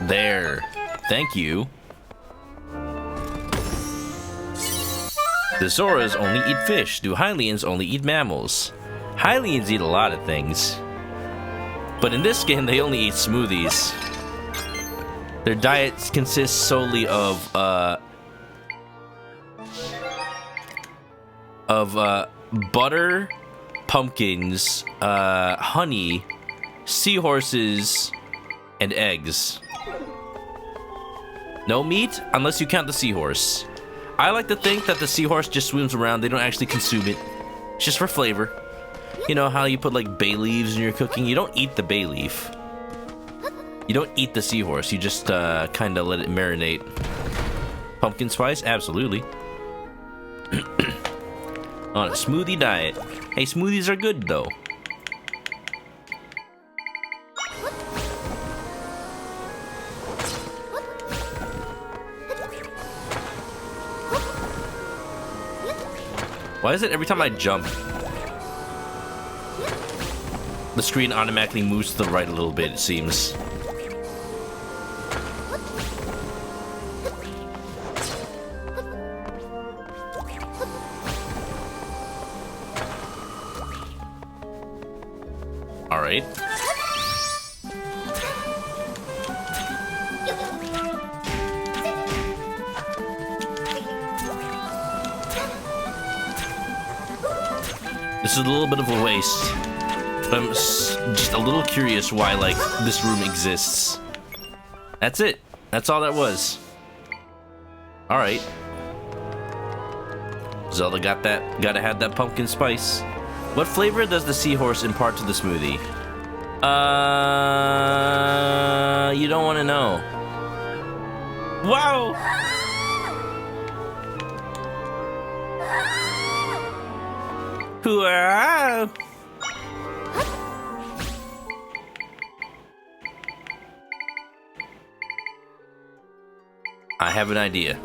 There. Thank you. The Zoras only eat fish. Do Hylians only eat mammals? Hylians eat a lot of things. But in this game, they only eat smoothies. Their diet consists solely of butter, pumpkins, honey, seahorses, and eggs. No meat, unless you count the seahorse. I like to think that the seahorse just swims around. They don't actually consume it. It's just for flavor. You know how you put like bay leaves in your cooking? You don't eat the bay leaf. You don't eat the seahorse. You just kind of let it marinate. Pumpkin spice? Absolutely. On a smoothie diet. Hey, smoothies are good though. Why is it every time I jump, the screen automatically moves to the right a little bit, it seems. Alright. This is a little bit of a waste. But I'm just a little curious why, like, this room exists. That's it. That's all that was. Alright. Zelda got that. Gotta have that pumpkin spice. What flavor does the seahorse impart to the smoothie? You don't want to know. Wow! Wow! I have an idea.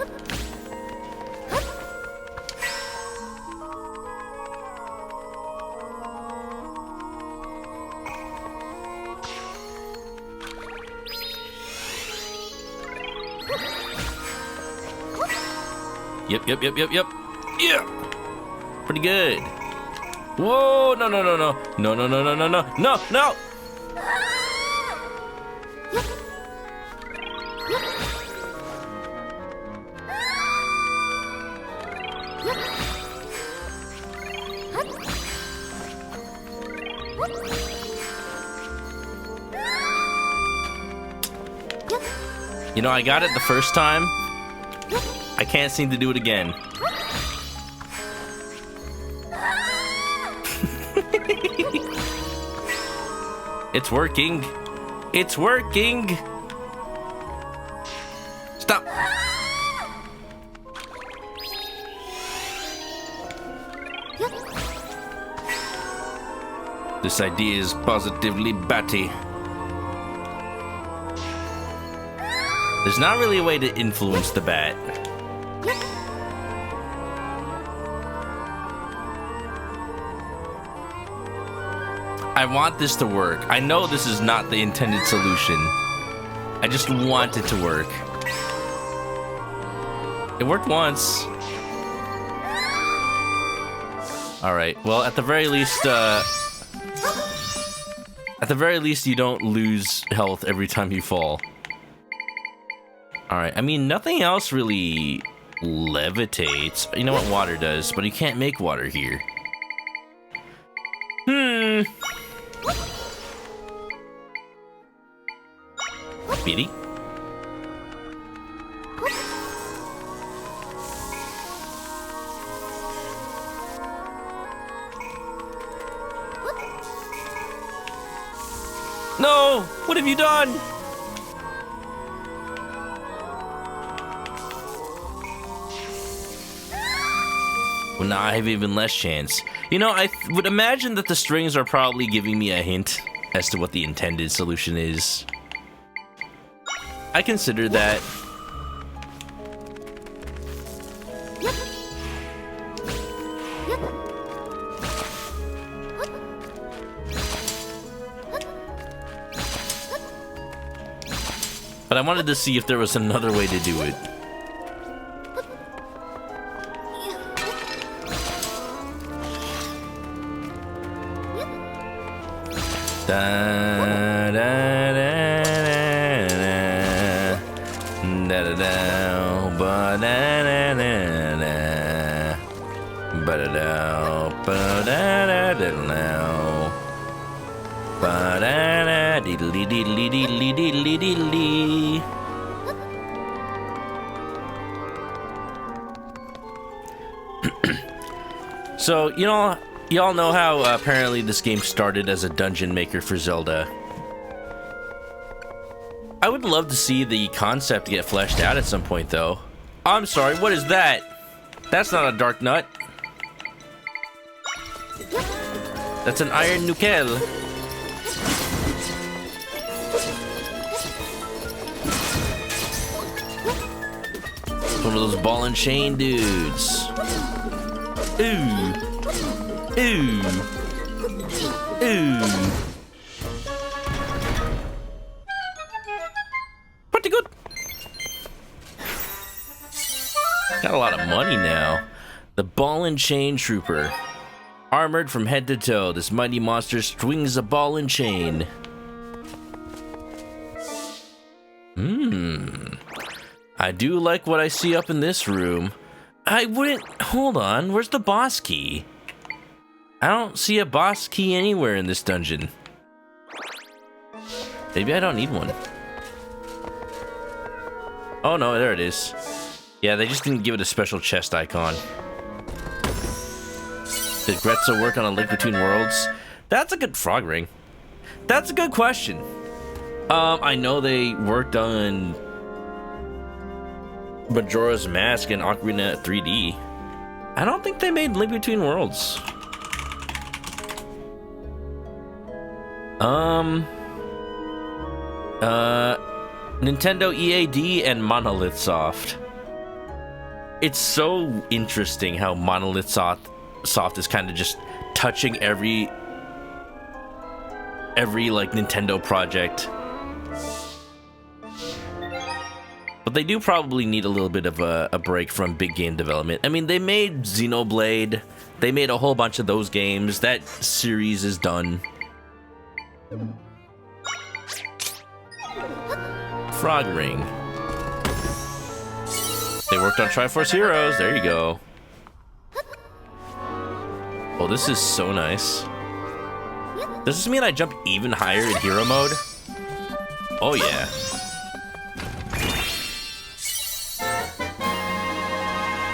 Yep. Yeah. Pretty good. Whoa, no. No. You know, I got it the first time. I can't seem to do it again. It's working. It's working. Stop. This idea is positively batty. There's not really a way to influence the bat. I want this to work. I know this is not the intended solution. I just want it to work. It worked once. Alright, well, at the very least, you don't lose health every time you fall. Alright, I mean, nothing else really levitates. You know what water does, but you can't make water here. Bitty. No! What have you done? Well, now I have even less chance. You know, I would imagine that the strings are probably giving me a hint as to what the intended solution is. I consider that. But I wanted to see if there was another way to do it. Da, da, da, da, da, da, da, ba, da, da, da, da, ba, da, da, ba, da, da, da, da, ba, da, da, diddly, diddly, diddly, diddly, diddly. So, you know, y'all know how apparently this game started as a dungeon maker for Zelda. I would love to see the concept get fleshed out at some point, though. I'm sorry, what is that? That's not a dark nut. That's an iron nukel. It's one of those ball and chain dudes. Ooh. Ooh. Ooh. Pretty good. Got a lot of money now. The Ball and Chain Trooper. Armored from head to toe, this mighty monster swings a ball and chain. I do like what I see up in this room. I wouldn't... Hold on, where's the boss key? I don't see a boss key anywhere in this dungeon. Maybe I don't need one. Oh no, there it is. Yeah, they just didn't give it a special chest icon. Did Gretzo work on A Link Between Worlds? That's a good frog ring. That's a good question. I know they worked on Majora's Mask and Ocarina 3D. I don't think they made Link Between Worlds. Nintendo EAD and Monolith Soft. It's so interesting how Monolith Soft is kind of just touching every like Nintendo project. But they do probably need a little bit of a break from big game development. I mean, they made Xenoblade. They made a whole bunch of those games. That series is done. Frog Ring. They worked on Triforce Heroes. There you go. Oh, this is so nice. Does this mean I jump even higher in hero mode? Oh, yeah.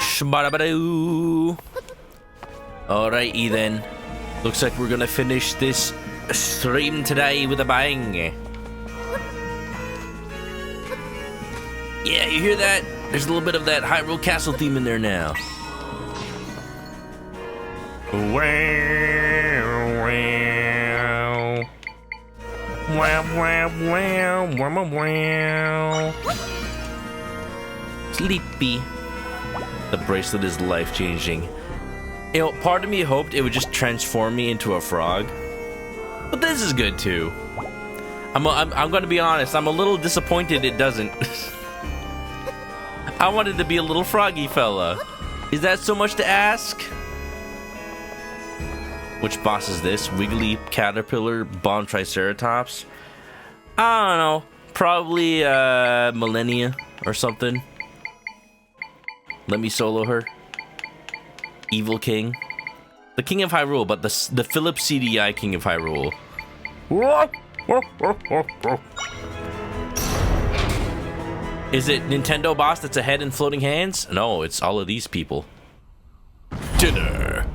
Shbadabadoo. Alright, Ethan. Looks like we're gonna finish this stream today with a bang. Yeah, you hear that? There's a little bit of that Hyrule Castle theme in there now. Wow, wow. Wow, wow, wow, wow, wow. Sleepy. The bracelet is life-changing. You know, part of me hoped it would just transform me into a frog. But this is good, too. I'm gonna be honest, I'm a little disappointed it doesn't. I wanted to be a little froggy fella. Is that so much to ask? Which boss is this? Wiggly Caterpillar, Bomb Triceratops? I don't know. Probably Millennia or something. Let me solo her. Evil King. The King of Hyrule, but the Philip CDI King of Hyrule. Is it Nintendo boss that's a head and floating hands? No, it's all of these people. Dinner.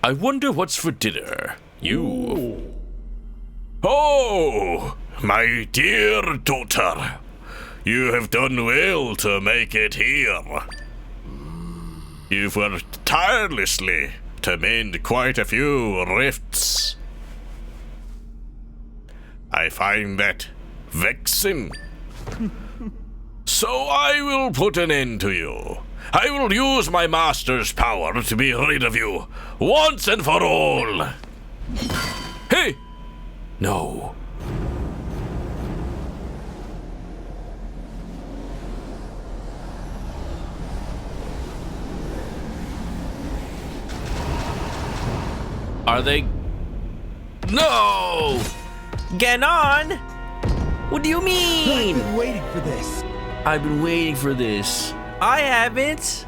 I wonder what's for dinner. You. Oh, my dear daughter. You have done well to make it here. You've worked tirelessly to mend quite a few rifts. I find that vexing. So I will put an end to you. I will use my master's power to be rid of you once and for all. Hey! No. Are they? No! Ganon! What do you mean? I've been waiting for this. I've been waiting for this. I haven't.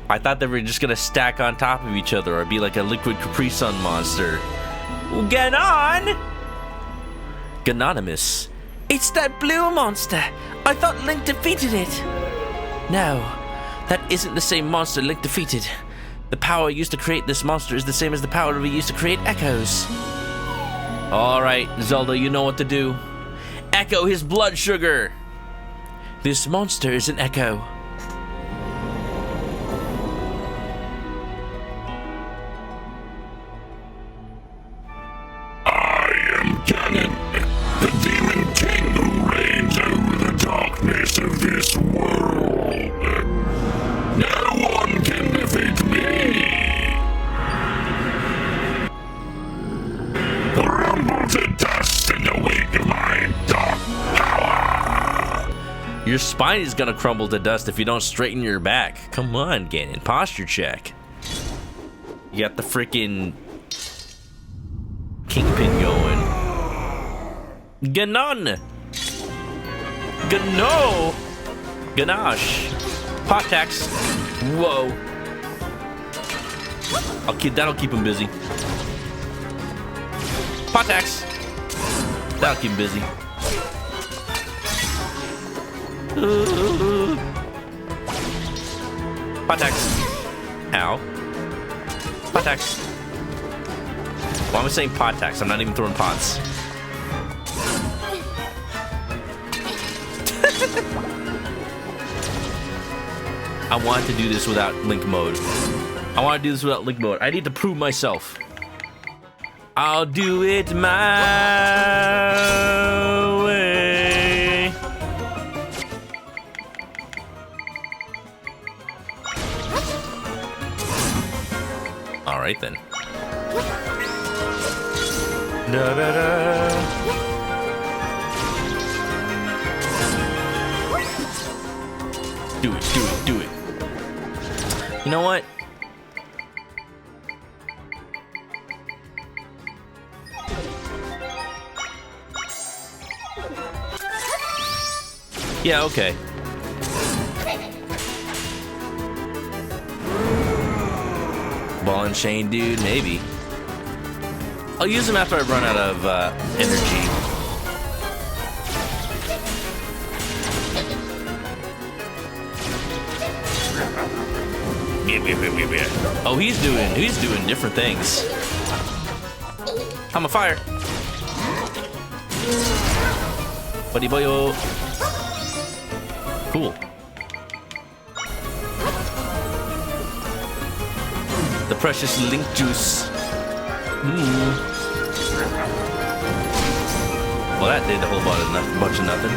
I thought they were just gonna stack on top of each other or be like a liquid Capri Sun monster. Ganon! Ganonymous. It's that blue monster. I thought Link defeated it. No, that isn't the same monster Link defeated. The power used to create this monster is the same as the power we used to create echoes. Alright, Zelda, you know what to do. Echo his blood sugar. This monster is an echo. I am Ganon, the demon king who reigns over the darkness of this world. No one can defeat me. Rumble to dust in the wake of my dark power. Your spine is gonna crumble to dust if you don't straighten your back. Come on, Ganon, posture check. You got the freaking kingpin going. Ganon! Gano! Ganache! Pot tax! Whoa! That'll keep him busy. Pot tax! That'll keep him busy. Pot tax. Ow. Pot tax. Why am I saying pot tax? I'm not even throwing pots. I want to do this without Link mode. I want to do this without Link mode. I need to prove myself. I'll do it my way. All right then. Da, da, da. Do it. Do it. You know what? Yeah, okay. Ball and chain, dude, maybe. I'll use them after I run out of energy. Oh, he's doing different things. I'm a fire. Buddy boyo. Cool. The precious link juice. Well, that did a whole bunch of nothing.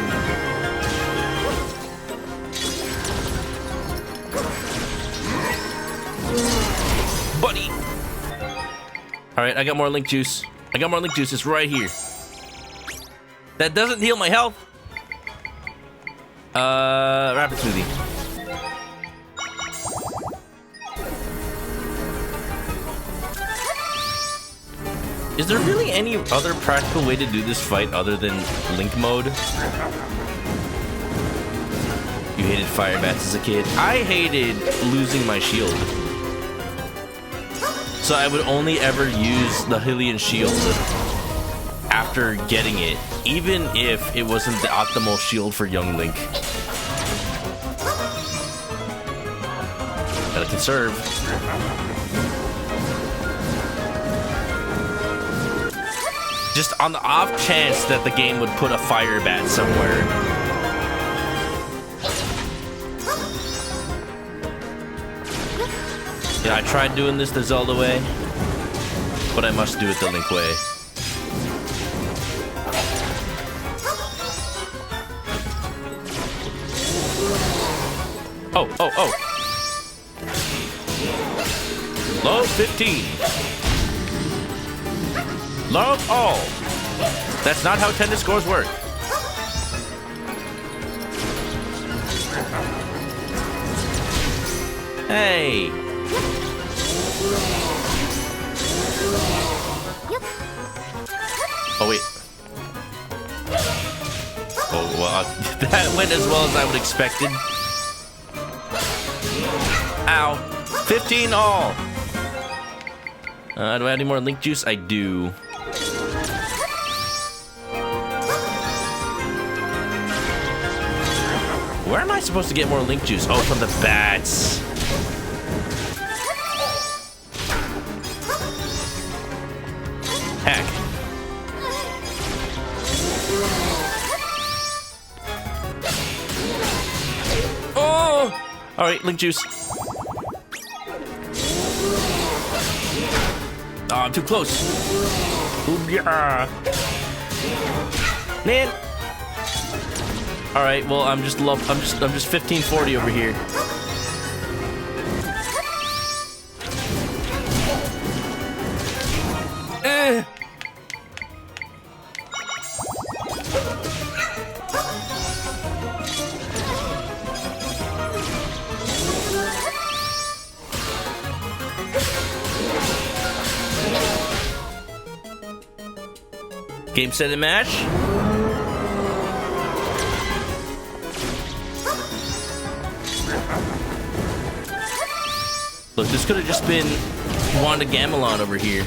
Buddy. All right, I got more link juice. It's right here. That doesn't heal my health. Rapid smoothie. Is there really any other practical way to do this fight other than Link mode? You hated fire bats as a kid. I hated losing my shield. So I would only ever use the Hylian shield after getting it, even if it wasn't the optimal shield for young Link. Gotta conserve. Just on the off chance that the game would put a fire bat somewhere. Yeah, I tried doing this the Zelda way, but I must do it the Link way. Oh. Low 15. Love all. That's not how tennis scores work. Hey. Oh, wait. Oh, well, that went as well as I would expected. Ow. 15 all. Do I have any more Link juice? I do. Where am I supposed to get more Link juice? Oh, from the bats. Heck. Oh! Alright, Link juice. Oh, I'm too close. Ooh, yeah. Man. All right, well, I'm just 1540 over here. Game, set, and match. Look, this could have just been Wanda Gamelon over here.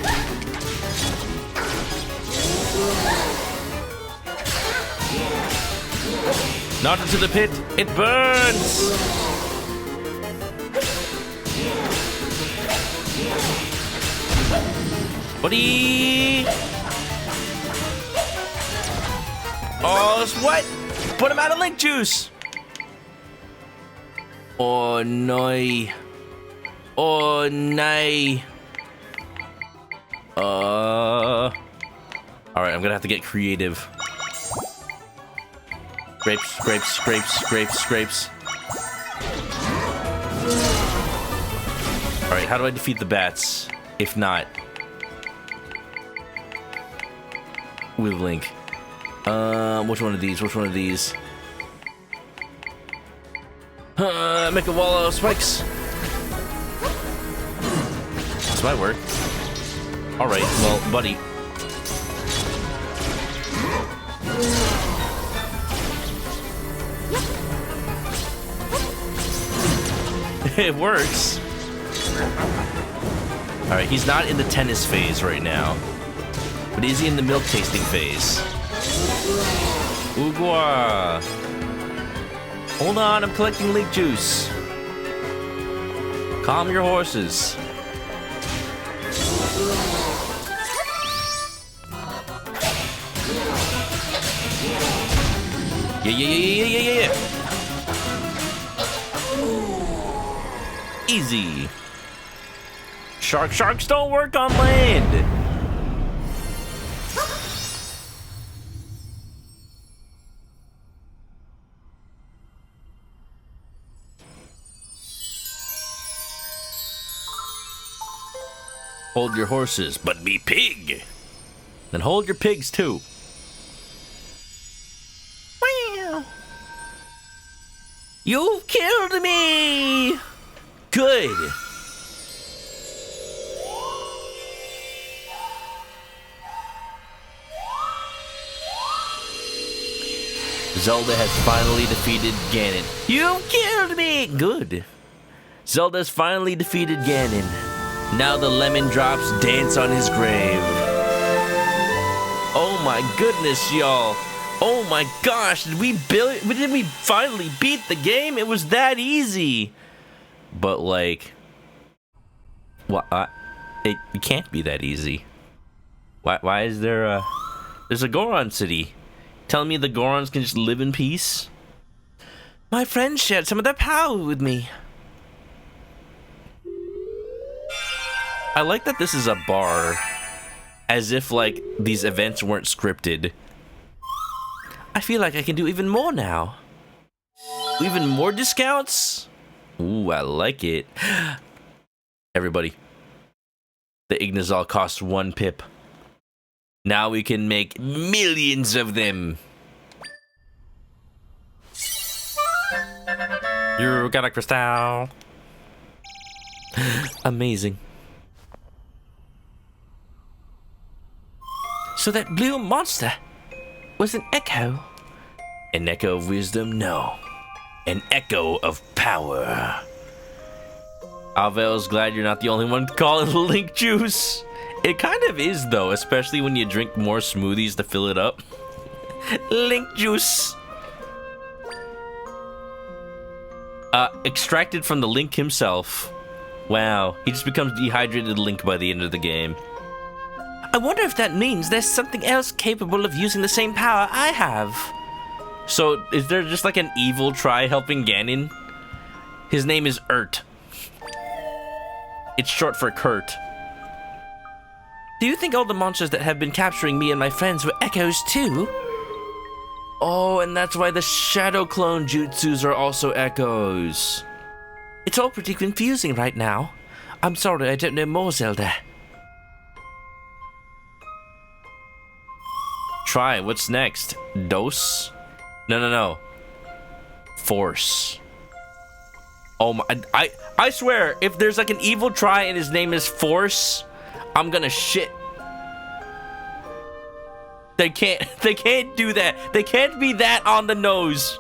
Not into the pit. It burns. Buddy. Oh, it's what? Put him out of Link juice. Oh, no. Oh, nay. Alright, I'm gonna have to get creative. Scrapes. Alright, how do I defeat the bats? If not, with Link. Which one of these? Make a wall out of spikes. This might work. Alright, well, buddy. It works. Alright, he's not in the tennis phase right now. But is he in the milk tasting phase? Oogwa. Hold on, I'm collecting link juice. Calm your horses. Yeah. Easy. Sharks don't work on land. Hold your horses, but be pig. Then hold your pigs too. You've killed me! Good. Zelda has finally defeated Ganon. You killed me! Good. Zelda's finally defeated Ganon. Now the lemon drops dance on his grave. Oh my goodness, y'all. Oh my gosh, did we finally beat the game? It was that easy. But like, it can't be that easy. Why is there there's a Goron city? Telling me the Gorons can just live in peace? My friends shared some of their power with me. I like that this is a bar. As if, like, these events weren't scripted. I feel like I can do even more now. Even more discounts? Ooh, I like it. Everybody. The Ignazol costs 1 pip. Now we can make millions of them. You got a crystal. Amazing. So that blue monster was an echo. An echo of wisdom? No. An echo of power. Alvel's glad you're not the only one calling it link juice. It kind of is, though, especially when you drink more smoothies to fill it up. Link juice. Extracted from the Link himself. Wow, he just becomes dehydrated Link by the end of the game. I wonder if that means there's something else capable of using the same power I have. So, is there just like an evil try helping Ganon? His name is Urt. It's short for Kurt. Do you think all the monsters that have been capturing me and my friends were echoes too? Oh, and that's why the shadow clone jutsus are also echoes. It's all pretty confusing right now. I'm sorry I don't know more, Zelda. Try, what's next? Dose? No. Force. Oh my, I swear, if there's like an evil try and his name is Force, I'm gonna shit. They can't do that. They can't be that on the nose.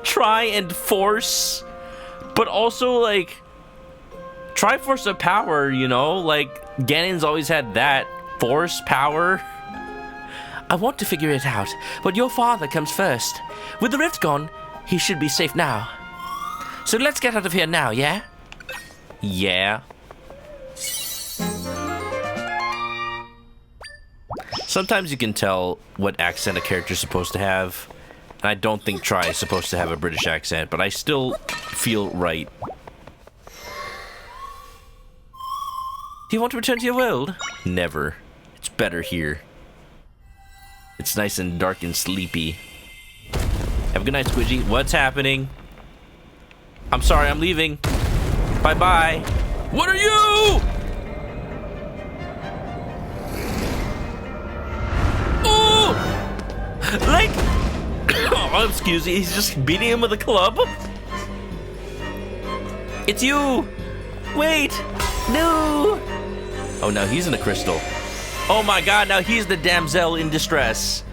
Try and Force. But also, like, Triforce of Power, you know? Like, Ganon's always had that. Force, power. I want to figure it out, but your father comes first. With the rift gone, he should be safe now. So let's get out of here now, yeah? Yeah. Sometimes you can tell what accent a character's supposed to have. And I don't think Tri is supposed to have a British accent, but I still feel right. Do you want to return to your world? Never. It's better here. It's nice and dark and sleepy. Have a good night, Squidgy. What's happening? I'm sorry, I'm leaving. Bye-bye. What are you? Oh! Like... oh, excuse me, he's just beating him with a club? It's you! Wait! No! Oh, now he's in a crystal. Oh my god, now he's the damsel in distress.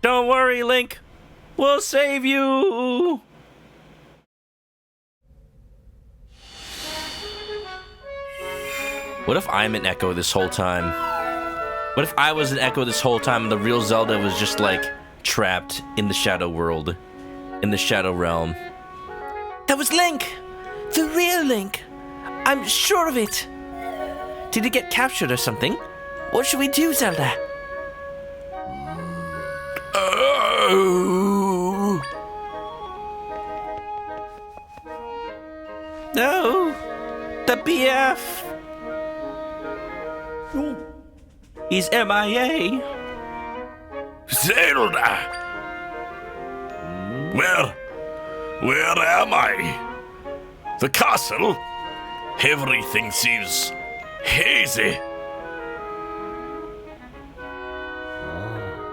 Don't worry, Link. We'll save you! What if I'm an Echo this whole time? What if I was an Echo this whole time and the real Zelda was just like trapped in the shadow world, in the shadow realm? That was Link! The real Link! I'm sure of it! Did he get captured or something? What should we do, Zelda? Oh. No! The BF! He's MIA! Zelda! Where am I? The castle? Everything seems hazy.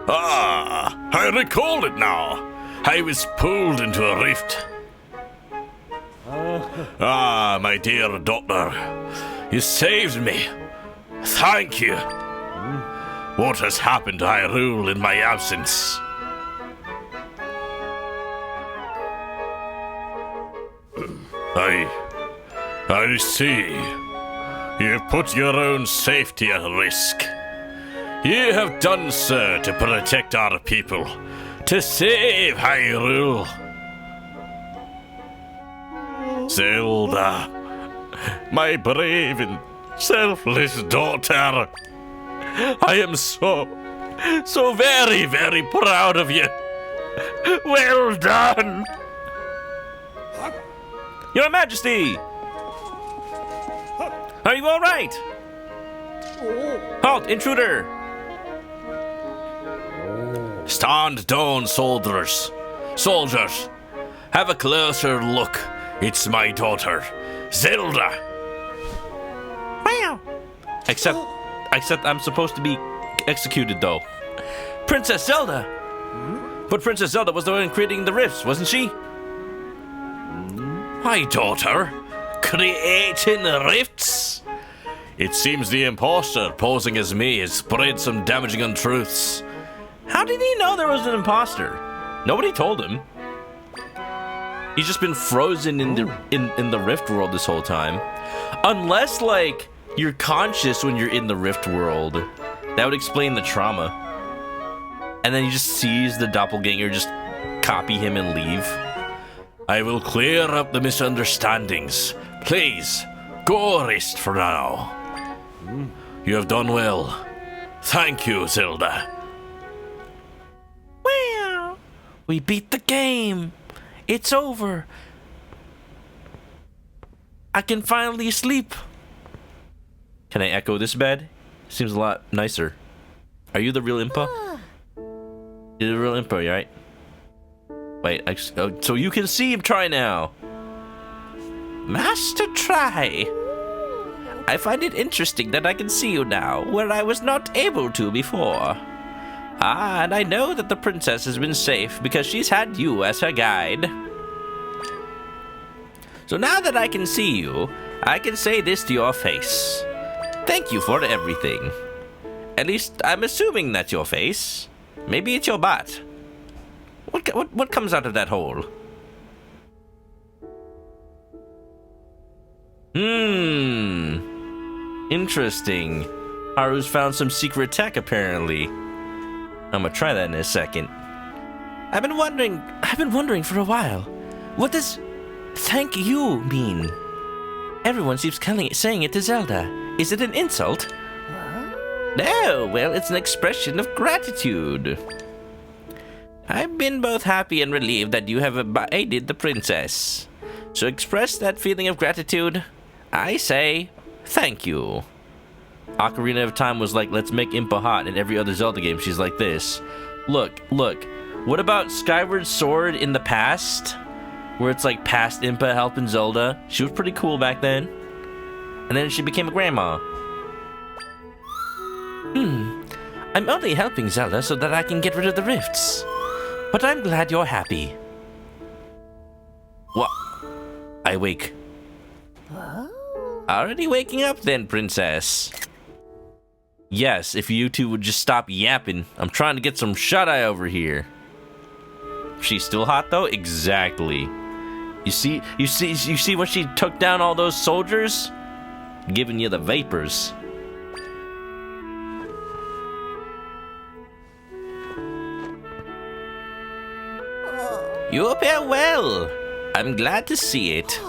Ah, I recall it now. I was pulled into a rift. Ah, my dear daughter, you saved me. Thank you. What has happened to Hyrule in my absence? I see. You put your own safety at risk. You have done so to protect our people, to save Hyrule. Zelda, my brave and selfless daughter, I am so very, very proud of you. Well done. Your Majesty! Are you alright? Halt, intruder! Stand down, soldiers. Soldiers, have a closer look. It's my daughter, Zelda. Wow! Except I'm supposed to be executed, though. Princess Zelda! But Princess Zelda was the one creating the rifts, wasn't she? My daughter? Creating rifts? It seems the imposter posing as me has spread some damaging untruths. How did he know there was an imposter? Nobody told him. He's just been frozen in the Rift world this whole time. Unless, like, you're conscious when you're in the Rift world. That would explain the trauma. And then he just sees the doppelganger just copy him and leave. I will clear up the misunderstandings. Please, go rest for now. You have done well. Thank you, Zelda. Wow! We beat the game! It's over! I can finally sleep! Can I echo this bed? Seems a lot nicer. Are you the real Impa? You're the real Impa, right? Wait, so you can see him try now. Master Try! I find it interesting that I can see you now, where I was not able to before. Ah, and I know that the princess has been safe because she's had you as her guide. So now that I can see you, I can say this to your face. Thank you for everything. At least, I'm assuming that's your face. Maybe it's your butt. What comes out of that hole? Interesting. Haru's found some secret tech, apparently. I'm gonna try that in a second. I've been wondering for a while. What does thank you mean? Everyone keeps saying it to Zelda. Is it an insult? No, well, it's an expression of gratitude. I've been both happy and relieved that you have aided the princess. So express that feeling of gratitude. I say, thank you. Ocarina of Time was like, let's make Impa hot. In every other Zelda game, she's like this. Look. What about Skyward Sword in the past? Where it's like past Impa helping Zelda. She was pretty cool back then. And then she became a grandma. I'm only helping Zelda so that I can get rid of the rifts. But I'm glad you're happy. I wake. Already waking up then, princess. Yes, if you two would just stop yapping. I'm trying to get some shut-eye over here. She's still hot though? Exactly. You see when she took down all those soldiers? Giving you the vapors. You appear well. I'm glad to see it.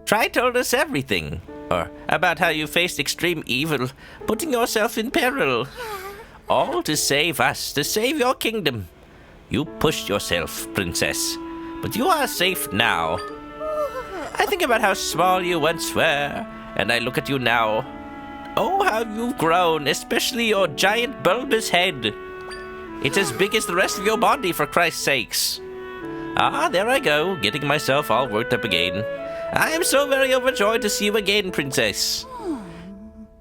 Try told us everything. Or about how you faced extreme evil, putting yourself in peril. All to save us, to save your kingdom. You pushed yourself, princess, but you are safe now. I think about how small you once were, and I look at you now. Oh, how you've grown, especially your giant bulbous head. It's as big as the rest of your body, for Christ's sakes. Ah, there I go, getting myself all worked up again. I am so very overjoyed to see you again, princess.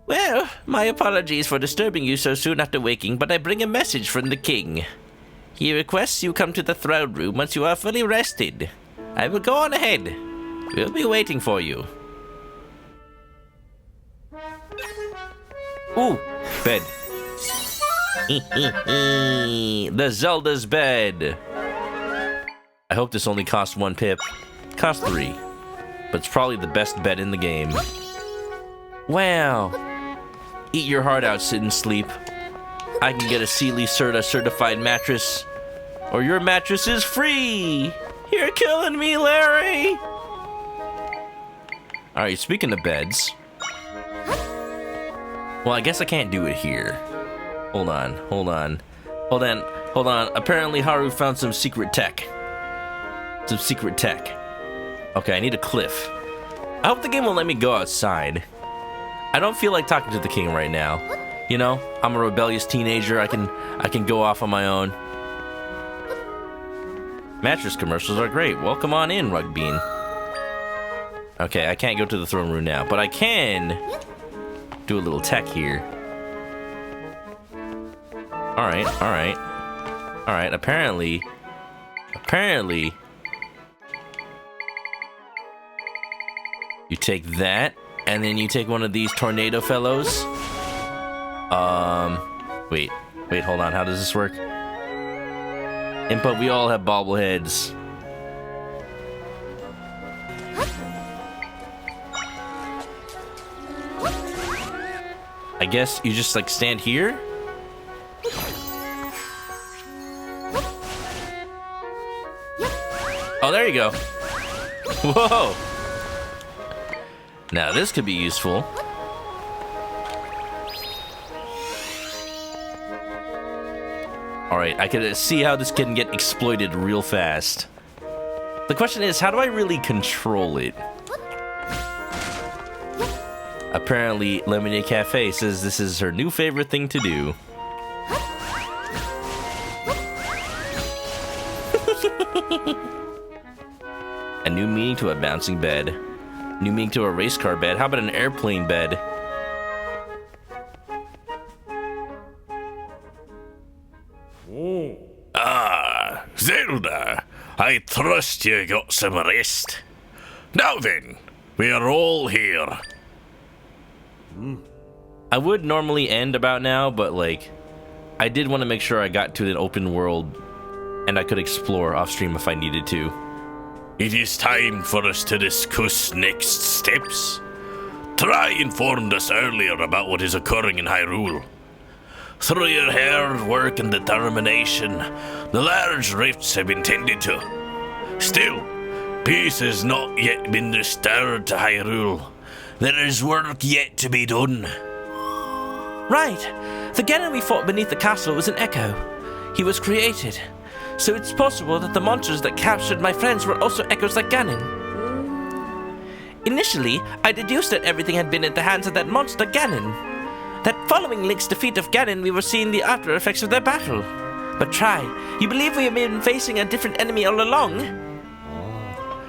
Well, my apologies for disturbing you so soon after waking, but I bring a message from the king. He requests you come to the throne room once you are fully rested. I will go on ahead. We'll be waiting for you. Ooh, bed. The Zelda's bed. I hope this only costs 1 pip. Costs 3. But it's probably the best bed in the game. Wow. Eat your heart out, sit and sleep. I can get a Sealy certified mattress. Or your mattress is free! You're killing me, Larry! Alright, speaking of beds. Well, I guess I can't do it here. Hold on. Apparently Haru found some secret tech. Okay, I need a cliff. I hope the game will let me go outside. I don't feel like talking to the king right now. You know, I'm a rebellious teenager. I can go off on my own. Mattress commercials are great. Welcome on in, Rugbean. Okay, I can't go to the throne room now, but I can do a little tech here. Alright. Apparently. You take that, and then you take one of these tornado fellows. Wait, hold on. How does this work? Input, we all have bobbleheads. I guess you just like stand here. Oh, there you go. Whoa. Now this could be useful. Alright, I can see how this can get exploited real fast. The question is, how do I really control it? Apparently, Lemonade Cafe says this is her new favorite thing to do. A new meaning to a bouncing bed. New meaning to a race car bed. How about an airplane bed? Ah, Zelda, I trust you got some rest. Now then, we are all here. I would normally end about now, but like, I did want to make sure I got to an open world and I could explore off stream if I needed to. It is time for us to discuss next steps. Try informed us earlier about what is occurring in Hyrule. Through your hard work and determination, the large rifts have been tended to. Still, peace has not yet been restored to Hyrule. There is work yet to be done. Right. The Ganon we fought beneath the castle was an echo. He was created. So it's possible that the monsters that captured my friends were also echoes like Ganon. Initially, I deduced that everything had been at the hands of that monster Ganon. That following Link's defeat of Ganon, we were seeing the after effects of their battle. But try, you believe we have been facing a different enemy all along?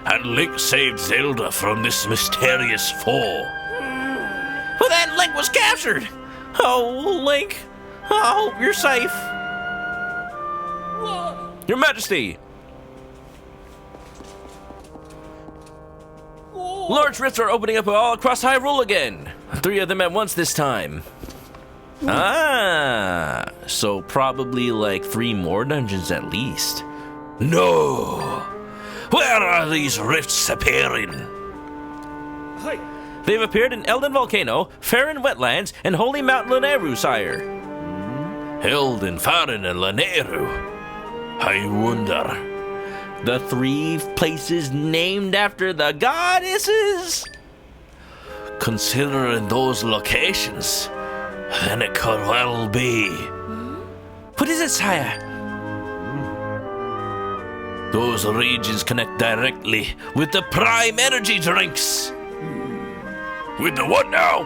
And Link saved Zelda from this mysterious foe. Well, then Link was captured! Oh, Link, I hope you're safe. Your Majesty! Large rifts are opening up all across Hyrule again. 3 of them at once this time. Ah, so probably like 3 more dungeons at least. No! Where are these rifts appearing? They've appeared in Elden Volcano, Farin Wetlands, and Holy Mount Lanayru, sire. Elden, Farin, and Lanayru. I wonder. The 3 places named after the goddesses? Considering those locations, then it could well be. What is it, sire? Those regions connect directly with the Prime Energy drinks. With the what now?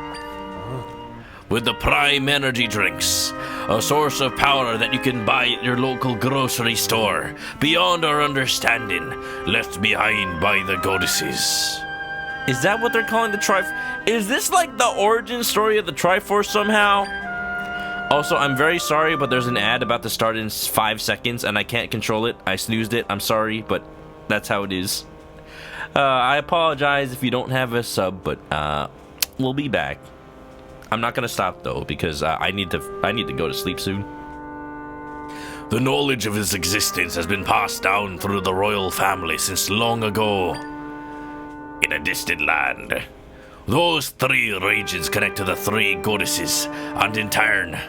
With the Prime Energy drinks. A source of power that you can buy at your local grocery store. Beyond our understanding. Left behind by the goddesses. Is that what they're calling the Is this like the origin story of the Triforce somehow? Also, I'm very sorry, but there's an ad about to start in 5 seconds, and I can't control it. I snoozed it. I'm sorry, but that's how it is. I apologize if you don't have a sub, but we'll be back. I'm not gonna stop though because I need to go to sleep soon. The knowledge of his existence has been passed down through the royal family since long ago. In a distant land, those 3 regions connect to the 3 goddesses, and in turn,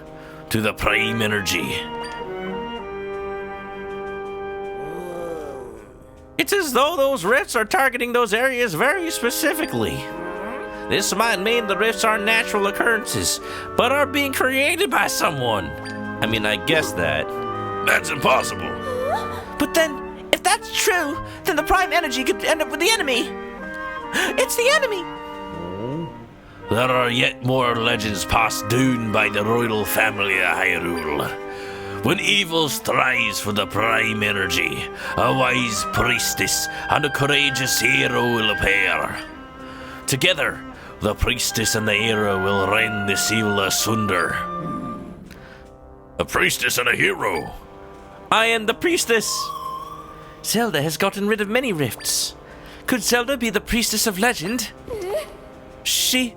to the Prime Energy. It's as though those rifts are targeting those areas very specifically. This might mean the rifts aren't natural occurrences, but are being created by someone. I mean, I guess that. That's impossible. But then, if that's true, then the Prime Energy could end up with the enemy. It's the enemy. There are yet more legends passed down by the royal family of Hyrule. When evil strives for the Prime Energy, a wise priestess and a courageous hero will appear. Together, the priestess and the hero will rend this evil asunder. A priestess and a hero? I am the priestess. Zelda has gotten rid of many rifts. Could Zelda be the priestess of legend? She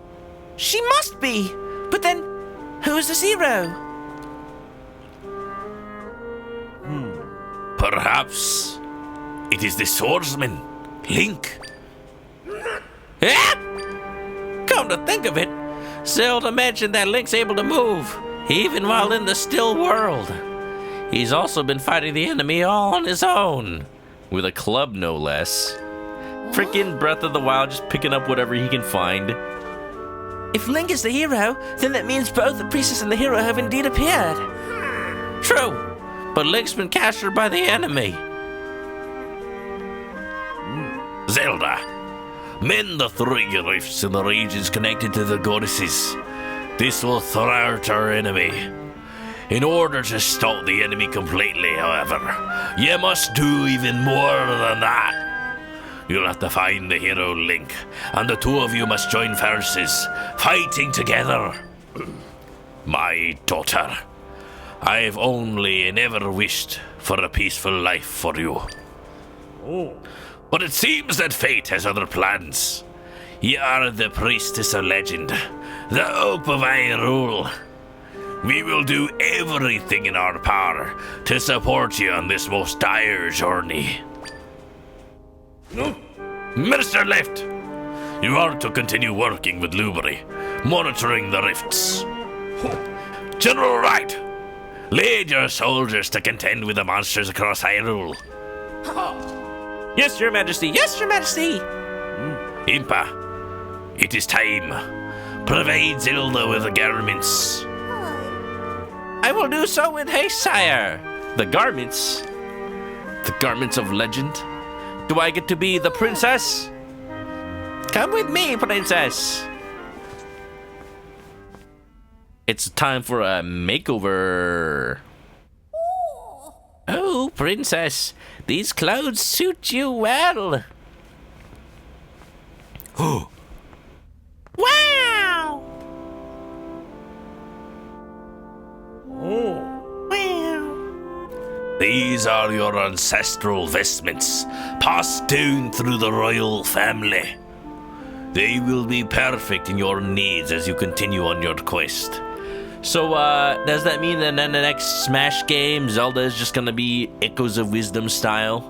must be. But then, who is this hero? Perhaps it is the swordsman, Link. Come to think of it, Zelda mentioned that Link's able to move, even while in the still world. He's also been fighting the enemy all on his own, with a club no less. Freaking Breath of the Wild, just picking up whatever he can find. If Link is the hero, then that means both the priestess and the hero have indeed appeared. True, but Link's been captured by the enemy. Zelda, mend the 3 rifts in the regions connected to the goddesses. This will thwart our enemy. In order to stop the enemy completely, however, you must do even more than that. You'll have to find the hero Link, and the 2 of you must join forces, fighting together. My daughter, I've only and ever wished for a peaceful life for you. But it seems that fate has other plans. You are the priestess of legend, the hope of Hyrule. We will do everything in our power to support you on this most dire journey. Minister Lift, you are to continue working with Lubri, monitoring the rifts. General Wright, lead your soldiers to contend with the monsters across Hyrule. Yes, Your Majesty. Yes, Your Majesty. Impa, it is time. Provide Zelda with the garments. I will do so with haste, sire. The garments? The garments of legend? Do I get to be the princess? Come with me, princess. It's time for a makeover. Oh, princess, these clothes suit you well. Oh, Wow! Oh. Wow. these are your ancestral vestments, passed down through the royal family. They will be perfect in your needs as you continue on your quest. So, does that mean that in the next Smash game, Zelda is just gonna be Echoes of Wisdom style?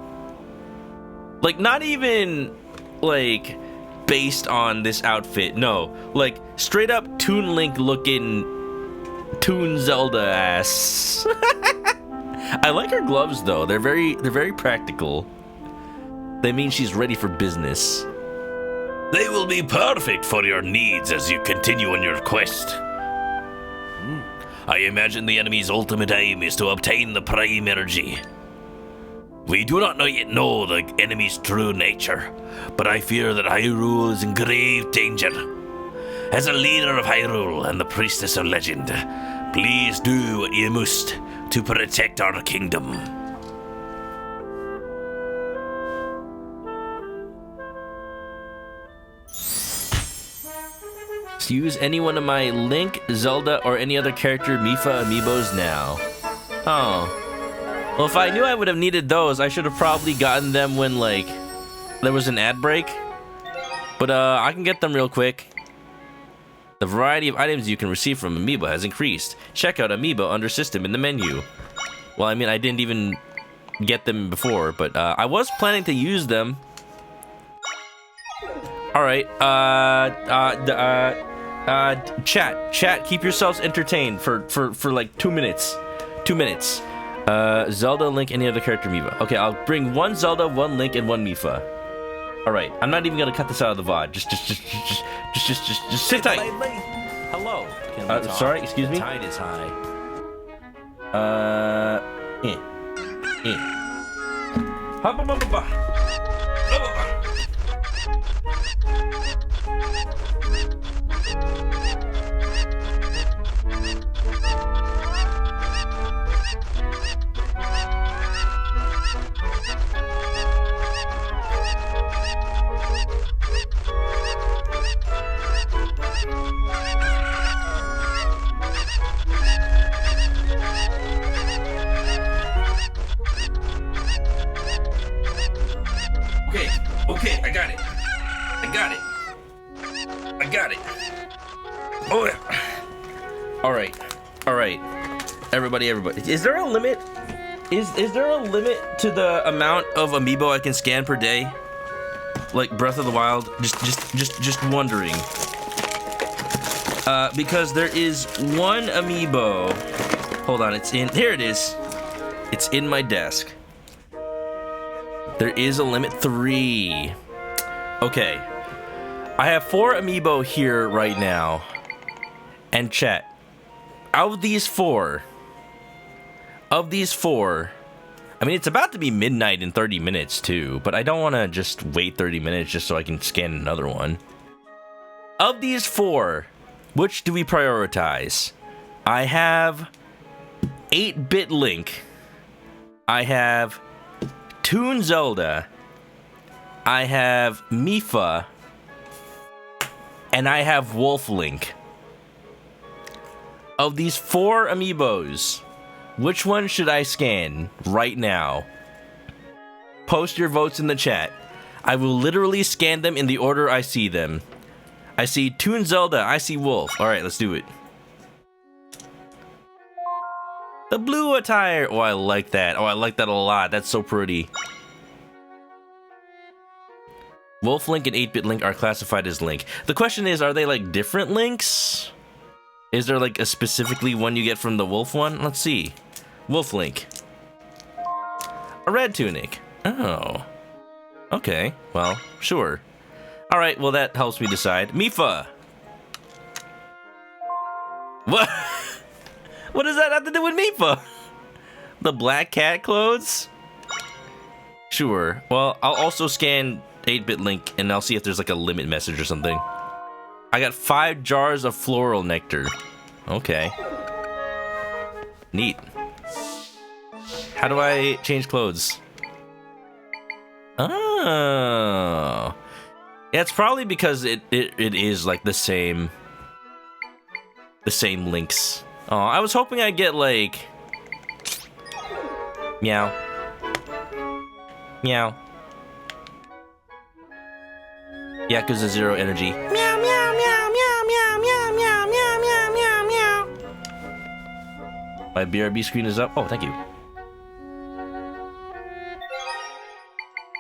Like, not even, like, based on this outfit. No, like, straight up Toon Link looking Toon Zelda ass. I like her gloves, though. They're very practical. They mean she's ready for business. They will be perfect for your needs as you continue on your quest. I imagine the enemy's ultimate aim is to obtain the Prime Energy. We do not yet know the enemy's true nature, but I fear that Hyrule is in grave danger. As a leader of Hyrule and the Priestess of Legend, please do what you must to protect our kingdom. Use any one of my Link, Zelda, or any other character Mifa amiibos now. Oh. Well, if I knew I would have needed those, I should have probably gotten them when, like, there was an ad break. But, I can get them real quick. The variety of items you can receive from Amiibo has increased. Check out Amiibo under System in the menu. Well, I mean, I didn't even get them before, but, I was planning to use them. Alright, chat, keep yourselves entertained for like 2 minutes. 2 minutes. Zelda, Link, any other character Mifa. Okay, I'll bring one Zelda, one Link, and one Mifa. Alright, I'm not even gonna cut this out of the VOD. Just sit tight. Hello. Sorry, excuse me? The tide is high. Okay, I got it. Oh, yeah. Alright. Everybody. Is there a limit? Is there a limit to the amount of amiibo I can scan per day? Like Breath of the Wild? Just wondering. Because there is one amiibo. Hold on, here it is. It's in my desk. There is a limit 3. Okay. I have 4 amiibo here right now. And chat. Out of these four, I mean, it's about to be midnight in 30 minutes too, but I don't want to just wait 30 minutes just so I can scan another one. Of these 4, which do we prioritize? I have 8-bit Link. I have Toon Zelda. I have Mifa. And I have Wolf Link. Of these 4 amiibos, which one should I scan right now? Post your votes in the chat. I will literally scan them in the order I see them. I see Toon Zelda, I see Wolf. Alright, let's do it. The blue attire. Oh, I like that. Oh, I like that a lot. That's so pretty. Wolf Link and 8-bit Link are classified as Link. The question is, are they like different Links? Is there like a specifically one you get from the Wolf one? Let's see. Wolf Link. A red tunic. Oh. Okay, well, sure. Alright, well that helps me decide. Mifa! What? What does that have to do with Mifa? The black cat clothes? Sure. Well, I'll also scan 8-bit Link and I'll see if there's like a limit message or something. I got 5 jars of floral nectar. Okay. Neat. How do I change clothes? Oh. Yeah, it's probably because it is like the same links. Oh, I was hoping I'd get like meow. Meow. Yeah, because of 0 energy. Meow, meow, meow, meow, meow, meow, meow, meow, meow, meow, meow. My BRB screen is up. Oh, thank you.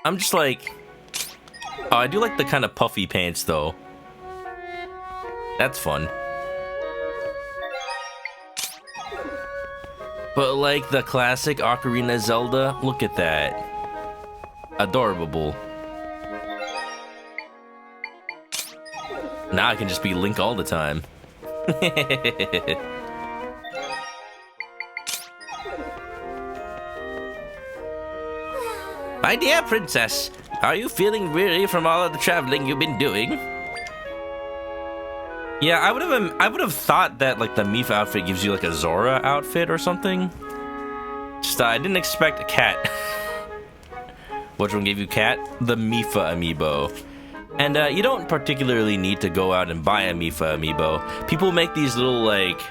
I'm just like... Oh, I do like the kind of puffy pants, though. That's fun. But like the classic Ocarina Zelda, look at that. Adorable. Now I can just be Link all the time. My dear princess, are you feeling weary from all of the traveling you've been doing? Yeah, I would have thought that like the Mifa outfit gives you like a Zora outfit or something. Just I didn't expect a cat. Which one gave you cat? The Mifa amiibo. And you don't particularly need to go out and buy a Mifa amiibo. People make these little like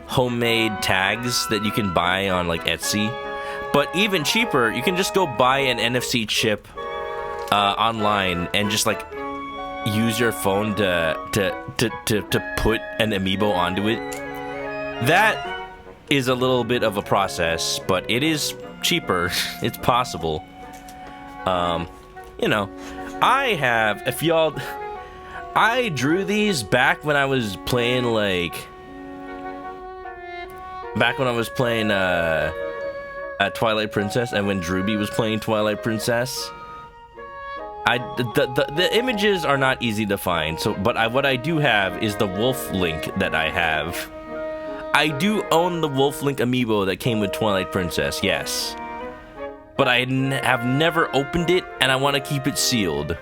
homemade tags that you can buy on like Etsy. But even cheaper, you can just go buy an NFC chip online and just like use your phone to put an amiibo onto it. That is a little bit of a process, but it is cheaper. It's possible. You know, I drew these back when I was playing Twilight Princess, and when Drewby was playing Twilight Princess. The images are not easy to find, but what I do have is the Wolf Link that I have. I do own the Wolf Link amiibo that came with Twilight Princess, yes. But I have never opened it, and I want to keep it sealed.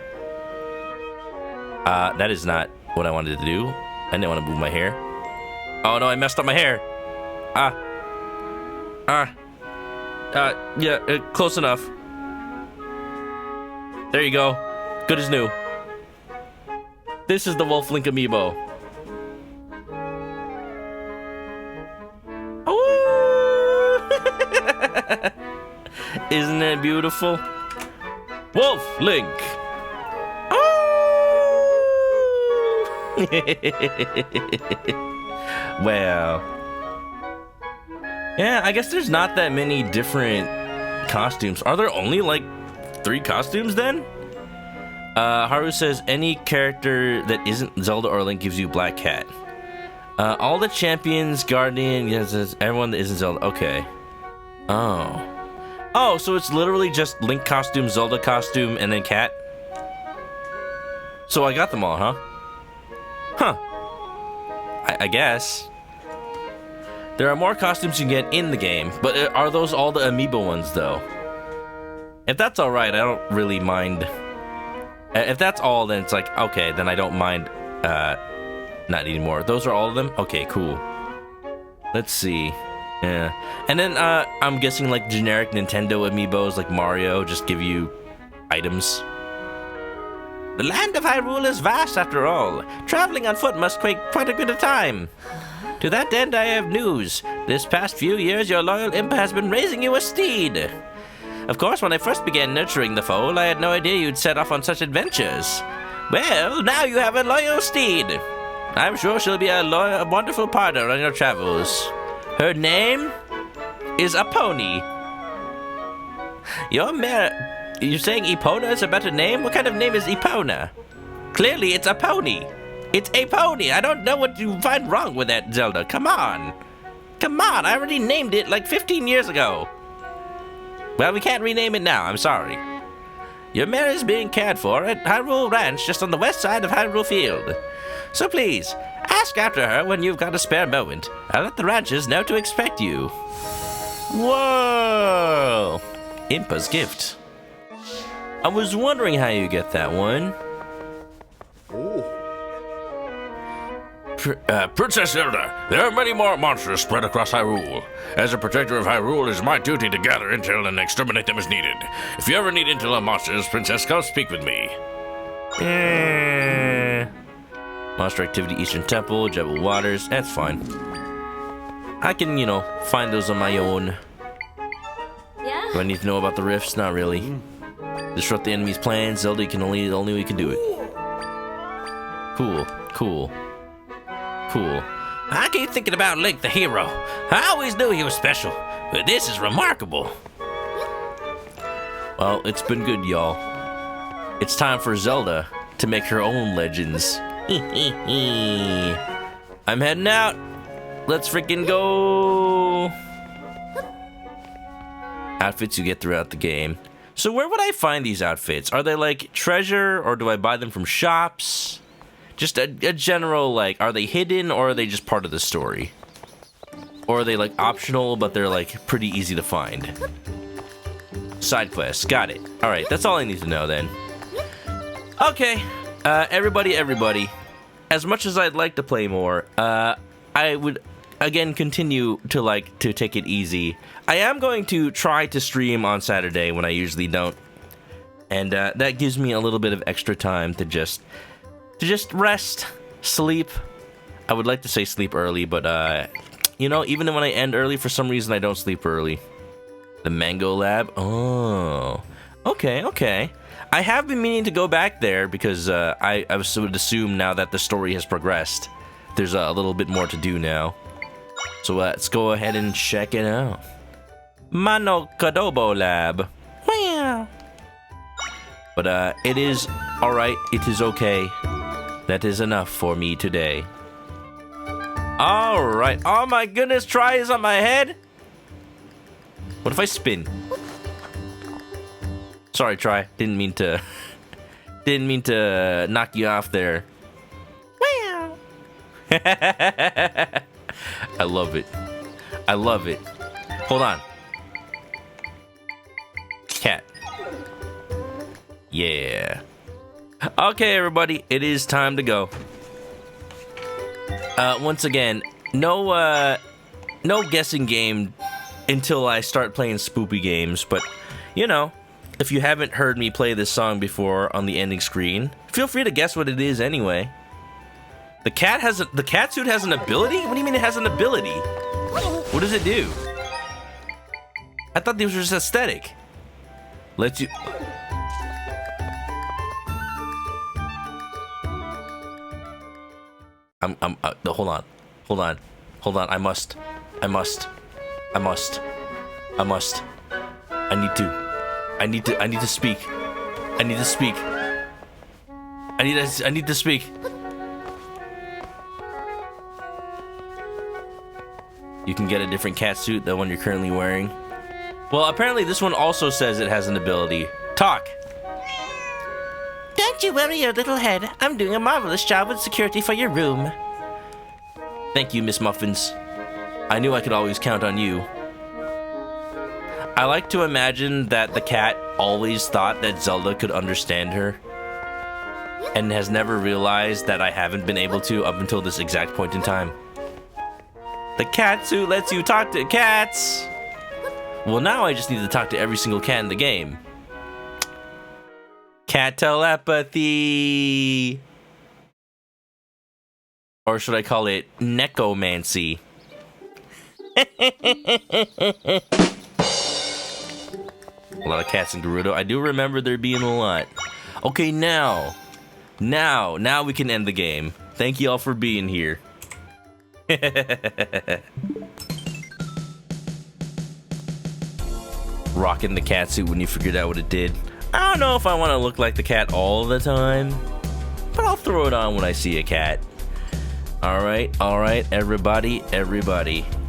That is not what I wanted to do. I didn't want to move my hair. Oh no, I messed up my hair. Yeah, close enough. There you go. Good as new. This is the Wolf Link amiibo. Isn't it beautiful? Wolf Link. Well. Yeah, I guess there's not that many different costumes. Are there only like 3 costumes then? Haru says any character that isn't Zelda or Link gives you Black Cat. All the champions, Guardian, yes, everyone that isn't Zelda. Okay. Oh, so it's literally just Link costume, Zelda costume, and then Cat? So I got them all, huh? Huh. I guess. There are more costumes you can get in the game, but are those all the amiibo ones, though? If that's alright, I don't really mind. If that's all, then it's like, okay, then I don't mind not needing more. Those are all of them? Okay, cool. Let's see. Yeah. And then I'm guessing like generic Nintendo amiibos like Mario just give you items. The land of Hyrule is vast after all. Traveling on foot must take quite a bit of time. To that end, I have news. This past few years, your loyal imp has been raising you a steed. Of course, when I first began nurturing the foal, I had no idea you'd set off on such adventures. Well, now you have a loyal steed. I'm sure she'll be a wonderful partner on your travels. Her name is a pony. You're saying Epona is a better name? What kind of name is Epona? Clearly, it's a pony. It's a pony. I don't know what you find wrong with that, Zelda. Come on. Come on. I already named it like 15 years ago. Well, we can't rename it now. I'm sorry. Your mare is being cared for at Hyrule Ranch, just on the west side of Hyrule Field. So please, ask after her when you've got a spare moment. I'll let the ranchers know to expect you. Whoa! Impa's gift. I was wondering how you get that one. Princess Zelda, there are many more monsters spread across Hyrule. As a protector of Hyrule, it is my duty to gather intel and exterminate them as needed. If you ever need intel on monsters, Princess, come speak with me. Monster Activity Eastern Temple, Jebel Waters, that's fine. I can, find those on my own. Yeah? Do I need to know about the rifts? Not really. Disrupt the enemy's plans, Zelda can only way you can do it. Cool. Cool. Cool. I keep thinking about Link the hero. I always knew he was special, but this is remarkable. Well, it's been good, y'all. It's time for Zelda to make her own legends. I'm heading out. Let's freaking go. Outfits you get throughout the game. So where would I find these outfits? Are they like treasure, or do I buy them from shops? Just a general, like, are they hidden, or are they just part of the story? Or are they like optional, but they're like pretty easy to find? Side quests, got it. All right, that's all I need to know then. Okay, everybody. As much as I'd like to play more, I would again continue to take it easy. I am going to try to stream on Saturday when I usually don't, and that gives me a little bit of extra time to just rest, sleep. I would like to say sleep early, but you know, even when I end early, for some reason I don't sleep early. The Mango Lab. Oh, okay. I have been meaning to go back there because I would assume now that the story has progressed, there's a little bit more to do now. So let's go ahead and check it out. ManokAdobo Lab. Wow. But it is alright. It is okay. That is enough for me today. Alright. Oh my goodness, Try is on my head. What if I spin? Sorry, Try. Didn't mean to knock you off there. Wow. I love it. Hold on. Cat. Yeah. Okay, everybody, it is time to go. Once again, no guessing game until I start playing spoopy games, but you know, if you haven't heard me play this song before on the ending screen, feel free to guess what it is anyway. The cat suit has an ability? What do you mean it has an ability? What does it do? I thought this was just aesthetic. Lets you... no, hold on. I must. I need to speak. I need to speak. You can get a different cat suit than one you're currently wearing. Well, apparently this one also says it has an ability. Talk. Don't you worry your little head. I'm doing a marvelous job with security for your room. Thank you, Miss Muffins. I knew I could always count on you. I like to imagine that the cat always thought that Zelda could understand her, and has never realized that I haven't been able to up until this exact point in time. The cat suit lets you talk to cats! Well, now I just need to talk to every single cat in the game. Cat telepathy! Or should I call it necomancy? A lot of cats in Gerudo. I do remember there being a lot. Okay, now we can end the game. Thank you all for being here. Rocking the cat suit when you figured out what it did. I don't know if I want to look like the cat all the time, but I'll throw it on when I see a cat. Alright, everybody.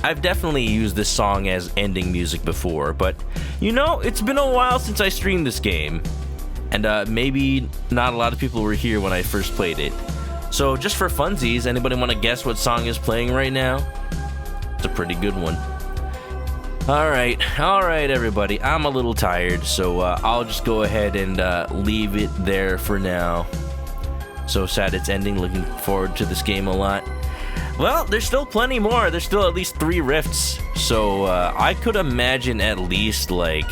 I've definitely used this song as ending music before, but you know, it's been a while since I streamed this game. And maybe not a lot of people were here when I first played it. So just for funsies, anybody want to guess what song is playing right now? It's a pretty good one. Alright, everybody. I'm a little tired, so I'll just go ahead and leave it there for now. So sad it's ending. Looking forward to this game a lot. Well, there's still plenty more. There's still at least 3 rifts. So I could imagine at least like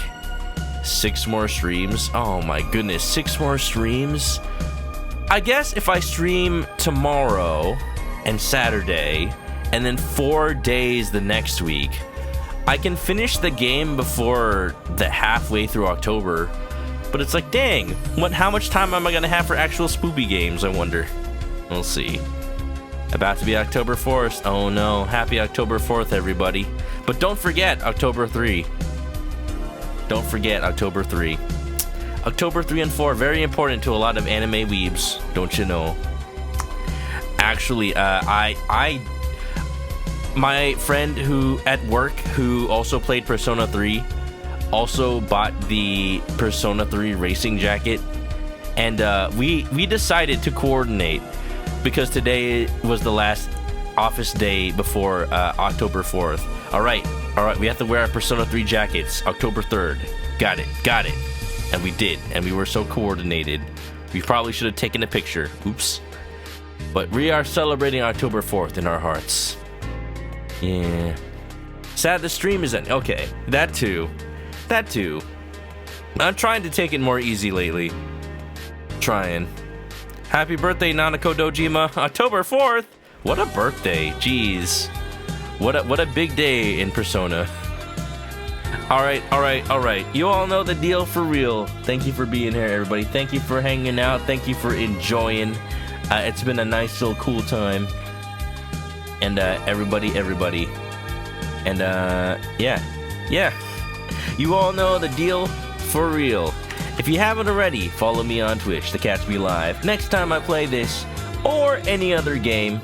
6 more streams. Oh my goodness, 6 more streams? I guess if I stream tomorrow and Saturday and then 4 days the next week, I can finish the game before the halfway through October. But it's like, dang, how much time am I gonna have for actual spoopy games, I wonder? We'll see. About to be October 4th. Oh no. Happy October 4th, everybody. But don't forget October 3. Don't forget October 3. October 3 and 4, very important to a lot of anime weebs. Don't you know? Actually, my friend who at work who also played Persona 3 also bought the Persona 3 racing jacket, and we decided to coordinate because today was the last office day before October 4th. All right, we have to wear our Persona 3 jackets October 3rd. Got it. And we did, and we were so coordinated. We probably should have taken a picture. Oops. But we are celebrating October 4th in our hearts. Yeah. Sad the stream isn't. Okay, that too. I'm trying to take it more easy lately. Trying. Happy birthday, ManokAdobo. October 4th. What a birthday. Jeez. What a big day in Persona. All right. You all know the deal for real. Thank you for being here, everybody. Thank you for hanging out. Thank you for enjoying. It's been a nice little cool time. And everybody. And yeah. You all know the deal for real. If you haven't already, follow me on Twitch to catch me live next time I play this or any other game.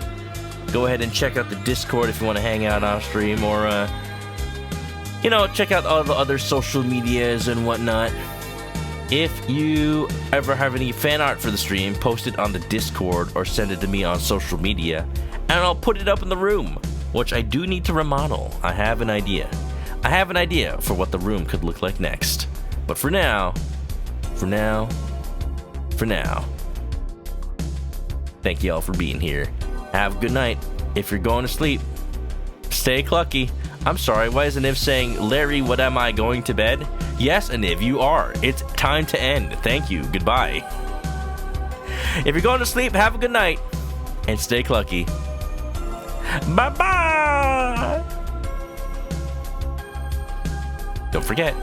Go ahead and check out the Discord if you want to hang out off stream, or check out all the other social medias and whatnot. If you ever have any fan art for the stream, post it on the Discord or send it to me on social media, and I'll put it up in the room, which I do need to remodel. I have an idea for what the room could look like next. But for now, thank you all for being here. Have a good night. If you're going to sleep, stay clucky. I'm sorry, why is Aniv saying, Larry, what am I, going to bed? Yes, Aniv, you are. It's time to end. Thank you. Goodbye. If you're going to sleep, have a good night. And stay clucky. Bye-bye. Don't forget.